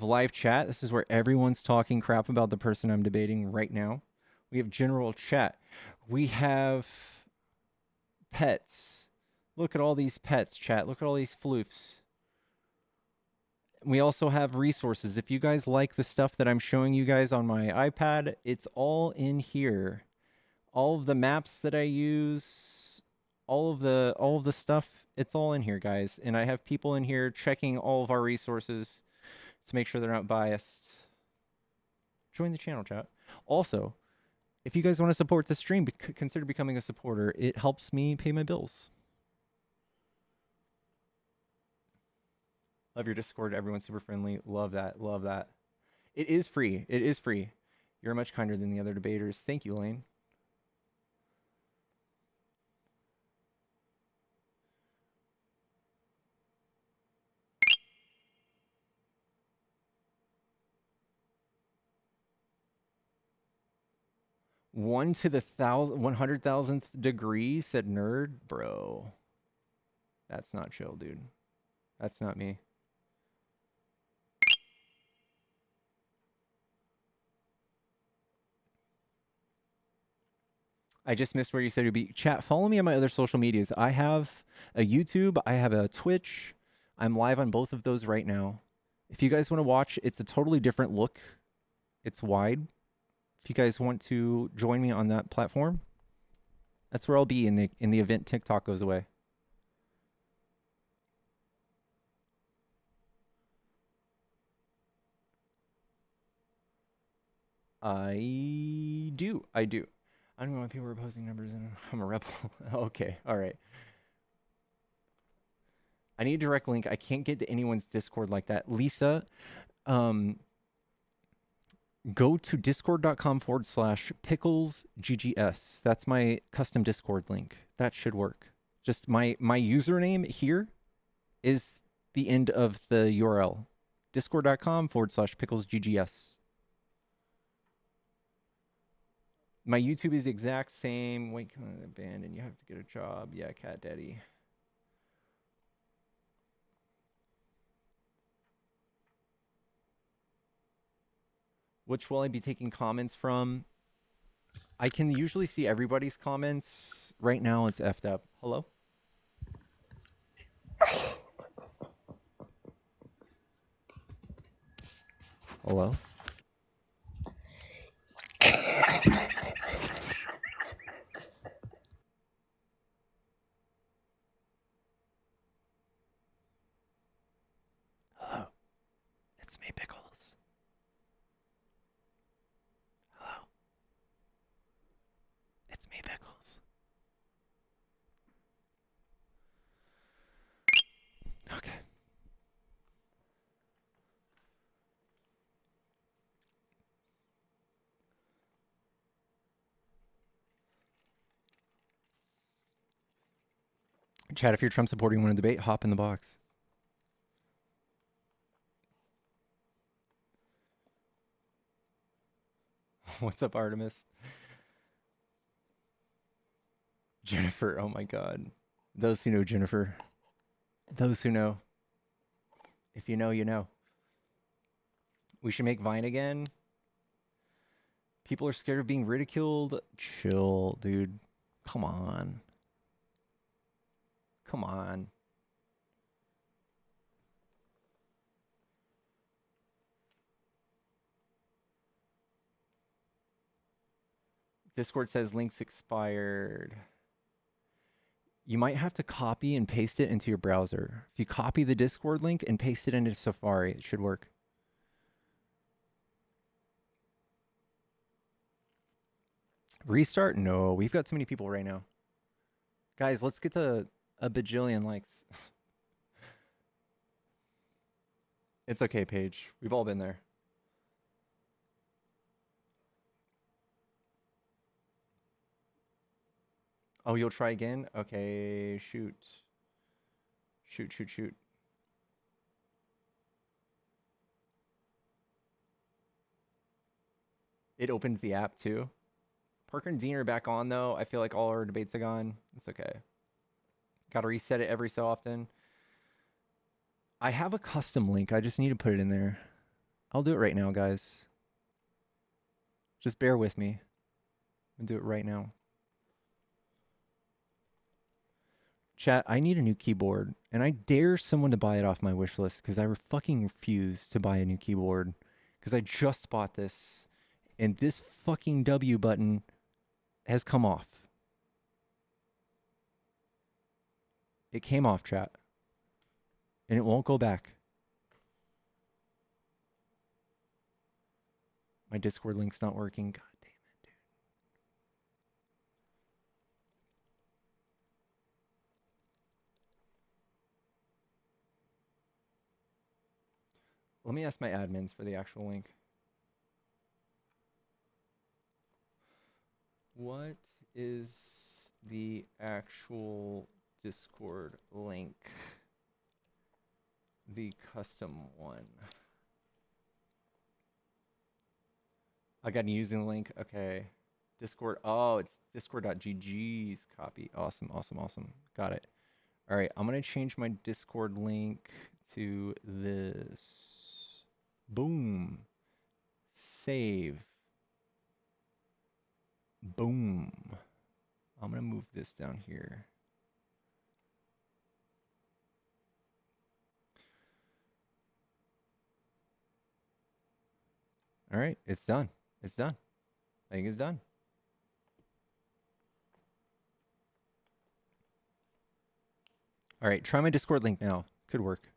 live chat. This is where everyone's talking crap about the person I'm debating right now. We have general chat. We have pets. Look at all these pets, chat. Look at all these floofs. We also have resources. If you guys like the stuff that I'm showing you guys on my iPad, it's all in here. All of the maps that I use, all of the stuff, it's all in here, guys. And I have people in here checking all of our resources to make sure they're not biased. Join the channel, chat. Also, if you guys want to support the stream, consider becoming a supporter. It helps me pay my bills. Love your Discord. Everyone's super friendly. Love that. Love that. It is free. It is free. You're much kinder than the other debaters. Thank you, Lane. One to the 100,000th degree, said nerd. Bro. That's not chill, dude. That's not me. I just missed where you said it'd be. Chat, follow me on my other social medias. I have a YouTube. I have a Twitch. I'm live on both of those right now. If you guys want to watch, it's a totally different look. It's wide. If you guys want to join me on that platform, that's where I'll be in the event TikTok goes away. I do. I don't know why people are posting numbers and I'm a rebel. Okay, all right. I need a direct link. I can't get to anyone's Discord like that. Lisa, go to discord.com/picklesggs. That's my custom Discord link. That should work. Just my username here is the end of the URL. Discord.com/picklesggs. My YouTube is the exact same. Wait, abandoned. You have to get a job. Yeah, Cat Daddy. Which will I be taking comments from? I can usually see everybody's comments. Right now, it's effed up. Hello? Hello? Hello? It's me, Pickles. Hello? It's me, Pickles. Okay. Chat, if you're Trump supporting, want to debate, hop in the box. What's up, Artemis? Jennifer, oh my god. Those who know Jennifer. Those who know. If you know, you know. We should make Vine again. People are scared of being ridiculed. Chill, dude. Come on. Come on. Discord says links expired. You might have to copy and paste it into your browser. If you copy the Discord link and paste it into Safari, it should work. Restart? No, we've got too many people right now. Guys, let's get to a bajillion likes. It's okay, Paige. We've all been there. Oh, you'll try again? Okay, shoot. Shoot. It opened the app too. Parker and Dean are back on though. I feel like all our debates are gone. It's okay. Gotta reset it every so often. I have a custom link. I just need to put it in there. I'll do it right now, guys. Just bear with me. I'm gonna do it right now. Chat, I need a new keyboard, and I dare someone to buy it off my wish list because I fucking refuse to buy a new keyboard because I just bought this, and this fucking W button has come off. It came off, chat, and it won't go back. My Discord link's not working. God damn it, dude. Let me ask my admins for the actual link. What is the actual Discord link? The custom one. I got using the link. Okay. Discord. Oh, it's discord.gg's copy. Awesome, awesome, awesome. Got it. All right. I'm going to change my Discord link to this. Boom. Save. Boom. I'm going to move this down here. All right. It's done. It's done. I think it's done. All right. Try my Discord link now. Could work.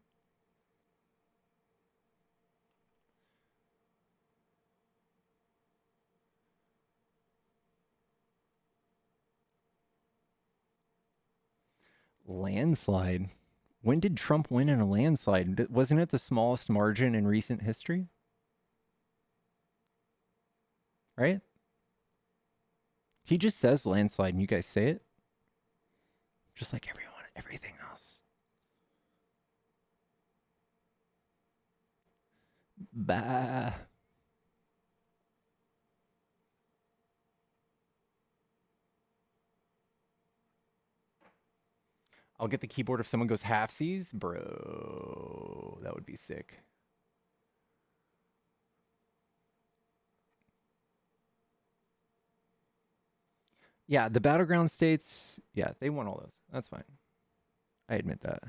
Landslide. When did Trump win in a landslide? Wasn't it the smallest margin in recent history? Right? He just says landslide and you guys say it. Just like everything else. Bah. I'll get the keyboard if someone goes halfsies. Bro, that would be sick. Yeah, the battleground states, yeah, they won all those. That's fine. I admit that.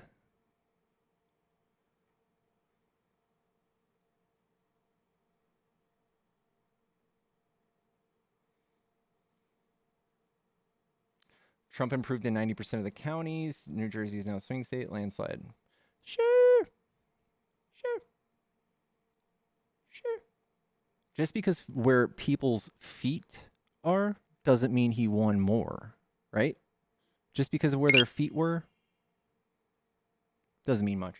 Trump improved in 90% of the counties. New Jersey is now a swing state. Landslide. Sure. Sure. Sure. Just because where people's feet are doesn't mean he won more, right? Just because of where their feet were doesn't mean much.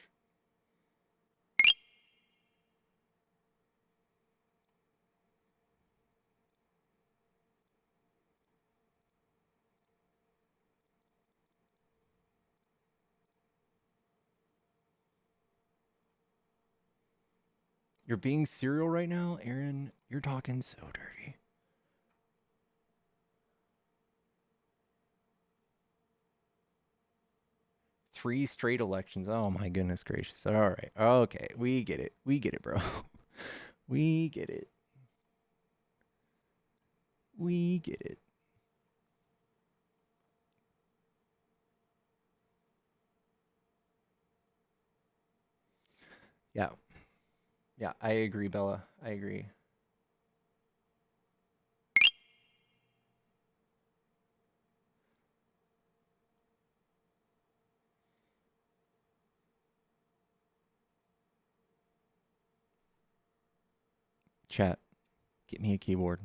You're being serial right now, Aaron. You're talking so dirty. Three straight elections. Oh my goodness gracious. All right. Okay. We get it. We get it, bro. We get it. We get it. Yeah. Yeah, I agree, Bella. I agree. Chat, get me a keyboard.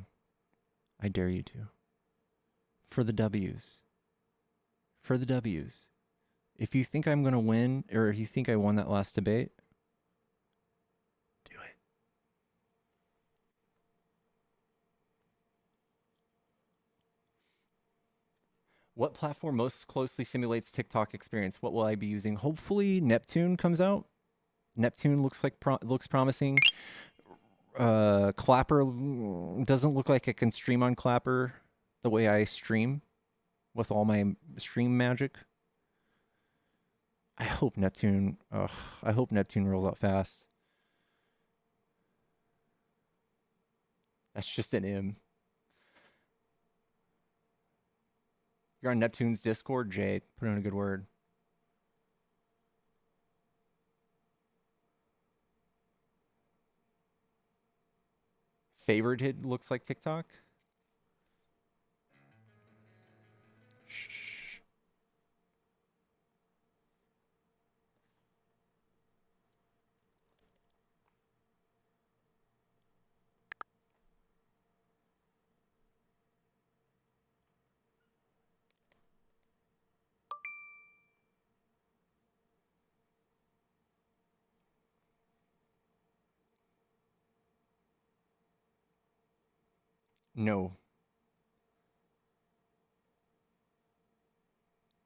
I dare you to. For the W's. For the W's. If you think I'm going to win, or if you think I won that last debate, do it. What platform most closely simulates TikTok experience? What will I be using? Hopefully Neptune comes out. Neptune looks like looks promising. Clapper doesn't look like it can stream on Clapper the way I stream with all my stream magic. I hope Neptune rolls out fast. That's just an M. You're on Neptune's Discord, Jay. Put in a good word. Favorited looks like TikTok. Shh. No.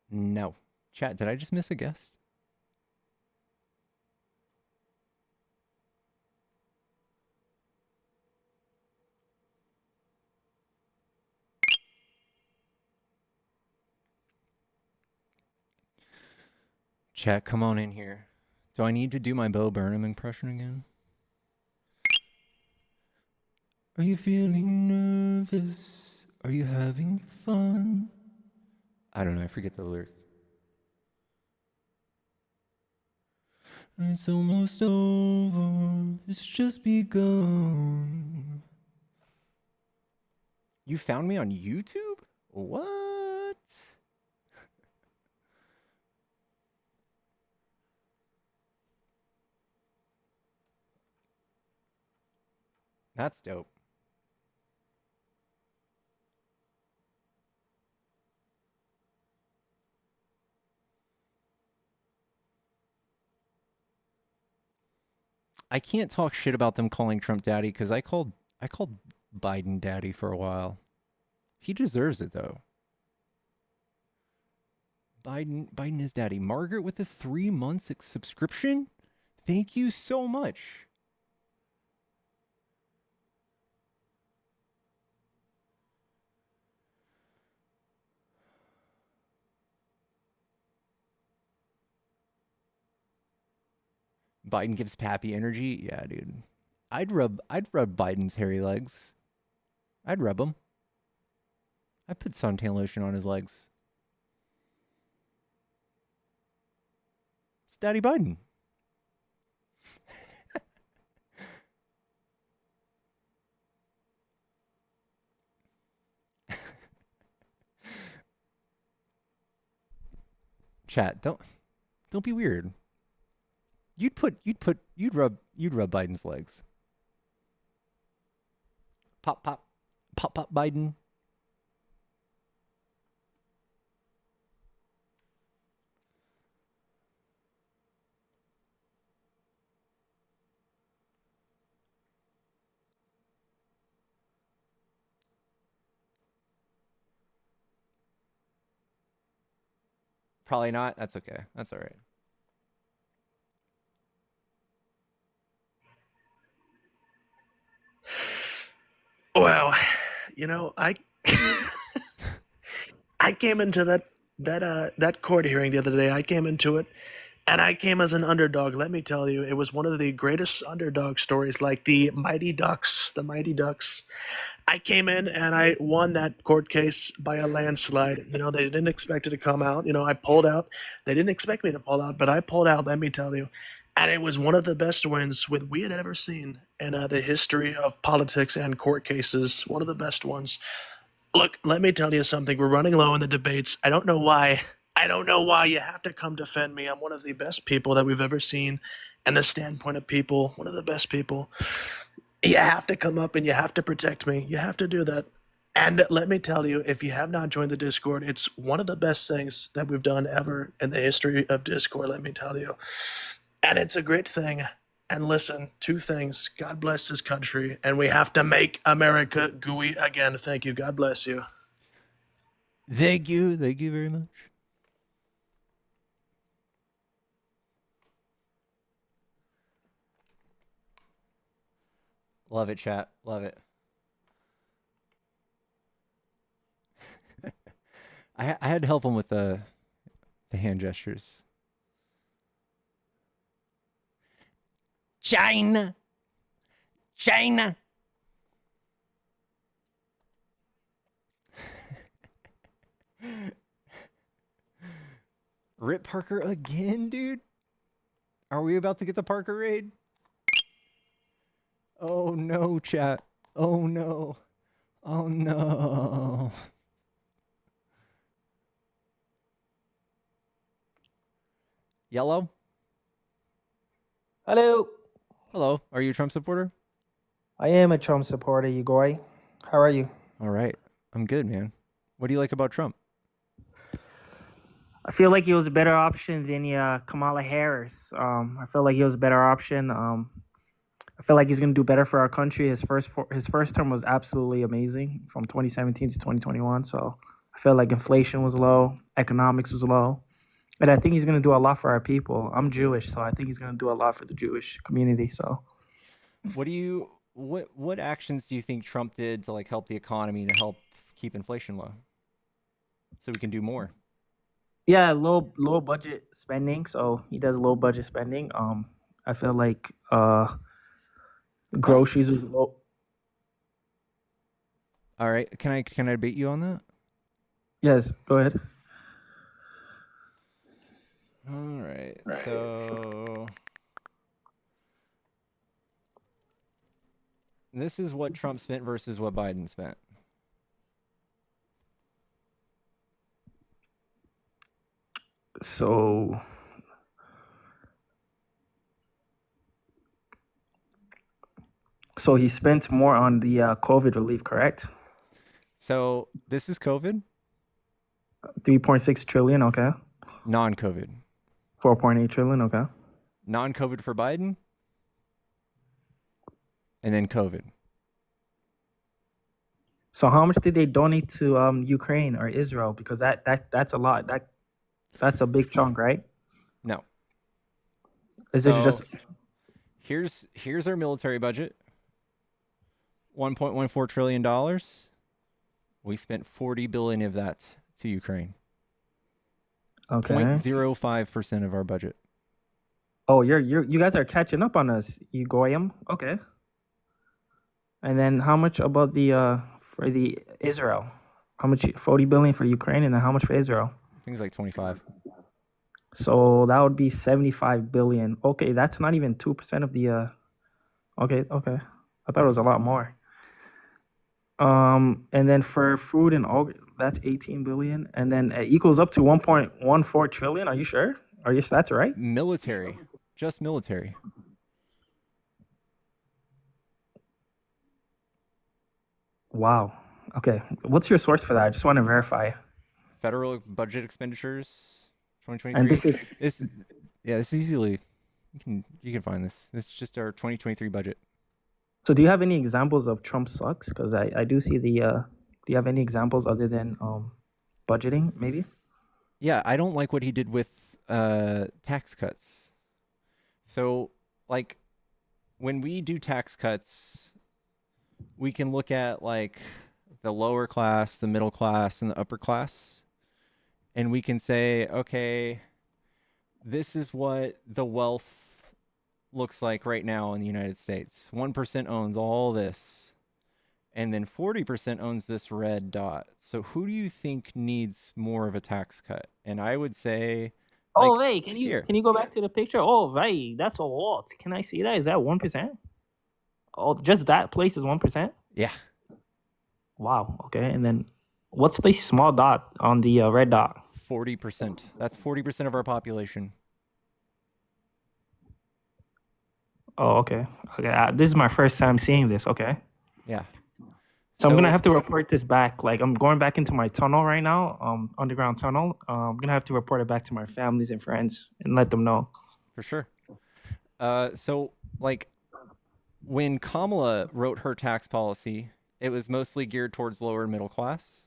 No. Chat, did I just miss a guest? Chat, come on in here. Do I need to do my Bo Burnham impression again? Are you feeling nervous? Are you having fun? I don't know, I forget the lyrics. It's almost over. It's just begun. You found me on YouTube? What? That's dope. I can't talk shit about them calling Trump daddy because I called Biden daddy for a while. He deserves it though. Biden is daddy. Margaret with the 3 months subscription? Thank you so much. Biden gives Pappy energy. Yeah, dude. I'd rub Biden's hairy legs. I'd rub them. I'd put suntan lotion on his legs. It's Daddy Biden. Chat, don't be weird. You'd rub Biden's legs. Pop Biden. Probably not. That's okay. That's all right. Well, you know, I came into that court hearing the other day. I came into it, and I came as an underdog. Let me tell you, it was one of the greatest underdog stories, like the Mighty Ducks. The Mighty Ducks. I came in and I won that court case by a landslide. You know, they didn't expect it to come out. You know, I pulled out. They didn't expect me to pull out, but I pulled out. Let me tell you. And it was one of the best wins we had ever seen in the history of politics and court cases. One of the best ones. Look, let me tell you something. We're running low in the debates. I don't know why. I don't know why you have to come defend me. I'm one of the best people that we've ever seen, and the standpoint of people, one of the best people. You have to come up and you have to protect me. You have to do that. And let me tell you, if you have not joined the Discord, it's one of the best things that we've done ever in the history of Discord, let me tell you. And it's a great thing. And listen, 2 things. God bless this country, and we have to make America gooey again. Thank you. God bless you. Thank you. Thank you very much. Love it, chat. Love it. I had to help him with the hand gestures. China. Rip Parker again, dude? Are we about to get the Parker raid? Oh no, chat. Oh no. Oh no. Yellow? Hello. Hello. Are you a Trump supporter? I am a Trump supporter, Igor. How are you? All right. I'm good, man. What do you like about Trump? I feel like he was a better option than Kamala Harris. I feel like he was a better option. I feel like he's going to do better for our country. His first term was absolutely amazing from 2017 to 2021. So I feel like inflation was low, economics was low, and I think he's going to do a lot for our people. I'm Jewish, so I think he's going to do a lot for the Jewish community. So what actions do you think Trump did to like help the economy to help keep inflation low, so we can do more? yeah, low budget spending. So he does low budget spending. I feel like groceries was low. All right, can I debate you on that? Yes, go ahead. All right, so this is what Trump spent versus what Biden spent. So he spent more on the COVID relief, correct? So this is COVID, 3.6 trillion, okay. non-COVID. 4.8 trillion, okay. Non-COVID for Biden, and then COVID. So how much did they donate to Ukraine or Israel? Because that's a lot. That's a big chunk, right? No. Is this just here's our military budget. $1.14 trillion. We spent 40 billion of that to Ukraine. It's okay? 0.05% of our budget. Oh, you guys are catching up on us, you goyim. Okay. And then how much about the for the Israel? How much? 40 billion for Ukraine, and then how much for Israel? I think it's like 25. So that would be 75 billion. Okay, that's not even 2% of the okay. I thought it was a lot more. And then for food and all, that's 18 billion, and then it equals up to 1.14 trillion. Are you sure? Are you that's right? Military. Just military. Wow. Okay. What's your source for that? I just want to verify. Federal budget expenditures 2023. And this is this is easily you can find this. This is just our 2023 budget. So do you have any examples of Trump sucks? Because I do see the do you have any examples other than budgeting maybe? Yeah, I don't like what he did with tax cuts. So like when we do tax cuts, we can look at like the lower class, the middle class, and the upper class, and we can say, okay, this is what the wealth looks like right now in the United States. 1% owns all this, and then 40% owns this red dot. So who do you think needs more of a tax cut? And I would say, like, Oh wait, can you go back to the picture? Oh right, that's a lot. Can I see that? Is that 1%? Oh, just that place is 1%? Yeah. Wow. Okay, and then what's the small dot on the red dot? 40%. That's 40% of our population. Oh, okay. Okay, this is my first time seeing this. Okay. Yeah. So I'm gonna have to report this back. Like I'm going back into my tunnel right now, underground tunnel. I'm gonna have to report it back to my families and friends and let them know. For sure. So like when Kamala wrote her tax policy, it was mostly geared towards lower and middle class.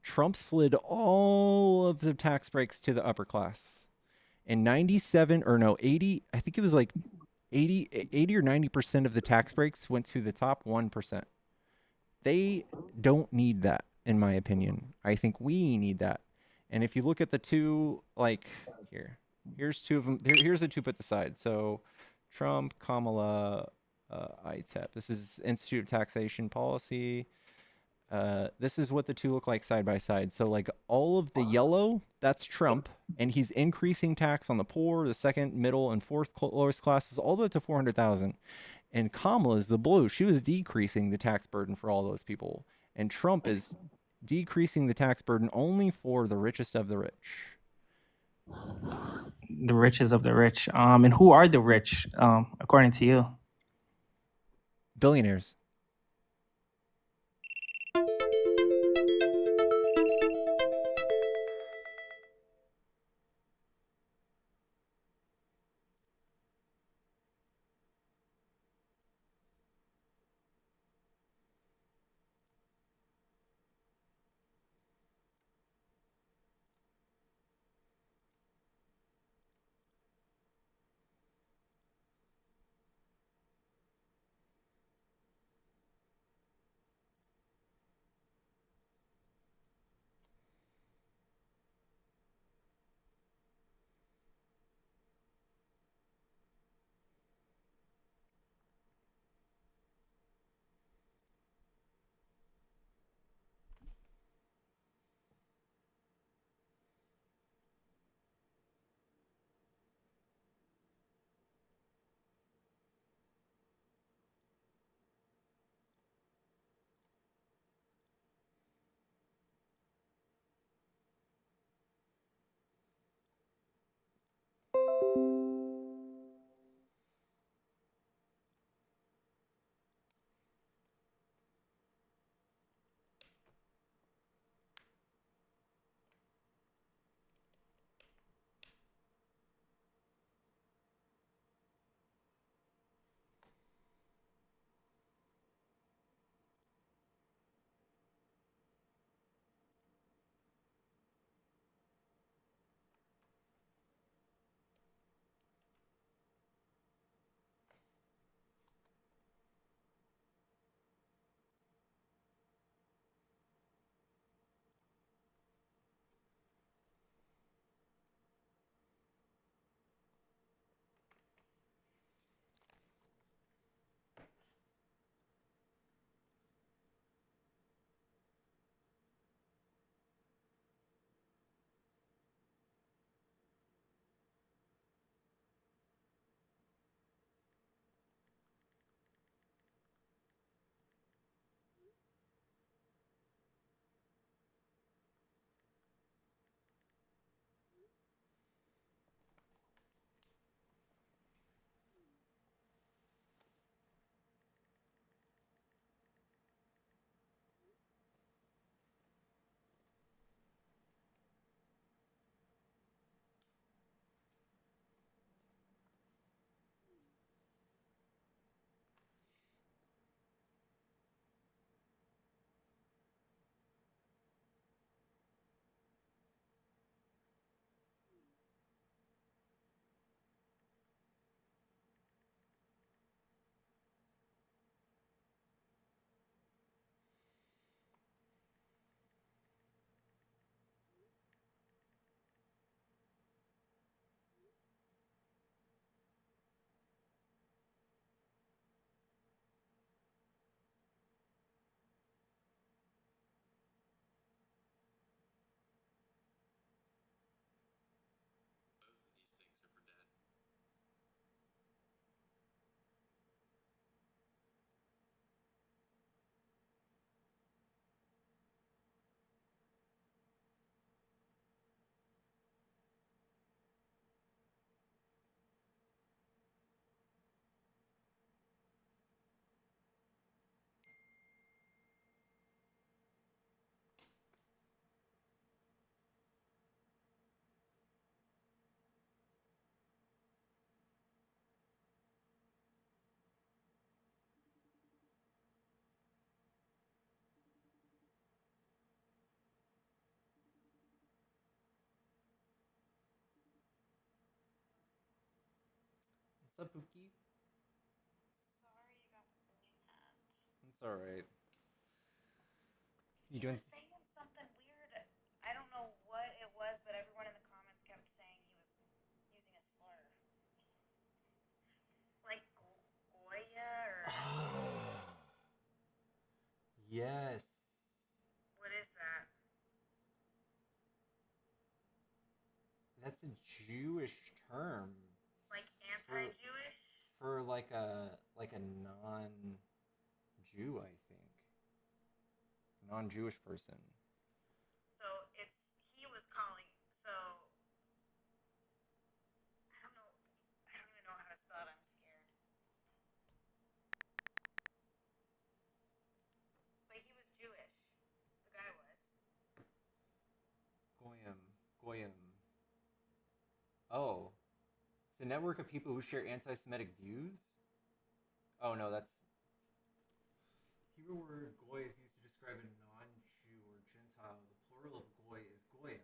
Trump slid all of the tax breaks to the upper class. And 80, I think it was like 80 or 90% of the tax breaks went to the top 1%. They don't need that, in my opinion. I think we need that. And if you look at the two, like here's two of them. Here's the two put aside. So Trump, Kamala, ITEP. This is Institute of Taxation Policy. This is what the two look like side by side. So like all of the yellow, that's Trump, and he's increasing tax on the poor, the second, middle, and fourth lowest classes, all the way to 400,000. And Kamala is the blue. She was decreasing the tax burden for all those people. And Trump is decreasing the tax burden only for the richest of the rich. The richest of the rich. And who are the rich, according to you? Billionaires. up, Pookie? Sorry you got banned. It's all right. You He doing? was saying something weird. I don't know what it was, but everyone in the comments kept saying he was using a slur. Like Goya or... Oh. Yes. What is that? That's a Jewish term. Like anti-Jewish? For like a non-Jew, I think. Non-Jewish person. So he was calling, so I don't know, I don't even know how to spell it, I'm scared. But he was Jewish, the guy was. Goyim. Oh. It's a network of people who share anti-Semitic views? Oh no, that's... Hebrew word goy is used to describe a non-Jew or Gentile. The plural of goy is goyim.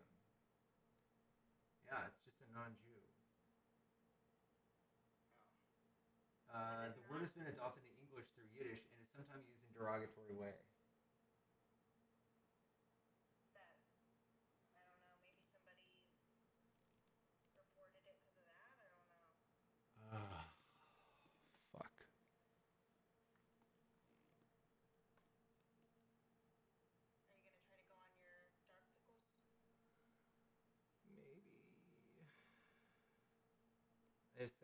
Yeah, it's just a non-Jew. The word has been adopted in English through Yiddish and is sometimes used in a derogatory way. I don't know, maybe somebody reported it because of that? I don't know. Fuck. Are you gonna try to go on your dark pickles? Maybe.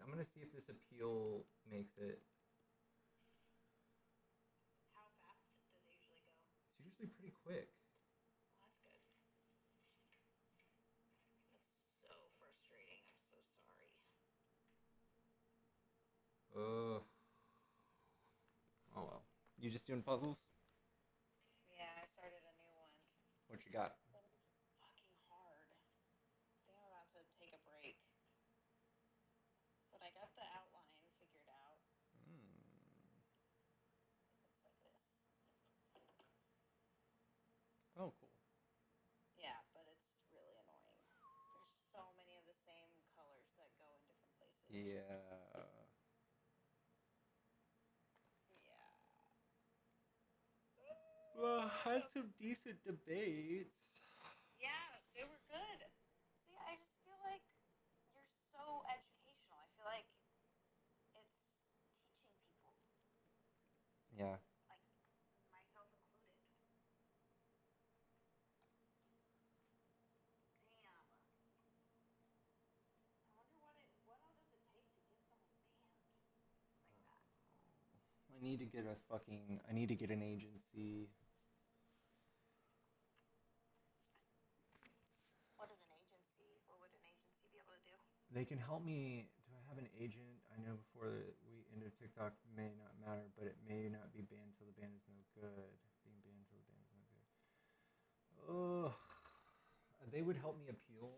I'm gonna see if this appeal makes it. How fast does it usually go? It's usually pretty quick. Well, that's good. That's so frustrating. I'm so sorry. Oh well. You just doing puzzles? Yeah, I started a new one. What you got? It's been fucking hard. I think I'm about to take a break. But I got the outline figured out. It looks like this. Oh, cool. Yeah, but it's really annoying. There's so many of the same colors that go in different places. Yeah. Well, had some decent debates. Yeah, they were good. See, I just feel like you're so educational. I feel like it's teaching people, Yeah. like myself included. Damn. I wonder what all does it take to get someone banned like that? I need to get an agency. What is an agency? What would an agency be able to do? They can help me. Do I have an agent? I know before we enter TikTok may not matter, but it may not be banned till the ban is no good. Being banned till the ban is no good. Oh, they would help me appeal